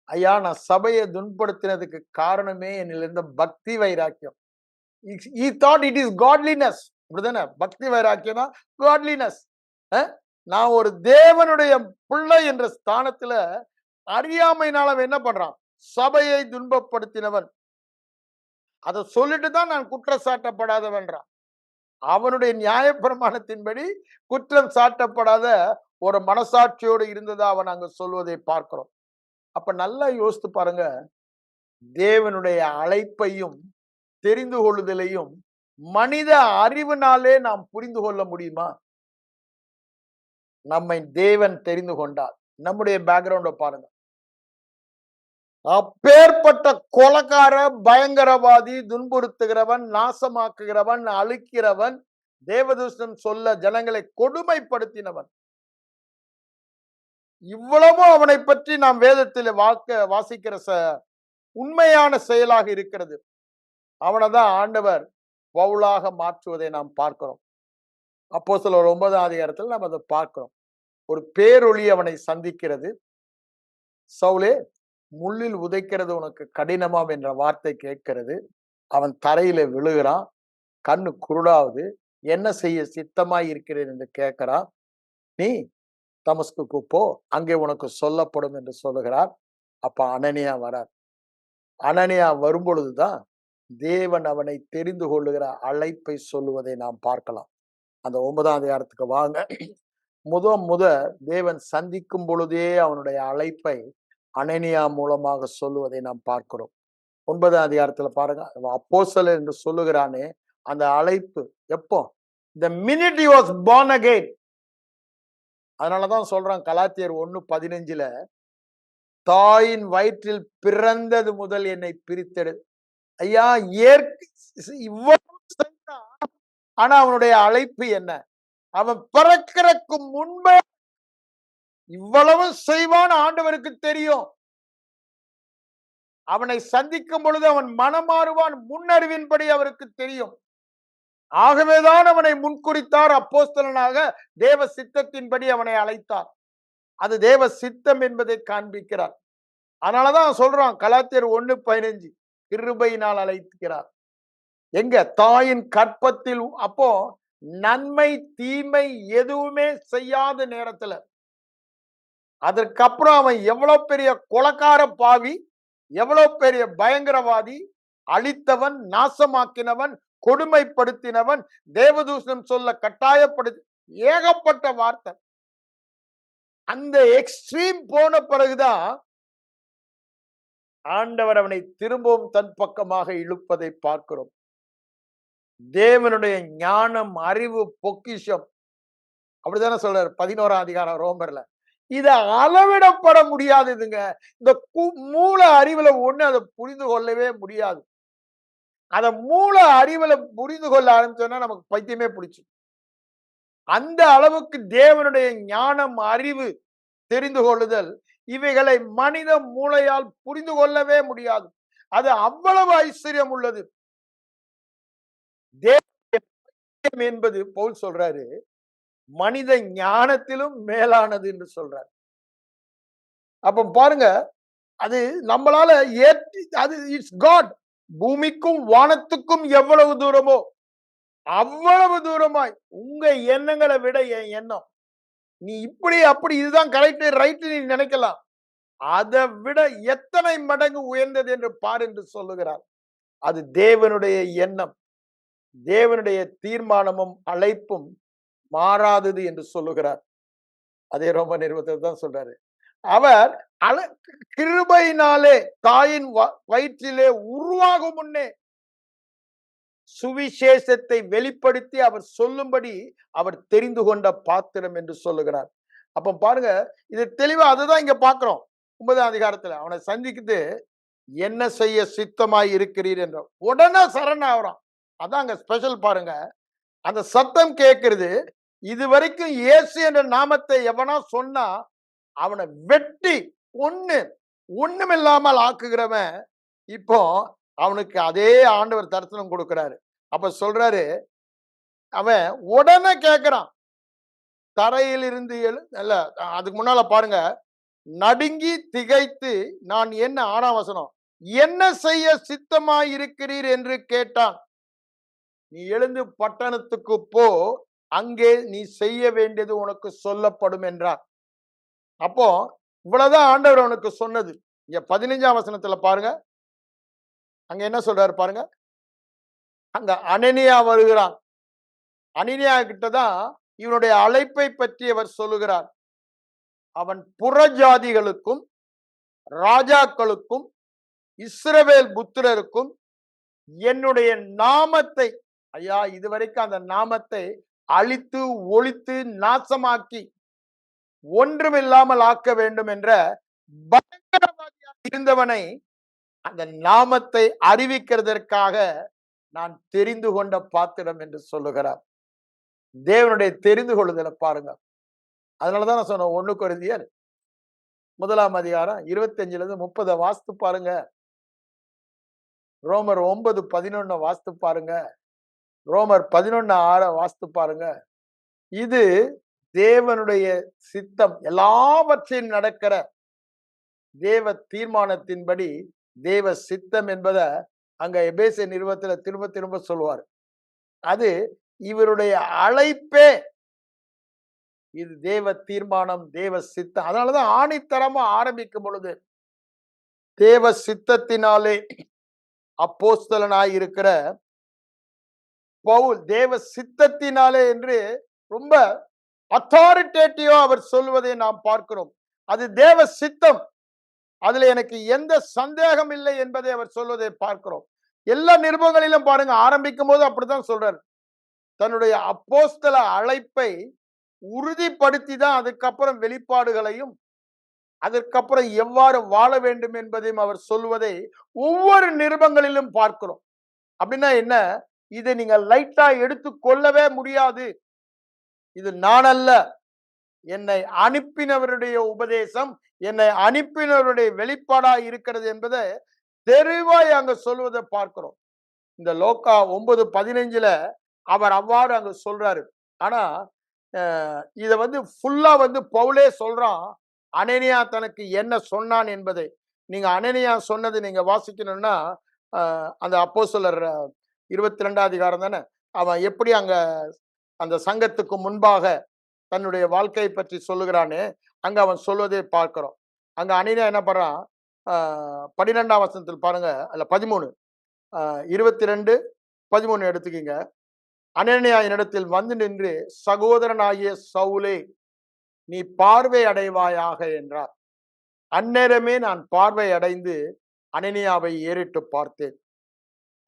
ஐயா நான் சபையை துன்பப்படுத்தினதுக்கு காரணமே என்னில் இருந்த பக்தி வைராக்கியம். He thought it is godliness. அப்படிதானே? பக்தி வைராக்கியம்னா godliness. நான் ஒரு தேவனுடைய பிள்ளை என்ற ஸ்தானத்துல அறியாமையினால என்ன பண்றான்? சபையை துன்பப்படுத்தினவன். அதை சொல்லிட்டு தான் நான் குற்றம் சாட்டப்படாதவன்றான். அவனுடைய நியாயப்பிரமாணத்தின்படி குற்றம் சாட்டப்படாத ஒரு மனசாட்சியோடு இருந்ததா அவன் அங்க சொல்வதை பார்க்கிறோம். அப்ப நல்லா யோசித்து பாருங்க, தேவனுடைய அழைப்பையும் தெரிந்து கொள்ளுதலையும் மனித அறிவினாலே நாம் புரிந்து கொள்ள முடியுமா? நம்மை தேவன் தெரிந்து கொண்டார். நம்முடைய பேக்ரவுண்ட பாருங்க. அப்பேற்பட்ட கொலைக்கார, பயங்கரவாதி, துன்புறுத்துகிறவன், நாசமாக்குகிறவன், அழிக்கிறவன், தேவதூஷணம் சொல்ல ஜனங்களை கொடுமைப்படுத்தினவன், இவ்வளவும் அவனை பற்றி நாம் வேதத்தில் வாசிக்கிற உண்மையான செயலாக இருக்கிறது. அவனைதான் ஆண்டவர் பவுலாக மாற்றுவதை நாம் பார்க்கிறோம். அப்போஸ்தலர் 9ஆம் அதிகாரத்தில் நாம் அதை பார்க்கிறோம். ஒரு பேரொளி அவனை சந்திக்கிறது. சவுலே, முள்ளில் உதைக்கிறது உனக்கு கடினமாம் என்ற வார்த்தை கேட்கிறது. அவன் தரையில விழுகிறான், கண்ணு குருடாவது. என்ன செய்ய சித்தமாய் இருக்கிறேன் என்று கேட்கிறான். நீ தமஸ்குக்கு போ, அங்கே உனக்கு சொல்லப்படும் என்று சொல்லுகிறார். அப்ப அனனியா வரார். அனனியா வரும்பொழுதுதான் தேவன் அவனை தெரிந்து கொள்ளுகிற அழைப்பை சொல்லுவதை நாம் பார்க்கலாம். அந்த 9ஆம் அதிகாரத்துக்கு வாங்க. முத தேவன் சந்திக்கும் பொழுதே அவனுடைய அழைப்பை அனனியா மூலமாக சொல்லுவதை நாம் பார்க்கிறோம். 9ஆம் அதிகாரத்துல பாருங்க, அப்போஸ்தலர் என்று சொல்லுகிறானே, அந்த அழைப்பு எப்போ? the minute he was born again. அதனாலதான் சொல்றான் கலாத்தியர் 1:15, தாயின் வயிற்றில் பிறந்தது முதல் என்னை பிரித்தெடு. ஐயா, இவ்வளவு செய்தான். ஆனா அவனுடைய அழைப்பு என்ன? அவன் பிறக்கிறதுக்கு முன்பே இவ்வளவு செய்வான் ஆண்டவருக்கு தெரியும். அவனை சந்திக்கும் பொழுது அவன் மனமாறுவான் முன்னறிவின்படி அவருக்கு தெரியும். ஆகவேதான் அவனை முன்குறித்தார், அப்போஸ்தலனாக தேவ சித்தத்தின்படி அவனை அழைத்தார். அது தேவ சித்தம் என்பதை காண்பிக்கிறார். அதனாலதான் சொல்றான் கலாத்தியர் 1:15, கிருபையினால் அழைக்கிறார். எங்க தாயின் கற்பத்தில், அப்போ நன்மை தீமை எதுவுமே செய்யாத நேரத்துல, அதற்கப்புறம் அவன் எவ்வளவு பெரிய கொலைக்கார பாவி, எவ்வளவு பெரிய பயங்கரவாதி, அழித்தவன், நாசமாக்கினவன், கொடுமைப்படுத்தினவன், தேவதூஷணம் சொல்ல கட்டாயப்படுத்தி, ஏகப்பட்ட வார்த்தை. அந்த எக்ஸ்ட்ரீம் போன பிறகுதான் ஆண்டவர் அவனை திரும்பவும் தன் பக்கமாக இழுப்பதை பார்க்கிறோம். தேவனுடைய ஞானம், அறிவு, பொக்கிஷம், அப்படித்தானே சொல்றாரு 11ஆம் அதிகாரம் ரோமர்ல. இத அளவிடப்பட முடியாதுங்க. இந்த மூல அறிவுல ஒண்ணு அதை புரிந்து கொள்ளவே முடியாது. அத மூல அறிவுல புரிந்து கொள்ள ஆரம்பிச்சோம்னா நமக்கு பைத்தியமே பிடிச்சு. அந்த அளவுக்கு தேவனுடைய ஞானம், அறிவு, தெரிந்து கொள்ளுதல், இவைகளை மனித மூளையால் புரிந்து கொள்ளவே முடியாது. அது அவ்வளவு ஐஸ்வர்யம் உள்ளது. தேவன் என்பது பவுல் சொல்றாரு, மனித ஞானத்திலும் மேலானது என்று சொல்றார். அப்ப பாருங்க, அது நம்மளால அது இட்ஸ் காட். பூமிக்கும் வானத்துக்கும் எவ்வளவு தூரமோ அவ்வளவு தூரமாய் உங்க எண்ணங்களை விட என் எண்ணம், நீ இப்படி அப்படி இதுதான் கரெக்ட் ரைட் நீ நினைக்கலாம், அதை விட எத்தனை மடங்கு உயர்ந்தது என்று பார் என்று சொல்லுகிறார். அது தேவனுடைய எண்ணம், தேவனுடைய தீர்மானமும் அழைப்பும் மாறாதது என்று சொல்லுகிறார். அதே ரோம நிறுவனத்தில் தான் சொல்றாரு. அவர் கிருபையினாலே தாயின் வயிற்றிலே உருவாகும் முன்னே சுவிசேஷத்தை வெளிப்படுத்தி அவர் சொல்லும்படி அவர் தெரிந்து கொண்ட பாத்திரம் என்று சொல்லுகிறார். அப்ப பாருங்க, இது தெளிவா அதுதான் இங்க பாக்குறோம். 9ஆம் அதிகாரத்துல அவனை சந்திக்கிட்டு என்ன செய்ய சித்தமாய் இருக்கிறீர் என்ற உடனே சரணாகிறான். அதான் அங்க ஸ்பெஷல் பாருங்க. அந்த சத்தம் கேட்கிறது. இதுவரைக்கும் இயேசு என்ற நாமத்தை எவனா சொன்னா அவனை வெட்டி ஒண்ணுமில்லாமல் ஆக்குகிறவன் இப்போ அவனுக்கு அதே ஆண்டவர் தரிசனம் கொடுக்கிறாரு. அப்ப சொல்றாரு, அவன் உடனே கேட்கிறான். தரையில் இருந்து இல்ல, அதுக்கு முன்னால பாருங்க, நடுங்கி திகைத்து நான் என்ன 6ஆம் வசனம், என்ன செய்ய சித்தமாய் இருக்கிறீர் என்று கேட்டான். நீ எழுந்து பட்டணத்துக்கு போ, அங்கே நீ செய்ய வேண்டியது உனக்கு சொல்லப்படும் என்றார். அப்போ இவ்வளவுதான் ஆண்டவர் அவனுக்கு சொன்னது. இங்க 15ஆம் வசனத்துல பாருங்க, அங்க என்ன சொல்றாரு பாருங்க. அங்க அனனியா வருகிறான். அனனியா கிட்டதான் இவனுடைய அழைப்பை பற்றி அவர் சொல்லுகிறார். அவன் புறஜாதிகளுக்கும் ராஜாக்களுக்கும் இஸ்ரவேல் புத்திரருக்கும் என்னுடைய நாமத்தை, ஐயா இதுவரைக்கும் அந்த நாமத்தை அழித்து ஒழித்து நாசமாக்கி ஒன்றுமில்லாமல் ஆக்க வேண்டும் என்ற பயங்கரவாதியாக இருந்தவனை அந்த நாமத்தை அறிவிக்கிறதற்காக நான் தெரிந்து கொண்ட பாத்திரம் என்று சொல்லுகிறார். தேவனுடைய தெரிந்து கொள்ளுதலை பாருங்க. அதனாலதான் நான் சொன்னேன், 1 கொரிந்தியர் 1ஆம் அதிகாரம் 25-30 வாஸ்து பாருங்க. ரோமர் 9:11 வாஸ்து பாருங்க. ரோமர் 11:6 வாஸ்து பாருங்க. இது தேவனுடைய சித்தம், எல்லாவற்றையும் நடக்கிற தேவ தீர்மானத்தின்படி தேவ சித்தம் என்பதை அங்க எபேசிய நிறுவனத்துல திரும்ப திரும்ப சொல்லுவார். அது இவருடைய அழைப்பே, இது தேவ தீர்மானம், தேவ சித்தம். அதனாலதான் ஆணித்தரமா ஆரம்பிக்கும் பொழுது தேவ சித்தத்தினாலே அப்போஸ்தலனாய் இருக்கிற பவுல், தேவ சித்தத்தினாலே என்று ரொம்ப அத்தாரிட்டேட்டிவா அவர் சொல்வதை நாம் பார்க்கிறோம். அது தேவ சித்தம், அதுல எனக்கு எந்த சந்தேகம் இல்லை என்பதை அவர் சொல்வதை பார்க்கிறோம். எல்லா நிருபங்களிலும் பாருங்க, ஆரம்பிக்கும் போது அப்படித்தான் சொல்றாரு. தன்னுடைய அப்போஸ்தல அழைப்பை உறுதிப்படுத்தி தான் அதுக்கப்புறம் வெளிப்பாடுகளையும் அதற்கப்புறம் எவ்வாறு வாழ வேண்டும் என்பதையும் அவர் சொல்வதை ஒவ்வொரு நிருபங்களிலும் பார்க்கிறோம். அப்படின்னா என்ன, இதை நீங்க லைட்டா எடுத்து கொள்ளவே முடியாது. இது நான் அல்ல, என்னை அனுப்பினவருடைய உபதேசம், என்னை அனுப்பினவருடைய வெளிப்பாடா இருக்கிறது என்பதை தெளிவாய் அங்க சொல்வதை பார்க்கிறோம். இந்த லோக்கா 9:15 அவர் அவ்வாறு அங்க சொல்றாரு. ஆனா இத ஃபுல்லா பவுலே சொல்றான். அனனியா தனக்கு என்ன சொன்னான் என்பதை நீங்க அனனியா சொன்னது நீங்க வாசிக்கணும்னா அந்த அப்போஸ்தலர் 22 அதிகாரம் தானே. அவன் எப்படி அங்க அந்த சங்கத்துக்கு முன்பாக தன்னுடைய வாழ்க்கையை பற்றி சொல்லுகிறானே, அங்க அவன் சொல்வதை பார்க்கிறோம். அங்க அனனியா என்ன பண்றான்? 12ஆம் வசனத்தில் பாருங்க, அல்ல 13 22 13 எடுத்துக்கீங்க. அனனியா என்னிடத்தில் வந்து நின்று, சகோதரனாகிய சவுலே, நீ பார்வை அடைவாயாக என்றார். அந்நேரமே நான் பார்வை அடைந்து அனனியாவை ஏறிட்டு பார்த்தேன்.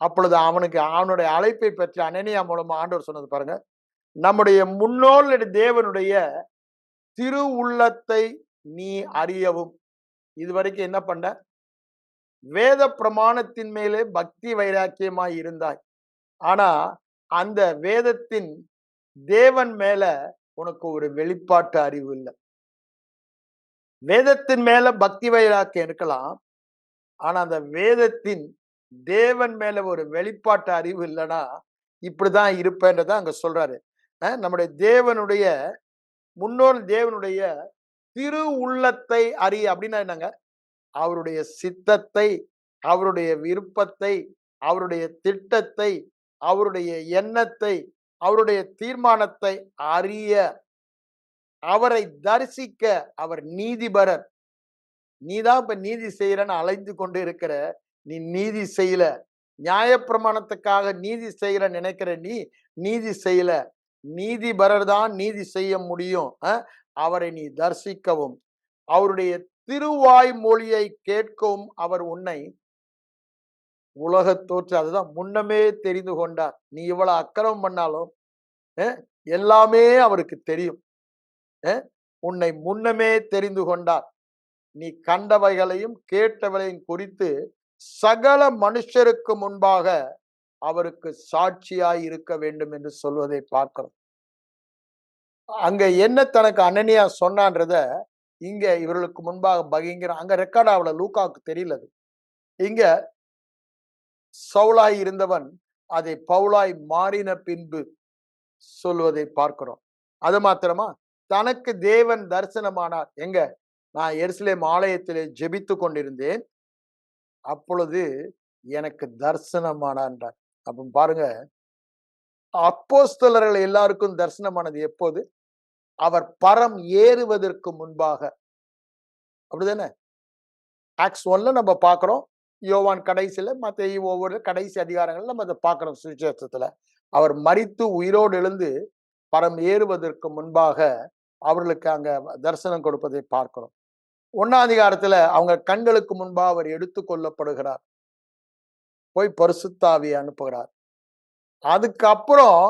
அப்பொழுது அவனுக்கு அவனுடைய அழைப்பை பற்றி அனனியா மூலமா ஆண்டவர் சொன்னது பாருங்க. நம்முடைய முன்னோர்களுடைய தேவனுடைய திரு உள்ளத்தை நீ அறியவும். இதுவரைக்கும் என்ன பண்ண? வேத பிரமாணத்தின் மேலே பக்தி வைராக்கியமாய் இருந்தாய். ஆனா அந்த வேதத்தின் தேவன் மேல உனக்கு ஒரு வெளிப்பாட்டு அறிவு இல்லை. வேதத்தின் மேல பக்தி வைராக்கியம் இருக்கலாம். ஆனா அந்த வேதத்தின் தேவன் மேல ஒரு வெளிப்பாட்டு அறிவு இல்லைன்னா இப்படிதான் இருப்பேன்றதான் அங்க சொல்றாரு. நம்முடைய தேவனுடைய முன்னோர் தேவனுடைய திரு உள்ளத்தை அறிய அப்படின்னா என்னங்க? அவருடைய சித்தத்தை, அவருடைய விருப்பத்தை, அவருடைய திட்டத்தை, அவருடைய எண்ணத்தை, அவருடைய தீர்மானத்தை அறிய, அவரை தரிசிக்க. அவர் நீதிபரர். நீதான் இப்ப நீதி செய்யறன்னு அலைந்து கொண்டு இருக்கிற, நீ நீதி செய்யல. நியாயப்பிரமாணத்துக்காக நீதி செய்யற நினைக்கிற நீ நீதி செய்யல. நீதிபரர் தான் நீதி செய்ய முடியும். அவரை நீ தரிசிக்கவும், அவருடைய திருவாய் மொழியை கேட்கவும் அவர் உன்னை உலக தோற்று அதுதான் முன்னமே தெரிந்து கொண்டார். நீ இவ்வளவு அக்கிரமம் பண்ணாலும் எல்லாமே அவருக்கு தெரியும். உன்னை முன்னமே தெரிந்து கொண்டார். நீ கண்டவைகளையும் கேட்டவைகளையும் குறித்து சகல மனுஷருக்கு முன்பாக அவருக்கு சாட்சியாய் இருக்க வேண்டும் என்று சொல்வதை பார்க்கிறோம். அங்க என்ன தனக்கு அனனியா சொன்னான்றத இங்க இவர்களுக்கு முன்பாக பகிங்கிற அங்க ரெக்கார்ட் ஆகல. லூக்காவுக்கு தெரியல. இங்க சவுலாய் இருந்தவன் அதை பவுலாய் மாறின பின்பு சொல்வதை பார்க்கிறோம். அது மாத்திரமா, தனக்கு தேவன் தரிசனமானார். எங்க? நான் எருசலேம் ஆலயத்திலே ஜெபித்து கொண்டிருந்தேன், அப்பொழுது எனக்கு தரிசனமானார். அப்ப பாருங்க, அப்போஸ்தலர்கள் எல்லாருக்கும் தரிசனமானது எப்போது? அவர் பரம் ஏறுவதற்கு முன்பாக. அப்படிதானே? ஆக்ட்ஸ் 1ல நம்ம பார்க்கிறோம். யோவான் கடைசியில மத்த ஒவ்வொரு கடைசி அதிகாரங்கள் நம்ம அதை பார்க்கிறோம். சுவிசேஷத்துல அவர் மரித்து உயிரோடு எழுந்து பரம் ஏறுவதற்கு முன்பாக அவர்களுக்கு அங்க தரிசனம் கொடுப்பதை பார்க்கிறோம். 1ஆம் அதிகாரத்துல அவங்க கண்களுக்கு முன்பாக அவர் எடுத்துக் கொள்ளப்படுகிறார். போய் பரிசுத்த ஆவியை அனுப்புகிறார். அதுக்கப்புறம்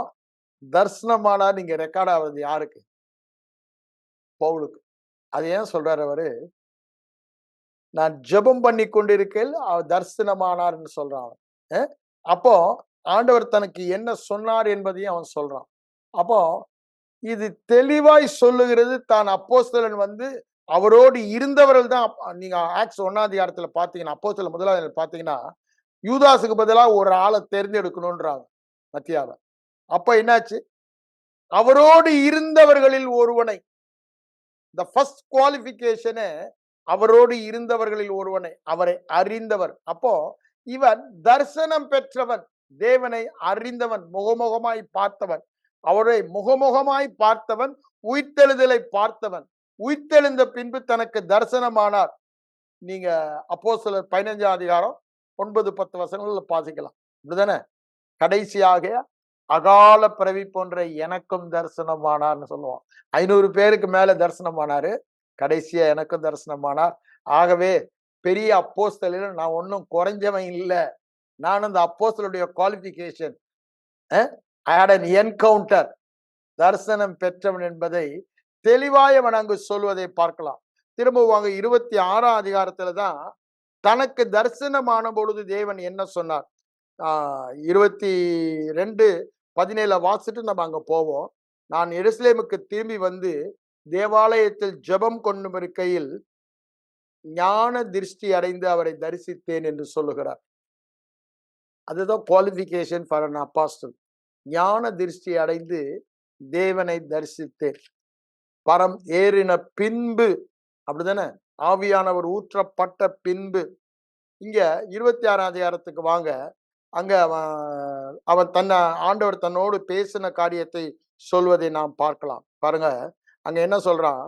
தரிசனமானா நீங்க ரெக்கார்ட் ஆகுறது யாருக்கு? பவுலுக்கு. அது ஏன் சொல்றாரு அவரு? நான் ஜெபம் பண்ணி கொண்டிருக்கையில் அவர் தரிசனமானார்னு சொல்றான். அப்போ ஆண்டவர் தனக்கு என்ன சொன்னார் என்பதையும் அவன் சொல்றான். அப்போ இது தெளிவாய் சொல்லுகிறது, தான் அப்போஸ்தலன் அவரோடு இருந்தவர்கள் தான். நீங்க ஆக்ட்ஸ் 1ஆம் அதிகாரத்துல பாத்தீங்கன்னா, அப்போஸ்தலர் 1ஆம் பாத்தீங்கன்னா, யூதாசுக்கு பதிலா ஒரு ஆளை தேர்ந்தெடுக்கணும்ன்றாங்க மத்தியாவ. அப்ப என்னாச்சு? அவரோடு இருந்தவர்களில் ஒருவனை, the first qualification அவரோடு இருந்தவர்களில் ஒருவனை, அவரை அறிந்தவர். அப்போ இவன் தரிசனம் பெற்றவன், தேவனை அறிந்தவன், முகமுகமாய் பார்த்தவன், அவரை முகமுகமாய் பார்த்தவன், உயிர்த்தெழுதலை பார்த்தவன். உயிர்த்தெழுந்த பின்பு தனக்கு தரிசனமானார். நீங்க அப்போஸ்தலர் 15ஆம் அதிகாரம் 9-10 வசனங்கள்ல வாசிக்கலாம். இப்படிதானே? கடைசியாக அகால பிறவி போன்ற எனக்கும் தரிசனமானார்னு சொல்லுவோம். 500 பேருக்கு மேல தரிசனமானாரு. கடைசியா எனக்கும் தரிசனமானார். ஆகவே பெரிய அப்போஸ்தலர் நான் ஒன்னும் குறைஞ்சவன் இல்லை. நான் அந்த அப்போஸ்தலருடைய qualification, I had an encounter, தரிசனம் பெற்றவன் என்பதை தெளிவாய் அவன் அங்கு சொல்வதை பார்க்கலாம். திரும்பவும் 26ஆம் அதிகாரத்துல தான் தனக்கு தரிசனமான பொழுது தேவன் என்ன சொன்னார்? 22:17 வாசிட்டு நம்ம அங்க போவோம். நான் எருசலேமுக்கு திரும்பி வந்து தேவாலயத்தில் ஜெபம் கொண்டு இருக்கையில் ஞான திருஷ்டி அடைந்து அவரை தரிசித்தேன் என்று சொல்லுகிறார். அதுதான் குவாலிஃபிகேஷன் ஃபார் அன் அப்பாஸ்டல். ஞான திருஷ்டி அடைந்து தேவனை தரிசித்தேன். பரம் ஏறின பின்பு, அப்படிதானே? ஆவியானவர் ஊற்றப்பட்ட பின்பு. இங்க 26ஆம் அதிகாரத்துக்கு வாங்க. அங்க அவன் ஆண்டவர் தன்னோடு பேசின காரியத்தை சொல்வதை நாம் பார்க்கலாம். பாருங்க, அங்க என்ன சொல்றான்?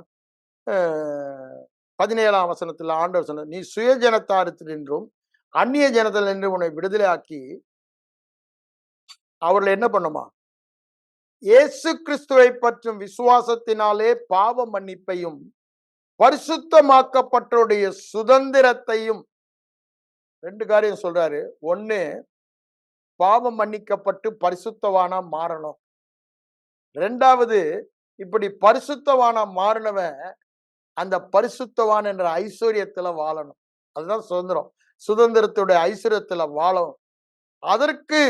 17ஆம் வசனத்துல ஆண்டவர் சொன்ன, நீ சுய ஜனத்தாரினின்றும் அந்நிய ஜனத்தில் நின்று உன்னை விடுதலை ஆக்கி அவர்கள் என்ன பண்ணுமா? இயேசு கிறிஸ்துவை பற்றும் விசுவாசத்தினாலே பாவ மன்னிப்பையும் பரிசுத்தமாக்கப்பட்டோடைய சுதந்திரத்தையும். 2 காரியம் சொல்றாரு. ஒண்ணு, பாவம் மன்னிக்கப்பட்டு பரிசுத்தவானா மாறணும். 2வது, இப்படி பரிசுத்தவானா மாறினவன் அந்த பரிசுத்தவான் என்ற ஐஸ்வர்யத்துல வாழணும். அதுதான் சுதந்திரம். சுதந்திரத்துடைய ஐஸ்வர்யத்துல வாழணும். அதற்கு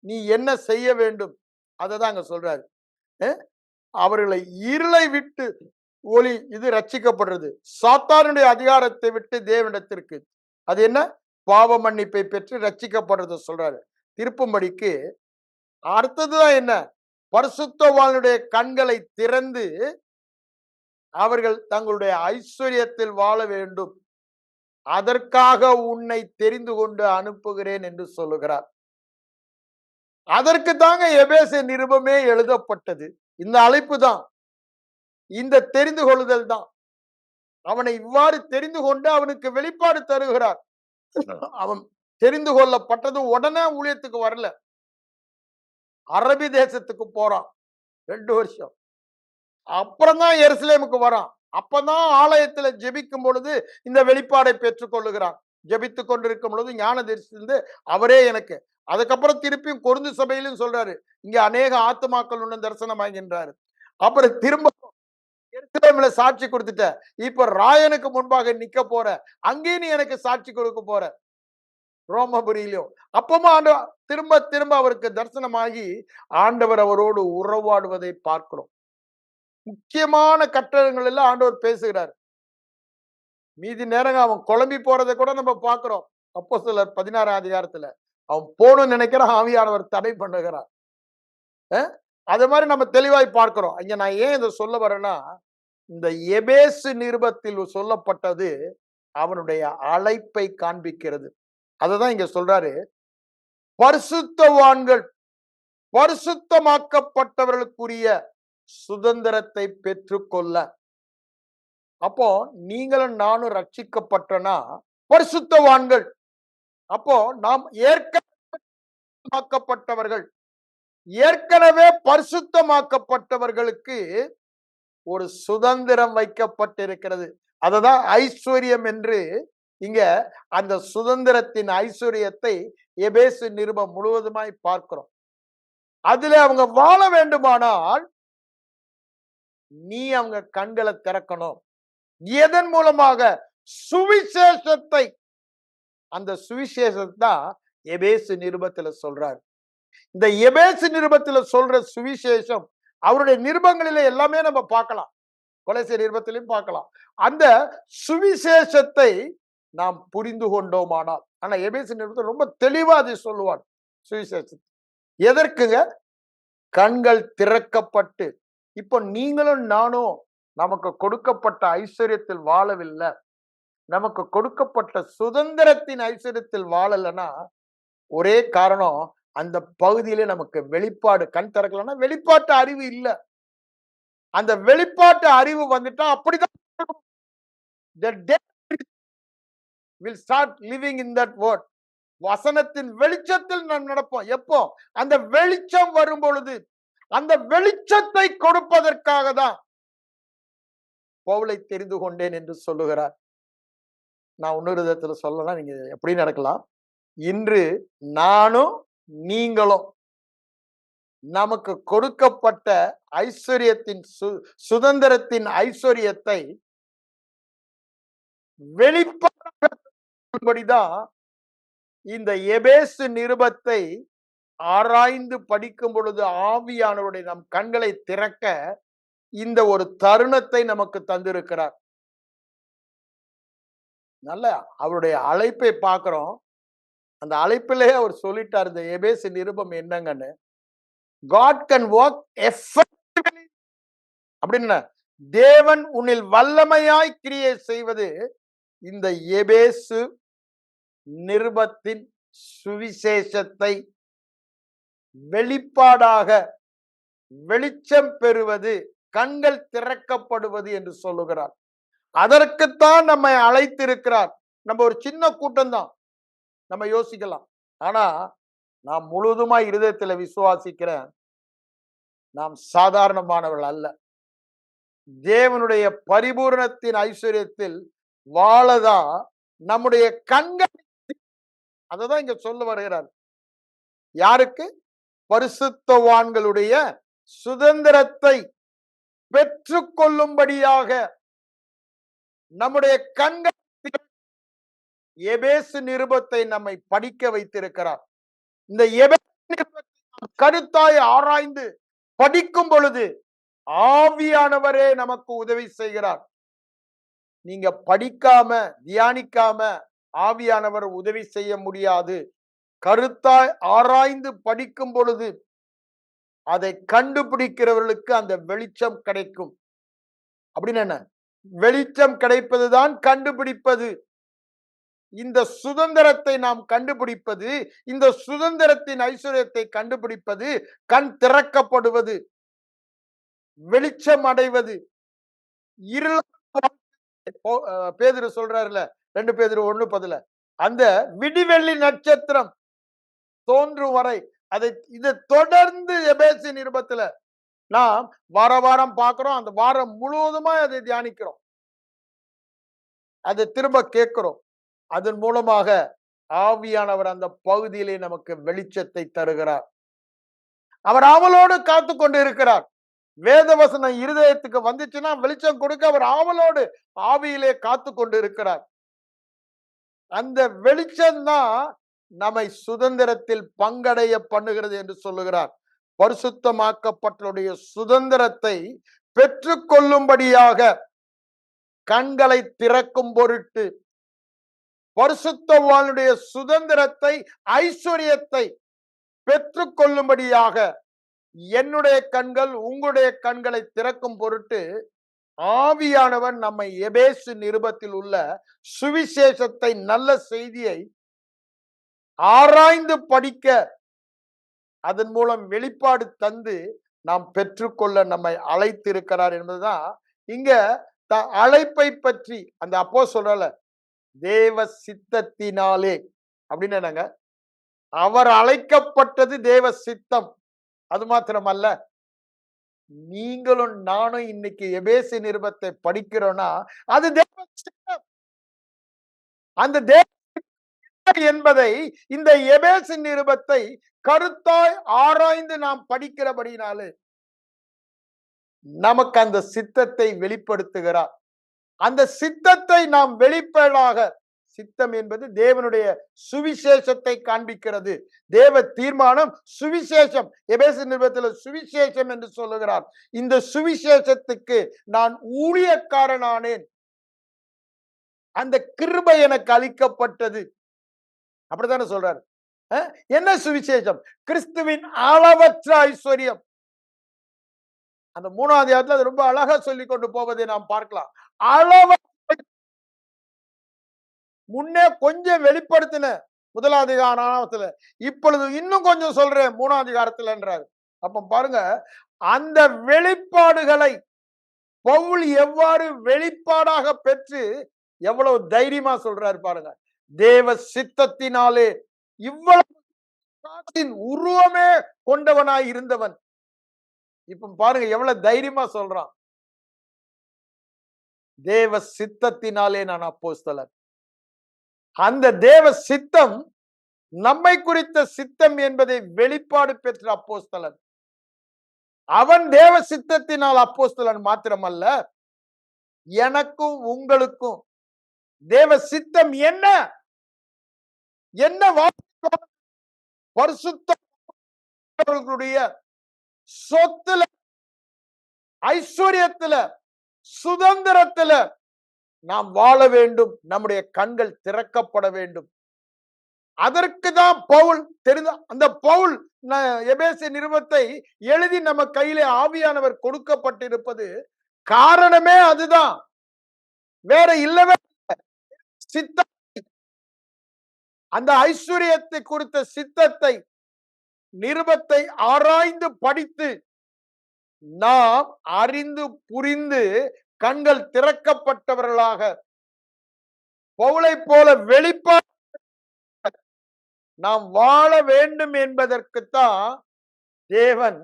நீ என்ன செய்ய வேண்டும்? அததான் அங்க சொல்றாரு. அவர்களை இருளை விட்டு ஒளி, இது ரட்சிக்கப்படுறது. சாத்தானுடைய அதிகாரத்தை விட்டு தேவனிடத்திற்கு, அது என்ன? பாவ மன்னிப்பை பெற்று ரட்சிக்கப்படுறது சொல்றாரு. திருப்பும்படிக்கு அடுத்ததுதான் என்ன? பரிசுத்தவானுடைய கண்களை திறந்து அவர்கள் தங்களுடைய ஐஸ்வர்யத்தில் வாழ வேண்டும். அதற்காக உன்னை தெரிந்து கொண்டு அனுப்புகிறேன் என்று சொல்லுகிறார். அதற்கு தாங்க எபேசு நிருபமே எழுதப்பட்டது. இந்த அழைப்பு தான், இந்த தெரிந்து கொள்ளுதல் தான். அவனை இவ்வாறு தெரிந்து கொண்டு அவனுக்கு வெளிப்பாடு தருகிறார். அவன் தெரிந்து கொள்ளப்பட்டது உடனே ஊழியத்துக்கு வரல. அரபி தேசத்துக்கு போறான் 2 வருஷம். அப்புறம்தான் எருசலேமுக்கு வரான். அப்பதான் ஆலயத்துல ஜெபிக்கும் பொழுது இந்த வெளிப்பாடை பெற்றுக் கொள்ளுகிறான். ஜெபித்துக் கொண்டிருக்கும் பொழுது ஞான தரிசித்து அவரே எனக்கு. அதுக்கப்புறம் திருப்பியும் கொரிந்து சபையிலும் சொல்றாரு, இங்க அநேக ஆத்துமாக்கள் ஒன்னும் தரிசனமாகின்றாரு. அப்புறம் திரும்ப எருசலேம்ல சாட்சி கொடுத்துட்ட, இப்ப ராயனுக்கு முன்பாக நிக்க போற, அங்கேயும் நீ எனக்கு சாட்சி கொடுக்க போற, ரோமபுரியிலும். அப்பமா திரும்ப திரும்ப அவருக்கு தரிசனமாகி ஆண்டவர் அவரோடு உறவாடுவதை பார்க்கிறோம். முக்கியமான கட்டளங்கள் எல்லாம் ஆண்டவர் பேசுகிறார். மீதி நேரங்க அவன் குழம்பி போறதை கூட நம்ம பார்க்கிறோம். அப்போஸ்தலர் 16ஆம் அதிகாரத்துல அவன் போகணும்னு நினைக்கிறான், ஆவியானவர் தடை பண்ணுகிறார். அது மாதிரி நம்ம தெளிவாய் பார்க்கிறோம். இங்க நான் ஏன் இதை சொல்ல வரேன்னா, இந்த எபேசு நிருபத்தில் சொல்லப்பட்டது அவனுடைய அழைப்பை காண்பிக்கிறது. அததான் இங்க சொல்றாரு, பரிசுத்தவான்கள் பரிசுத்தமாக்கப்பட்டவர்களுக்குரிய சுதந்திரத்தை பெற்றுக்கொள்ள. அப்போ நீங்களும் நானும் ரட்சிக்கப்பட்டனா பரிசுத்தவான்கள். அப்போ நாம் ஏற்கனவே ஏற்கனவே பரிசுத்தமாக்கப்பட்டவர்களுக்கு ஒரு சுதந்திரம் வைக்கப்பட்டிருக்கிறது. அததான் ஐஸ்வர்யம் என்று இங்க அந்த சுதந்திரத்தின் ஐஸ்வர்யத்தை எபேசு நிருபம் முழுவதுமாய் பார்க்கிறோம். அதுல அவங்க வாழ வேண்டுமானால் நீ அவங்க கண்களை திறக்கணும். எதன் மூலமாக? சுவிசேஷத்தை. அந்த சுவிசேஷத்தை தான் எபேசு நிருபத்துல சொல்றாரு. இந்த எபேசு நிருபத்துல சொல்ற சுவிசேஷம் அவருடைய நிருபங்களில எல்லாமே நம்ம பார்க்கலாம். கொலோசியர் நிருபத்திலையும் பார்க்கலாம். அந்த சுவிசேஷத்தை நாம் புரிந்து கொண்டோமானால், ஆனா எபேசு நிருபத்தை ரொம்ப தெளிவா அதை சொல்லுவார். சுவிசேஷம் எதற்குங்க? கண்கள் திறக்கப்பட்டு. இப்போ நீங்களும் நானும் நமக்கு கொடுக்கப்பட்ட ஐஸ்வர்யத்தில் வாழவில்லை, நமக்கு கொடுக்கப்பட்ட சுதந்திரத்தின் ஐஸ்வர்யத்தில் வாழலைன்னா ஒரே காரணம், அந்த பகுதியிலே நமக்கு வெளிப்பாடு கண் திறக்கலன்னா வெளிப்பாட்டு அறிவு இல்லை. அந்த வெளிப்பாட்டு அறிவு வந்துட்டா அப்படிதான் will start living in that word. வசனத்தின் வெளிச்சத்தில் நாம் நடப்போம். எப்போ? அந்த வெளிச்சம் வரும் பொழுது. அந்த வெளிச்சத்தை கொடுப்பதற்காக தான் பவுலை தெரிந்து கொண்டேன் என்று சொல்லுகிறார். நான் இன்னொரு விதத்துல சொல்லலாம், நீங்க எப்படி நடக்கலாம். இன்று நானும் நீங்களும் நமக்கு கொடுக்கப்பட்ட ஐஸ்வர்யத்தின் சுதந்திரத்தின் ஐஸ்வர்யத்தை வெளிப்பாடுபடிதான் இந்த எபேசு நிருபத்தை ஆராய்ந்து படிக்கும் பொழுது ஆவியானவருடைய நம் கண்களை திறக்க இந்த ஒரு தருணத்தை நமக்கு தந்திருக்கிறார். நல்ல அவருடைய அழைப்பை பார்க்கிறோம். அந்த அழைப்பிலேயே அவர் சொல்லிட்டார் இந்த எபேசு நிருபம் என்னங்கன்னு. God can work effectively அப்படின்னு தேவன் உன்னில் வல்லமையாய் கிரியை செய்வது இந்த எபேசு நிருபத்தின் சுவிசேஷத்தை வெளிப்பாடாக வெளிச்சம் பெறுவது, கண்கள் திறக்கப்படுவது என்று சொல்லுகிறார். அதற்குத்தான் நம்மை அழைத்திருக்கிறார். நம்ம ஒரு சின்ன கூட்டம் தான், நம்ம யோசிக்கலாம். ஆனா நாம் முழுதுமா இருதயத்துல விசுவாசிக்கிறேன், நாம் சாதாரணமானவர்கள் அல்ல. தேவனுடைய பரிபூரணத்தின் ஐஸ்வர்யத்தில் வாழதான் நம்முடைய கண்கள். அததான் இங்க சொல்ல வருகிறார். யாருக்கு? பரிசுத்தவான்களுடைய சுதந்திரத்தை பெற்றுக்கொள்ளும்படியாக நம்முடைய கண்கள் எபேசு நிருபத்தை நம்மை படிக்க வைத்திருக்கிறார். இந்த எபேசு நிருபத்தை கருத்தாய் ஆராய்ந்து படிக்கும் பொழுது ஆவியானவரே நமக்கு உதவி செய்கிறார். நீங்க படிக்காம தியானிக்காம ஆவியானவர் உதவி செய்ய முடியாது. கருத்தாய் ஆராய்ந்து படிக்கும் பொழுது அதை கண்டுபிடிக்கிறவர்களுக்கு அந்த வெளிச்சம் கிடைக்கும். அப்படின்னு என்ன? வெளிச்சம் கிடைப்பதுதான் கண்டுபிடிப்பது. இந்த சுதந்திரத்தை நாம் கண்டுபிடிப்பது, இந்த சுதந்திரத்தின் ஐஸ்வர்யத்தை கண்டுபிடிப்பது, கண் திறக்கப்படுவது, வெளிச்சம் அடைவது. பேதுரு சொல்றாருல 2 பேதுரு 1:10, அந்த விடிவெள்ளி நட்சத்திரம் தோன்றும் வரை இதை தொடர்ந்து எபேசு நிருபத்துல நாம் வாரம் பார்க்கிறோம். அந்த வாரம் முழுவதுமா அதை தியானிக்கிறோம், அதை திரும்ப கேட்கிறோம். அதன் மூலமாக ஆவியானவர் அந்த பகுதியிலே நமக்கு வெளிச்சத்தை தருகிறார். அவர் ஆவலோடு காத்து கொண்டு இருக்கிறார். வேதவசனம் இருதயத்துக்கு வந்துச்சுன்னா வெளிச்சம் கொடுக்க அவர் ஆவலோடு ஆவியிலே காத்து கொண்டு இருக்கிறார். அந்த வெளிச்சம்தான் நம்மை சுதந்திரத்தில் பங்கடைய பண்ணுகிறது என்று சொல்லுகிறார். பரிசுத்தமாக்கப்பட்டவருடைய சுதந்திரத்தை பெற்றுக்கொள்ளும்படியாக கண்களை திறக்கும் பொருட்டு, பரிசுத்தவானுடைய சுதந்திரத்தை ஐஸ்வர்யத்தை பெற்றுக்கொள்ளும்படியாக என்னுடைய கண்கள் உங்களுடைய கண்களை திறக்கும் பொருட்டு ஆவியானவர் நம்மை எபேசு நிருபத்தில் உள்ள சுவிசேஷத்தை, நல்ல செய்தியை ஆராய்ந்து படிக்க, அதன் மூலம் வெளிப்பாடு தந்து நாம் பெற்றுக்கொள்ள நம்மை அழைத்திருக்கிறார் என்பதுதான் இங்க அழைப்பை பற்றி அந்த அப்போஸ்தலர் தேவ சித்தத்தினாலே அப்படின்னு என்னங்க, அவர் அழைக்கப்பட்டது தேவ சித்தம். அது மாத்திரமல்ல, நீங்களும் நானும் இன்னைக்கு எபேசு நிருபத்தை படிக்கிறோம்னா அது தேவ சித்தம். அந்த தேவ என்பதை இந்த எபேசு நிருபத்தை கருத்தாய் ஆராய்ந்து நாம் படிக்கிறபடினாலே நமக்கு அந்த சித்தத்தை வெளிப்படுத்துகிறார். அந்த சித்தத்தை நாம் வெளிப்பாடாக, சித்தம் என்பது தேவனுடைய சுவிசேஷத்தை காண்பிக்கிறது. தேவ தீர்மானம் சுவிசேஷம். எபேசு நிருபத்தில் சுவிசேஷம் என்று சொல்லுகிறார். இந்த சுவிசேஷத்துக்கு நான் ஊழியக்காரனானேன், அந்த கிருபை எனக்கு அளிக்கப்பட்டது. அப்படித்தானே சொல்றாரு. என்ன சுவிசேஷம்? கிறிஸ்துவின் அளவற்ற ஐஸ்வர்யம். அந்த 3ஆம் அதிகாரத்துல அது ரொம்ப அழகா சொல்லி கொண்டு போவதை நாம் பார்க்கலாம். முன்னே கொஞ்சம் வெளிப்படுத்தின 1ஆம் அதிகாரத்துல, இப்பொழுது இன்னும் கொஞ்சம் சொல்றேன் 3ஆம் அதிகாரத்துலன்றாரு. அப்ப பாருங்க, அந்த வெளிப்பாடுகளை பவுல் எவ்வாறு வெளிப்பாடாக பெற்று எவ்வளவு தைரியமா சொல்றாரு பாருங்க. தேவ சித்தத்தினாலே இவ்வளவு உருவமே கொண்டவனாய் இருந்தவன். இப்ப பாருங்க எவ்வளவு தைரியமா சொல்றான். தேவ சித்தத்தினாலே நான் அப்போஸ்தலன். அந்த தேவ சித்தம் நம்மை குறித்த சித்தம் என்பதை வெளிப்பாடு பெற்ற அப்போஸ்தலன். அவன் தேவ சித்தத்தினால் அப்போஸ்தலன் மாத்திரமல்ல, எனக்கும் உங்களுக்கும் தேவ சித்தம் என்ன என்ன பரிசுத்தவர்களுடைய சொத்துல ஐஸ்வர்யத்துல, சுதந்திரத்துல நாம் வாழ வேண்டும். நம்முடைய கண்கள் திறக்கப்பட வேண்டும். அதற்கு தான் பவுல் அந்த பவுல் எபேசு நிருபத்தை எழுதி நம்ம கையிலே ஆவியானவர் கொடுக்கப்பட்டிருப்பது காரணமே அதுதான். வேற இல்லவே சித்தம். அந்த ஐஸ்வர்யத்தை குறித்த சித்தத்தை, நிருபத்தை ஆராய்ந்து படித்து நாம் அறிந்து புரிந்து கண்கள் திறக்கப்பட்டவர்களாக பவுலை போல வெளிப்பாடு நாம் வாழ வேண்டும் என்பதற்குத்தான் தேவன்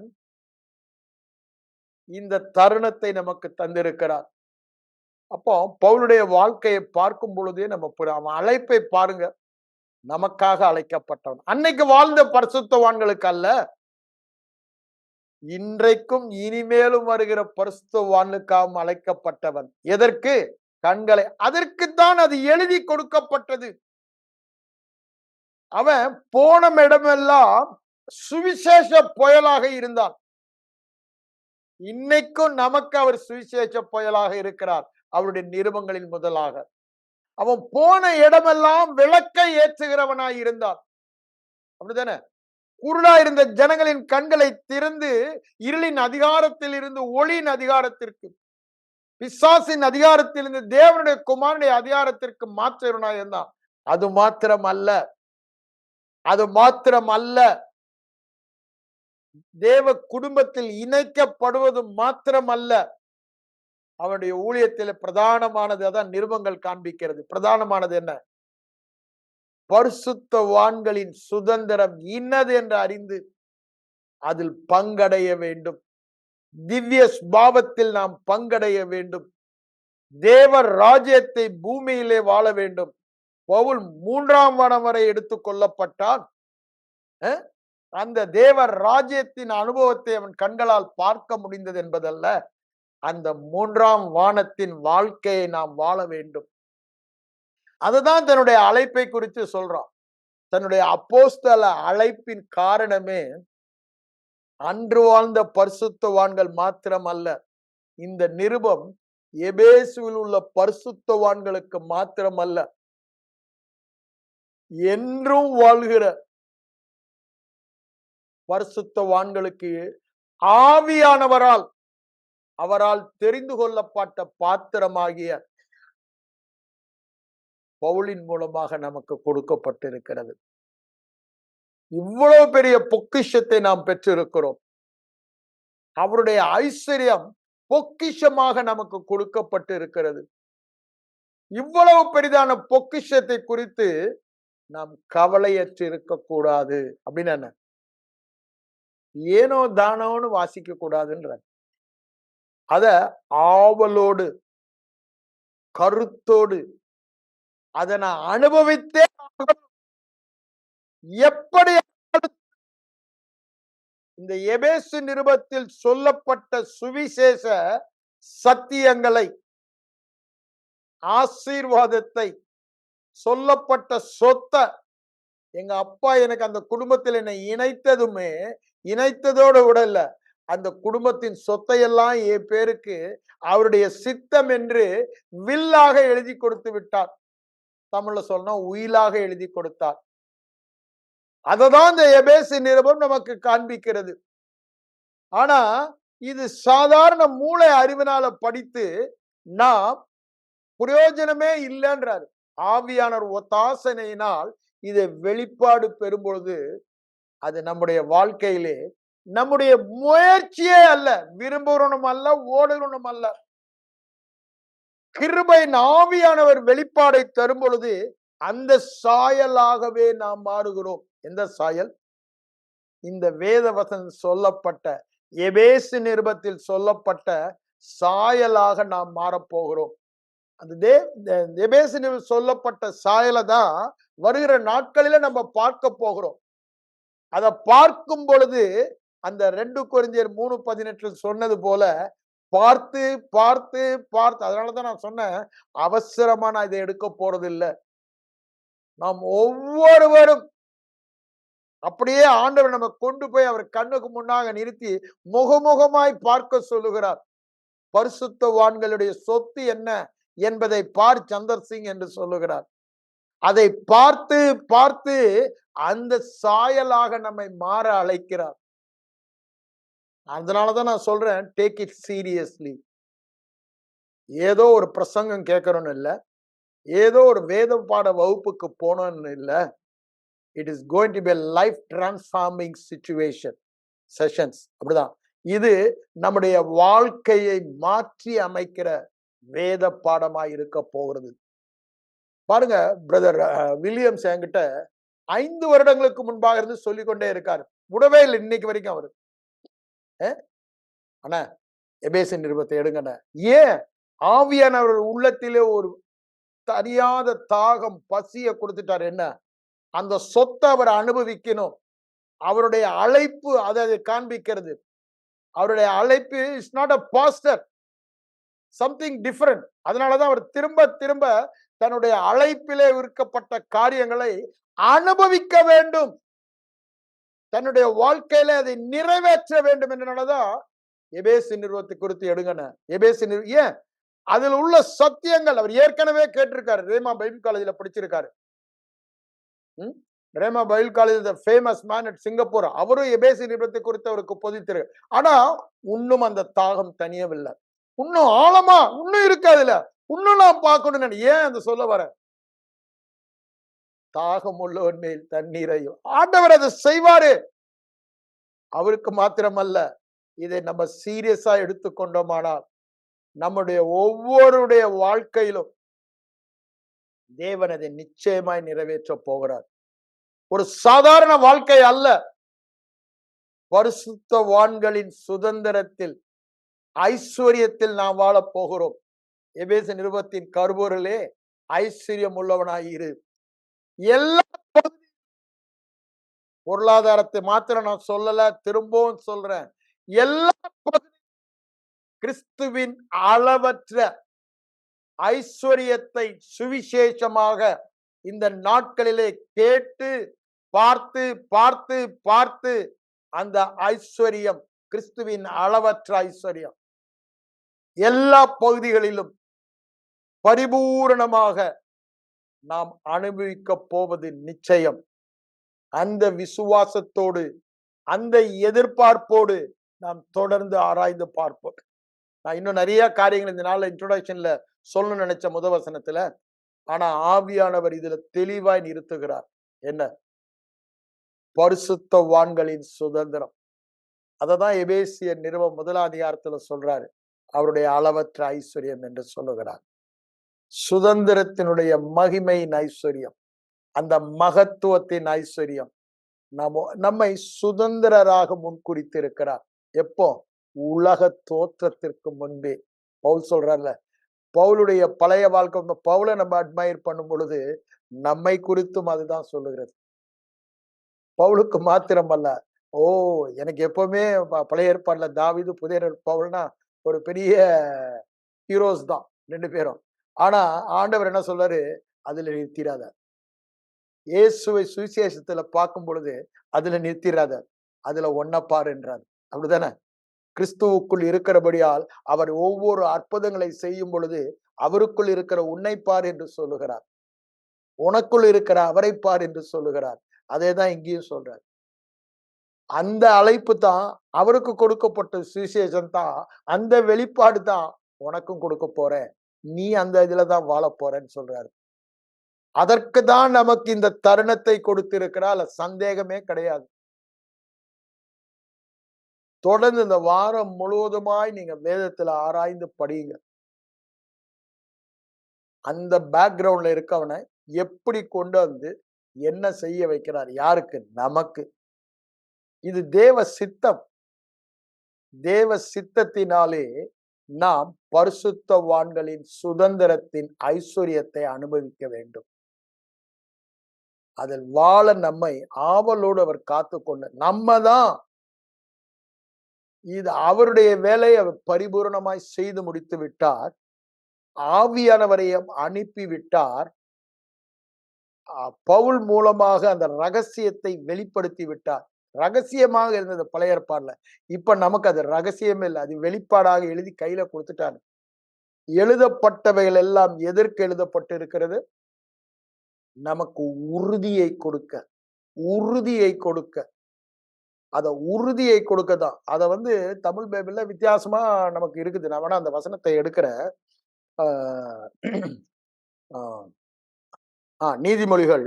இந்த தருணத்தை நமக்கு தந்திருக்கிறார். அப்போ பவுலுடைய வாழ்க்கையை பார்க்கும் பொழுதே நம்ம அழைப்பை பாருங்க. நமக்காக அழைக்கப்பட்டவன். அன்னைக்கு வாழ்ந்த பரிசுத்தவான்களுக்கு அல்ல, இன்றைக்கும் இனிமேலும் வருகிற பரிசுத்தவான்களுக்காக அழைக்கப்பட்டவன். எதற்கு? கண்களை. அதற்குத்தான் அது எழுதி கொடுக்கப்பட்டது. அவன் போன இடமெல்லாம் சுவிசேஷ புயலாக இருந்தான். இன்னைக்கும் நமக்கு அவர் சுவிசேஷ புயலாக இருக்கிறார். அவருடைய நிருபங்களின் முதலாக அவன் போன இடமெல்லாம் விளக்கை ஏற்றுகிறவனாய் இருந்தான். அப்படித்தானே? குருடா இருந்த ஜனங்களின் கண்களை திறந்து இருளின் அதிகாரத்தில் இருந்து ஒளியின் அதிகாரத்திற்கு, பிசாசின் அதிகாரத்தில் இருந்து தேவனுடைய குமாரனுடைய அதிகாரத்திற்கு மாற்றுவனாய் இருந்தான். அது மாத்திரம் அல்ல, தேவ குடும்பத்தில் இணைக்கப்படுவது மாத்திரம் அல்ல, அவனுடைய ஊழியத்தில் பிரதானமானது, அதான் நிருபங்கள் காண்பிக்கிறது. பிரதானமானது என்ன? பரிசுத்தவான்களின் சுதந்திரம் இன்னது என்று அறிந்து அதில் பங்கடைய வேண்டும். திவ்ய பாவத்தில் நாம் பங்கடைய வேண்டும். தேவ ராஜ்யத்தை பூமியிலே வாழ வேண்டும். பவுல் 3ஆம் வானம் வரை எடுத்துக் கொள்ளப்பட்டான். அந்த தேவ ராஜ்யத்தின் அனுபவத்தை அவன் கண்களால் பார்க்க முடிந்தது என்பதல்ல, அந்த 3ஆம் வானத்தின் வாழ்க்கையை நாம் வாழ வேண்டும். அதுதான் தன்னுடைய அழைப்பை குறித்து சொல்றான். தன்னுடைய அப்போஸ்தல அழைப்பின் காரணமே அன்று வாழ்ந்த பரிசுத்தவான்கள் மாத்திரம் அல்ல, இந்த நிருபம் எபேசுவில் உள்ள பரிசுத்தவான்களுக்கு மாத்திரம் அல்ல, என்றும் வாழ்கிற பரிசுத்தவான்களுக்கு ஆவியானவரால் அவரால் தெரிந்து கொள்ளப்பட்ட பாத்திரமாகிய பவுலின் மூலமாக நமக்கு கொடுக்கப்பட்டிருக்கிறது. இவ்வளவு பெரிய பொக்கிஷத்தை நாம் பெற்றிருக்கிறோம். அவருடைய ஐஸ்வர்யம் பொக்கிஷமாக நமக்கு கொடுக்கப்பட்டு இருக்கிறது. இவ்வளவு பெரிதான பொக்கிஷத்தை குறித்து நாம் கவலையற்று இருக்கக்கூடாது. அப்படின்னு என்ன? ஏனோ தானோன்னு வாசிக்க கூடாதுன்ற, அத ஆவலோடு கருத்தோடு அதை நான் அனுபவித்தே எப்படி இந்த எபேசு நிருபத்தில் சொல்லப்பட்ட சுவிசேஷ சத்தியங்களை, ஆசீர்வாதத்தை, சொல்லப்பட்ட சொத்தை, எங்க அப்பா எனக்கு அந்த குடும்பத்தில் என்னை இணைத்ததோடு விட இல்ல, அந்த குடும்பத்தின் சொத்தையெல்லாம் என் பேருக்கு அவருடைய சித்தம் என்று வில்லாக எழுதி கொடுத்து விட்டார். தமிழ்ல சொன்னா உயிலாக எழுதி கொடுத்தார். அததான் இந்த எபேசு நிருபம் நமக்கு காண்பிக்கிறது. ஆனா இது சாதாரண மூளை அறிவினால படித்து நாம் பிரயோஜனமே இல்லைன்றார். ஆவியானவர் ஒத்தாசனையினால் இதை வெளிப்பாடு பெறும் பொழுது அது நம்முடைய வாழ்க்கையிலே நம்முடைய முயற்சியே அல்ல, விரும்புகிறனும் அல்ல, ஓடுகிறனும் அல்ல, கிருபையின் ஆவியானவர் வெளிப்பாடை தரும் பொழுது அந்த சாயலாகவே நாம் மாறுகிறோம். எந்த சாயல்? இந்த வேத வசனம் சொல்லப்பட்ட எபேசு நிருபத்தில் சொல்லப்பட்ட சாயலாக நாம் மாறப்போகிறோம். அந்த எபேசு நிருபத்தில் சொல்லப்பட்ட சாயலை தான் வருகிற நாட்களில நம்ம பார்க்க போகிறோம். அதை பார்க்கும் பொழுது அந்த 2 கொரிந்தியர் 3:18 சொன்னது போல பார்த்து பார்த்து பார்த்து, அதனாலதான் நான் சொன்னேன், அவசரமா நான் இதை எடுக்க போறது இல்லை. நாம் ஒவ்வொருவரும் அப்படியே ஆண்டவர் நம்ம கொண்டு போய் அவர் கண்ணுக்கு முன்னாக நிறுத்தி முகமுகமாய் பார்க்க சொல்லுகிறார். பரிசுத்தவான்களுடைய சொத்து என்ன என்பதை பார் சந்தர் சிங் என்று சொல்லுகிறார். அதை பார்த்து பார்த்து அந்த சாயலாக நம்மை மாற அழைக்கிறார். அதனாலதான் நான் சொல்றேன், டேக் இட் சீரியஸ்லி. ஏதோ ஒரு பிரசங்கம் கேட்கணும்னு இல்ல, ஏதோ ஒரு வேத பாட வகுப்புக்கு போனோம்னு இல்ல. It is going to be a life transforming situation sessions. அப்படிதான் இது நம்முடைய வாழ்க்கையை மாற்றி அமைக்கிற வேத பாடமாய் இருக்க போகிறது. பாருங்க, பிரதர் வில்லியம்ஸ் என்கிட்ட 5 வருடங்களுக்கு முன்பாக இருந்து சொல்லிக்கொண்டே இருக்காரு. விடவே இல்லை இன்னைக்கு வரைக்கும் அவரு. அண்ணா எபேசியர் நிருபத்தை எடுங்கண்ண. ஏன்? ஆவியானவர் உள்ளத்திலே ஒரு தனியாத தாகம், பசிய கொடுத்துட்டார். என்ன? அந்த சொத்தை அவர் அனுபவிக்கணும். அவருடைய அழைப்பு அதை காண்பிக்கிறது. அவருடைய அழைப்பு is not a pastor, something different. அதனாலதான் அவர் திரும்ப திரும்ப தன்னுடைய அழைப்பிலே விற்கப்பட்ட காரியங்களை அனுபவிக்க வேண்டும், தன்னுடைய வாழ்க்கையில அதை நிறைவேற்ற வேண்டும் என்றனாலதான் எபேசு நிறுவத்தை குறித்து எடுங்கண்ண. எபேசு ஏன்? அதில் உள்ள சத்தியங்கள் அவர் ஏற்கனவே கேட்டிருக்காரு. ரேமா பைபிள் காலேஜ்ல படிச்சிருக்காரு. Rhema Bible college famous man at Singapore. அவரும் எபேசு நிறுவத்தை குறித்து அவருக்கு பொதித்திரு. ஆனா இன்னும் அந்த தாகம் தனியவில்லை. இன்னும் ஆழமா இன்னும் இருக்கு அதுல. இன்னும் நான் பார்க்கணும். ஏன் அந்த சொல்ல வர? தாகம் உள்ளவன் மேல் தண்ணீரையும் ஆண்டவர் அதை செய்வாரு. அவருக்கு மாத்திரமல்ல, இதை நம்ம சீரியஸா எடுத்துக்கொண்டோமானால் நம்முடைய ஒவ்வொருடைய வாழ்க்கையிலும் தேவன் அதை நிச்சயமாய் நிறைவேற்ற போகிறார். ஒரு சாதாரண வாழ்க்கை அல்ல, பரிசுத்தவான்களின் சுதந்திரத்தில், ஐஸ்வர்யத்தில் நாம் வாழ போகிறோம். எபேசு நிருபத்தின் கருப்பொருளே ஐஸ்வர்யம் உள்ளவனாயிரு. எல்லா பொருளாதாரத்தை மாத்திரம் நான் சொல்லல, திரும்பவும் சொல்றேன். எல்லா கிறிஸ்துவின் அளவற்ற ஐஸ்வர்யத்தை சுவிசேஷமாக இந்த நாட்களிலே கேட்டு பார்த்து பார்த்து பார்த்து அந்த ஐஸ்வர்யம், கிறிஸ்துவின் அளவற்ற ஐஸ்வர்யம் எல்லா பகுதிகளிலும் பரிபூரணமாக நாம் அனுபவிக்க போவது நிச்சயம். அந்த விசுவாசத்தோடு, அந்த எதிர்பார்ப்போடு நாம் தொடர்ந்து ஆராய்ந்து பார்ப்போம். நான் இன்னும் நிறைய காரியங்கள் இந்த நாள்ல இன்ட்ரோடக்ஷன்ல சொல்லணும்னு நினைச்ச முதவசனத்துல, ஆனா ஆவியானவர் இதுல தெளிவாய் நிறுத்துகிறார். என்ன? பரிசுத்தவான்களின் சுதந்திரம். அததான் எபேசியர் நிருபம் 1 அதிகாரத்துல சொல்றாரு. அவருடைய அளவற்ற ஐஸ்வர்யம் என்று சொல்லுகிறார். சுதந்திரத்தினுடைய மகிமையின் ஐஸ்வர்யம், அந்த மகத்துவத்தின் ஐஸ்வர்யம் நம்மை சுதந்திரராக முன்குறித்திருக்கிறார். எப்போ? உலக தோற்றத்திற்கு முன்பே. பவுல் சொல்றார்ல, பவுலுடைய பழைய வாழ்க்கை, பவுலை நம்ம அட்மையர் பண்ணும் பொழுது நம்மை குறித்தும் அதுதான் சொல்லுகிறது. பவுலுக்கு மாத்திரமல்ல, எனக்கு எப்பவுமே பழைய ஏற்பாடுல தாவீது, புதிய பவுல்னா ஒரு பெரிய ஹீரோஸ் தான் 2 பேரும். ஆனா ஆண்டவர் என்ன சொல்றாரு? அதுல நிறுத்திராத. இயேசுவை சுவிசேஷத்துல பார்க்கும் பொழுது அதுல நிறுத்திராத, அதுல ஒன்ன பாரு என்றார். அப்படிதானே? கிறிஸ்துவுக்குள் இருக்கிறபடியால் அவர் ஒவ்வொரு அற்புதங்களை செய்யும் பொழுது அவருக்குள் இருக்கிற உன்னை பார் என்று சொல்லுகிறார், உனக்குள் இருக்கிற அவரை பார் என்று சொல்லுகிறார். அதேதான் இங்கேயும் சொல்றார். அந்த அழைப்பு தான் அவருக்கு கொடுக்கப்பட்ட சுவிசேஷம் தான், அந்த வெளிப்பாடு தான் உனக்கும் கொடுக்க போறேன், நீ அந்த இதுலதான் வாழ போறேன்னு சொல்றாரு. அதற்கு தான் நமக்கு இந்த தருணத்தை கொடுத்திருக்கிறார், சந்தேகமே கிடையாது. தொடர்ந்து இந்த வாரம் முழுவதுமாய் நீங்க வேதத்துல ஆராய்ந்து படிங்க. அந்த பேக்ரவுண்ட்ல இருக்கவனை எப்படி கொண்டு வந்து என்ன செய்ய வைக்கிறார்? யாருக்கு? நமக்கு. இது தேவ சித்தம். தேவ சித்தத்தினாலே நாம் பரிசுத்தவான்களின் சுதந்திரத்தின் ஐஸ்வர்யத்தை அனுபவிக்க வேண்டும். அதில் வாழ நம்மை ஆவலோடு அவர் காத்துக்கொள்ள, நம்ம தான் இது அவருடைய வேலையை அவர் பரிபூர்ணமாய் செய்து முடித்து விட்டார். ஆவியானவரையும் அனுப்பி விட்டார். பவுல் மூலமாக அந்த ரகசியத்தை வெளிப்படுத்தி விட்டார். ரகசியமாக இருந்தது பழைய ஏற்பாடுல. இப்ப நமக்கு அது ரகசியமே இல்லை, அது வெளிப்பாடாக எழுதி கையில கொடுத்துட்டாரு. எழுதப்பட்டவைகள் எல்லாம் எதற்கு எழுதப்பட்டு இருக்கிறது? நமக்கு உறுதியை கொடுக்க, உறுதியை கொடுக்க, அத உறுதியை கொடுக்கதான். அத வந்து தமிழ் பைபிள்ல வித்தியாசமா நமக்கு இருக்குது. நான் வேணா அந்த வசனத்தை எடுக்கிறேன். நீதிமொழிகள்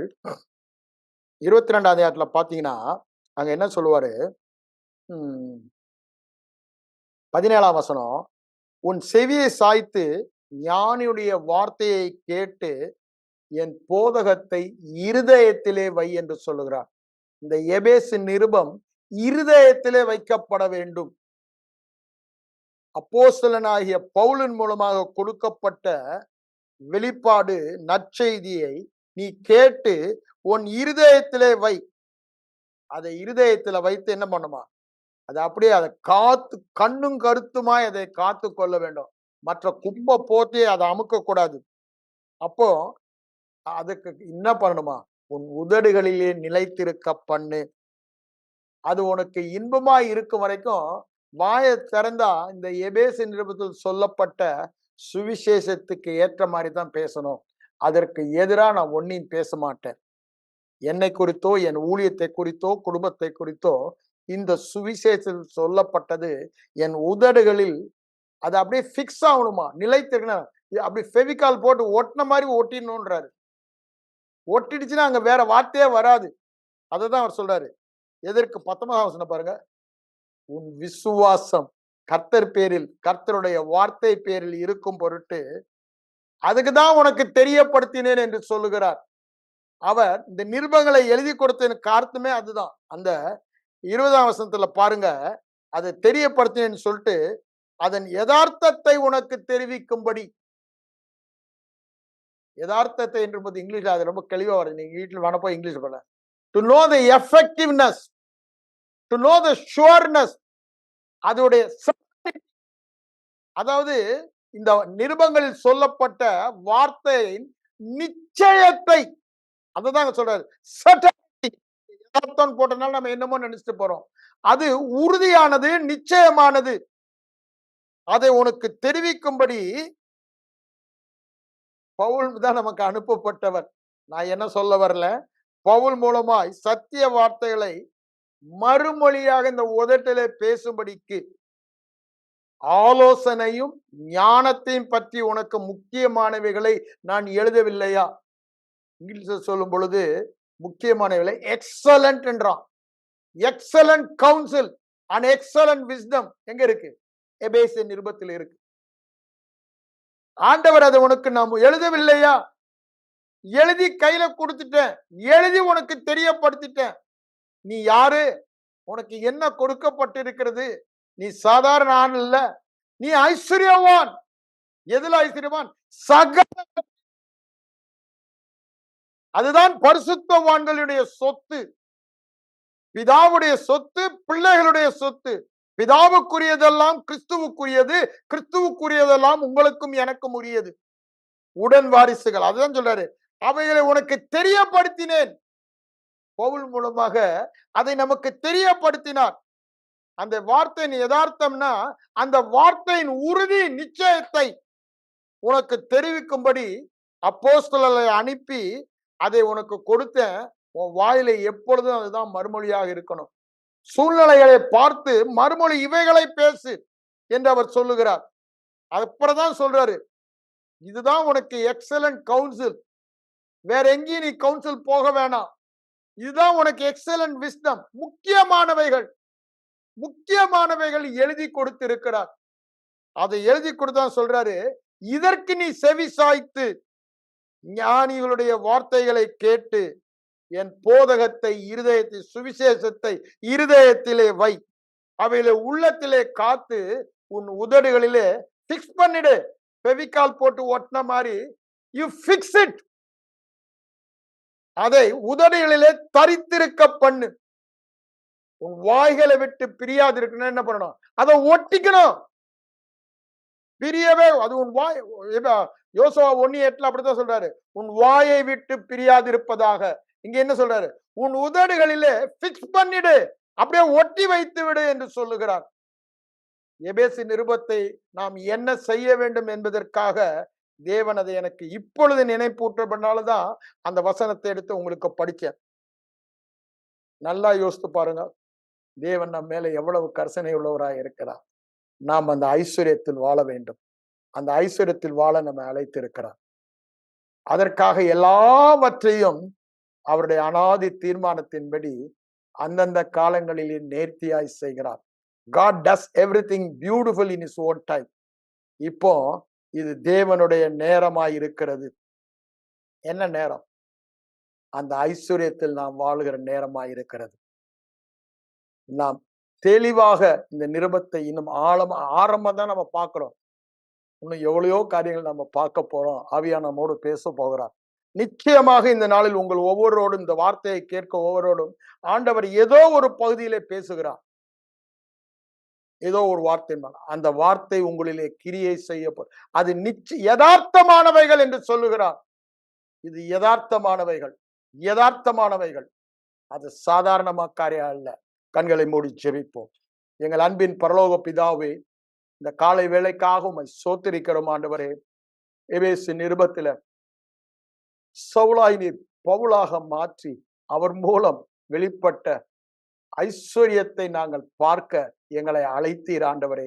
22ஆம் அதிகாரத்துல பாத்தீங்கன்னா, அங்க என்ன சொல்லுவாரு? 17ஆம் வசனம், உன் செவியை சாய்த்து ஞானியுடைய வார்த்தையை கேட்டு என் போதகத்தை இருதயத்திலே வை என்று சொல்லுகிறார். இந்த எபேசு நிருபம் இருதயத்திலே வைக்கப்பட வேண்டும். அப்போஸ்தலனாகிய பவுலின் மூலமாக கொடுக்கப்பட்ட வெளிப்பாடு, நற்செய்தியை நீ கேட்டு உன் இருதயத்திலே வை. அதை இருதயத்துல வைத்து என்ன பண்ணுமா? அதை அப்படியே அதை காத்து கண்ணும் கருத்துமாய் அதை காத்து கொள்ள வேண்டும். மற்ற குப்பை போட்டு அதை அமுக்க கூடாது. அப்போ அதுக்கு என்ன பண்ணணுமா? உன் உதடுகளிலே நிலைத்திருக்க பண்ணு. அது உனக்கு இன்பமாய் இருக்கும் வரைக்கும் வாயை திறந்தா இந்த எபேசு நிருபத்தில் சொல்லப்பட்ட சுவிசேஷத்துக்கு ஏற்ற மாதிரி தான் பேசணும். அதற்கு எதிராக நான் ஒன்னையும் பேச மாட்டேன். என்னை குறித்தோ, என் ஊழியத்தை குறித்தோ, குடும்பத்தை குறித்தோ இந்த சுவிசேஷத்தில் சொல்லப்பட்டது என் உதடுகளில் அது அப்படியே பிக்ஸ் ஆகணுமா, நிலைத்திருக்கணும். அப்படி ஃபெவிகால் போட்டு ஒட்டின மாதிரி ஒட்டிடணுன்றாரு. ஒட்டிடுச்சுன்னா அங்க வேற வார்த்தையே வராது. அததான் அவர் சொல்றாரு. எதற்கு? 19ஆம் வசனம் பாருங்க. உன் விசுவாசம் கர்த்தர் பேரில், கர்த்தருடைய வார்த்தை பேரில் இருக்கும் பொருட்டு அதுக்குதான் உனக்கு தெரியப்படுத்தினேன் என்று சொல்லுகிறார். அவர் இந்த நிருபங்களை எழுதி கொடுத்த காரணமே அதுதான். அந்த 20ஆம் வசனத்துல பாருங்க, அதை தெரியப்படுத்தினேன்னு சொல்லிட்டு அதன் யதார்த்தத்தை உனக்கு தெரிவிக்கும்படி. யதார்த்தத்தை என்று இங்கிலீஷ்ல அது ரொம்ப தெளிவா வருது. நீங்க வீட்டில் வேணா போய் இங்கிலீஷ் பண்ண. To know the effectiveness, to know the sureness, அதோடைய அதாவது இந்த நிருபங்களில் சொல்லப்பட்ட வார்த்தையின் நிச்சயத்தை, அததான் சொல்றாரு. யதார்த்தம் போட்டனால நம்ம என்னமோ நினைச்சிட்டு போறோம். அது உறுதியானது, நிச்சயமானது. அதை உனக்கு தெரிவிக்கும்படி பவுல் தான் நமக்கு அனுப்பப்பட்டவர். நான் என்ன சொல்ல வரல, பவுல் மூலமாய் சத்திய வார்த்தைகளை மறுமொழியாக இந்த உதட்டிலே பேசும்படிக்கு ஆலோசனையும் ஞானத்தையும் பற்றி உனக்கு முக்கியமானவைகளை நான் எழுதவில்லையா? இங்கிலீஷ் சொல்லும் பொழுது முக்கியமானவைகளை எக்ஸலண்ட் என்றான். Excellent council and excellent wisdom எங்க இருக்கு? எபேசு நிருபத்தில் இருக்கு. ஆண்டவர் அதை உனக்கு நாம் எழுதவில்லையா? எழுதி கையில கொடுத்துட்டேன், எழுதி உனக்கு தெரியப்படுத்திட்டேன். நீ யாரு? உனக்கு என்ன கொடுக்கப்பட்டிருக்கிறது? நீ சாதாரண ஆண் இல்ல, நீ ஐஸ்வர்யவான். எதுல ஐஸ்வர்யவான்? சகல. அதுதான் பரிசுத்தவான்களுடைய சொத்து. பிதாவுடைய சொத்து, பிள்ளைகளுடைய சொத்து. பிதாவுக்குரியதெல்லாம் கிறிஸ்துவுக்குரியது, கிறிஸ்துவுக்குரியதெல்லாம் உங்களுக்கும் எனக்கும் உரியது. உடன் வாரிசுகள். அதுதான் சொல்றாரு, அவைகளை உனக்கு தெரியப்படுத்தினேன். பவுல் மூலமாக அதை நமக்கு தெரியப்படுத்தினார். அந்த வார்த்தையின் யதார்த்தம்னா அந்த வார்த்தையின் உறுதி, நிச்சயத்தை உனக்கு தெரிவிக்கும்படி அப்போஸ்தலரை அனுப்பி அதை உனக்கு கொடுத்தேன். உன் வாயில எப்பொழுதும் அதுதான் மறுமொழியாக இருக்கணும். சூழ்நிலைகளை பார்த்து மறுமொழி இவைகளை பேசு என்று அவர் சொல்லுகிறார். அப்புறம்தான் சொல்றாரு, இதுதான் உனக்கு எக்ஸலண்ட் கவுன்சில். வேற எங்கேயும் நீ கவுன்சில் போக வேணாம். இதுதான் உனக்கு எக்ஸலண்ட் விஸ்டம். முக்கியமானவைகள், முக்கியமானவைகள் எழுதி கொடுத்திருக்கிறார். அதை எழுதி கொடுத்தான் சொல்றாரு, இதற்கு நீ செவி சாய்த்து ஞானிகளுடைய வார்த்தைகளை கேட்டு என் போதகத்தை இருதயத்தை, சுவிசேஷத்தை இருதயத்திலே வை. அவையில உள்ளத்திலே காத்து உன் உதடுகளிலே பிக்ஸ் பண்ணிடு. ஃபெவிகால் போட்டு ஒட்டின மாதிரி யூ பிக்ஸ் இட். அதை உதடுகளிலே தரித்திருக்க பண்ணு. உன் வாய்களை விட்டு பிரியாது இருக்கணும். என்ன பண்ணணும்? அதை ஒட்டிக்கணும். பிரியவே அது உன் வாய். யோசுவா 1:8 அப்படித்தான் சொல்றாரு, உன் வாயை விட்டு பிரியாது இருப்பதாக. இங்க என்ன சொல்றாரு? உன் உதடுகளிலே பிக்ஸ் பண்ணிடு. அப்படியே ஒட்டி வைத்து விடு என்று சொல்லுகிறார். எபேசு நிருபத்தை நாம் என்ன செய்ய வேண்டும் என்பதற்காக தேவன் அதை எனக்கு இப்பொழுது நினைப்பூட்டப்பனாலதான் அந்த வசனத்தை எடுத்து உங்களுக்கு படிச்சேன். நல்லா யோசித்து பாருங்க. தேவன் நம் மேல எவ்வளவு கர்சனை உள்ளவராய் இருக்கிறார். நாம் அந்த ஐஸ்வர்யத்தில் வாழ வேண்டும். அந்த ஐஸ்வர்யத்தில் வாழ நம்ம அழைத்திருக்கிறார். அதற்காக எல்லாவற்றையும் அவருடைய அனாதி தீர்மானத்தின்படி அந்தந்த காலங்களிலே நேர்த்தியாய் செய்கிறார். God does everything beautiful in his own time. இப்போ இது தேவனுடைய நேரமாய் இருக்கிறது. என்ன நேரம்? அந்த ஐஸ்வர்யத்தில் நாம் வாழுகிற நேரமாய் இருக்கிறது. நாம் தெளிவாக இந்த நிருபத்தை இன்னும் ஆரம்பம் தான் நம்ம பார்க்கிறோம். இன்னும் எவ்வளையோ காரியங்கள் நம்ம பார்க்க போறோம். ஆவியானவர் நம்மோடு பேச போகிறார். நிச்சயமாக இந்த நாளில் உங்கள் ஒவ்வொருவரோடும் இந்த வார்த்தையை கேட்க ஒவ்வொருவரோடும் ஆண்டவர் ஏதோ ஒரு பகுதியிலே பேசுகிறார். ஏதோ ஒரு வார்த்தை, அந்த வார்த்தை உங்களிலே கிரியை செய்யப்படும். அது யதார்த்தமானவைகள் என்று சொல்லுகிறார். இது யதார்த்தமானவைகள், யதார்த்தமானவைகள். அது சாதாரணமா காரியம் அல்ல. கண்களை மூடி ஜெபிப்போம். எங்கள் அன்பின் பரலோக பிதாவே, இந்த காலை வேளைக்காக உம்மை ஸ்தோத்திரிக்கிறோம் ஆண்டவரே. எபேசு நிருபத்தில சவுலாய் நீர் பவுலாக மாற்றி அவர் மூலம் வெளிப்பட்ட ஐஸ்வர்யத்தை நாங்கள் பார்க்க எங்களை அழைத்தீர் ஆண்டவரே.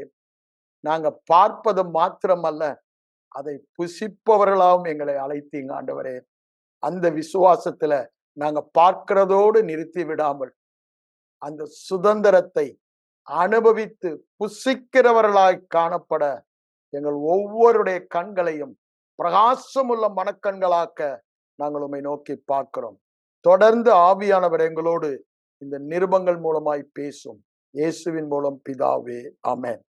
நாங்க பார்ப்பது மாத்திரமல்ல, அதை புசிப்பவர்களாகவும் எங்களை அழைத்தீங்க ஆண்டவரே. அந்த விசுவாசத்துல நாங்க பார்க்கிறதோடு நிறுத்தி விடாமல் அந்த சுதந்திரத்தை அனுபவித்து புசிக்கிறவர்களாய் காணப்பட எங்கள் ஒவ்வொருடைய கண்களையும் பிரகாசமுள்ள மனக்கண்களாக்க நாங்கள் உம்மை நோக்கி பார்க்கிறோம். தொடர்ந்து ஆவியானவர் எங்களோடு இந்த நிருபங்கள் மூலமாய் பேசும். இயேசுவின் மூலம் பிதாவே, ஆமென்.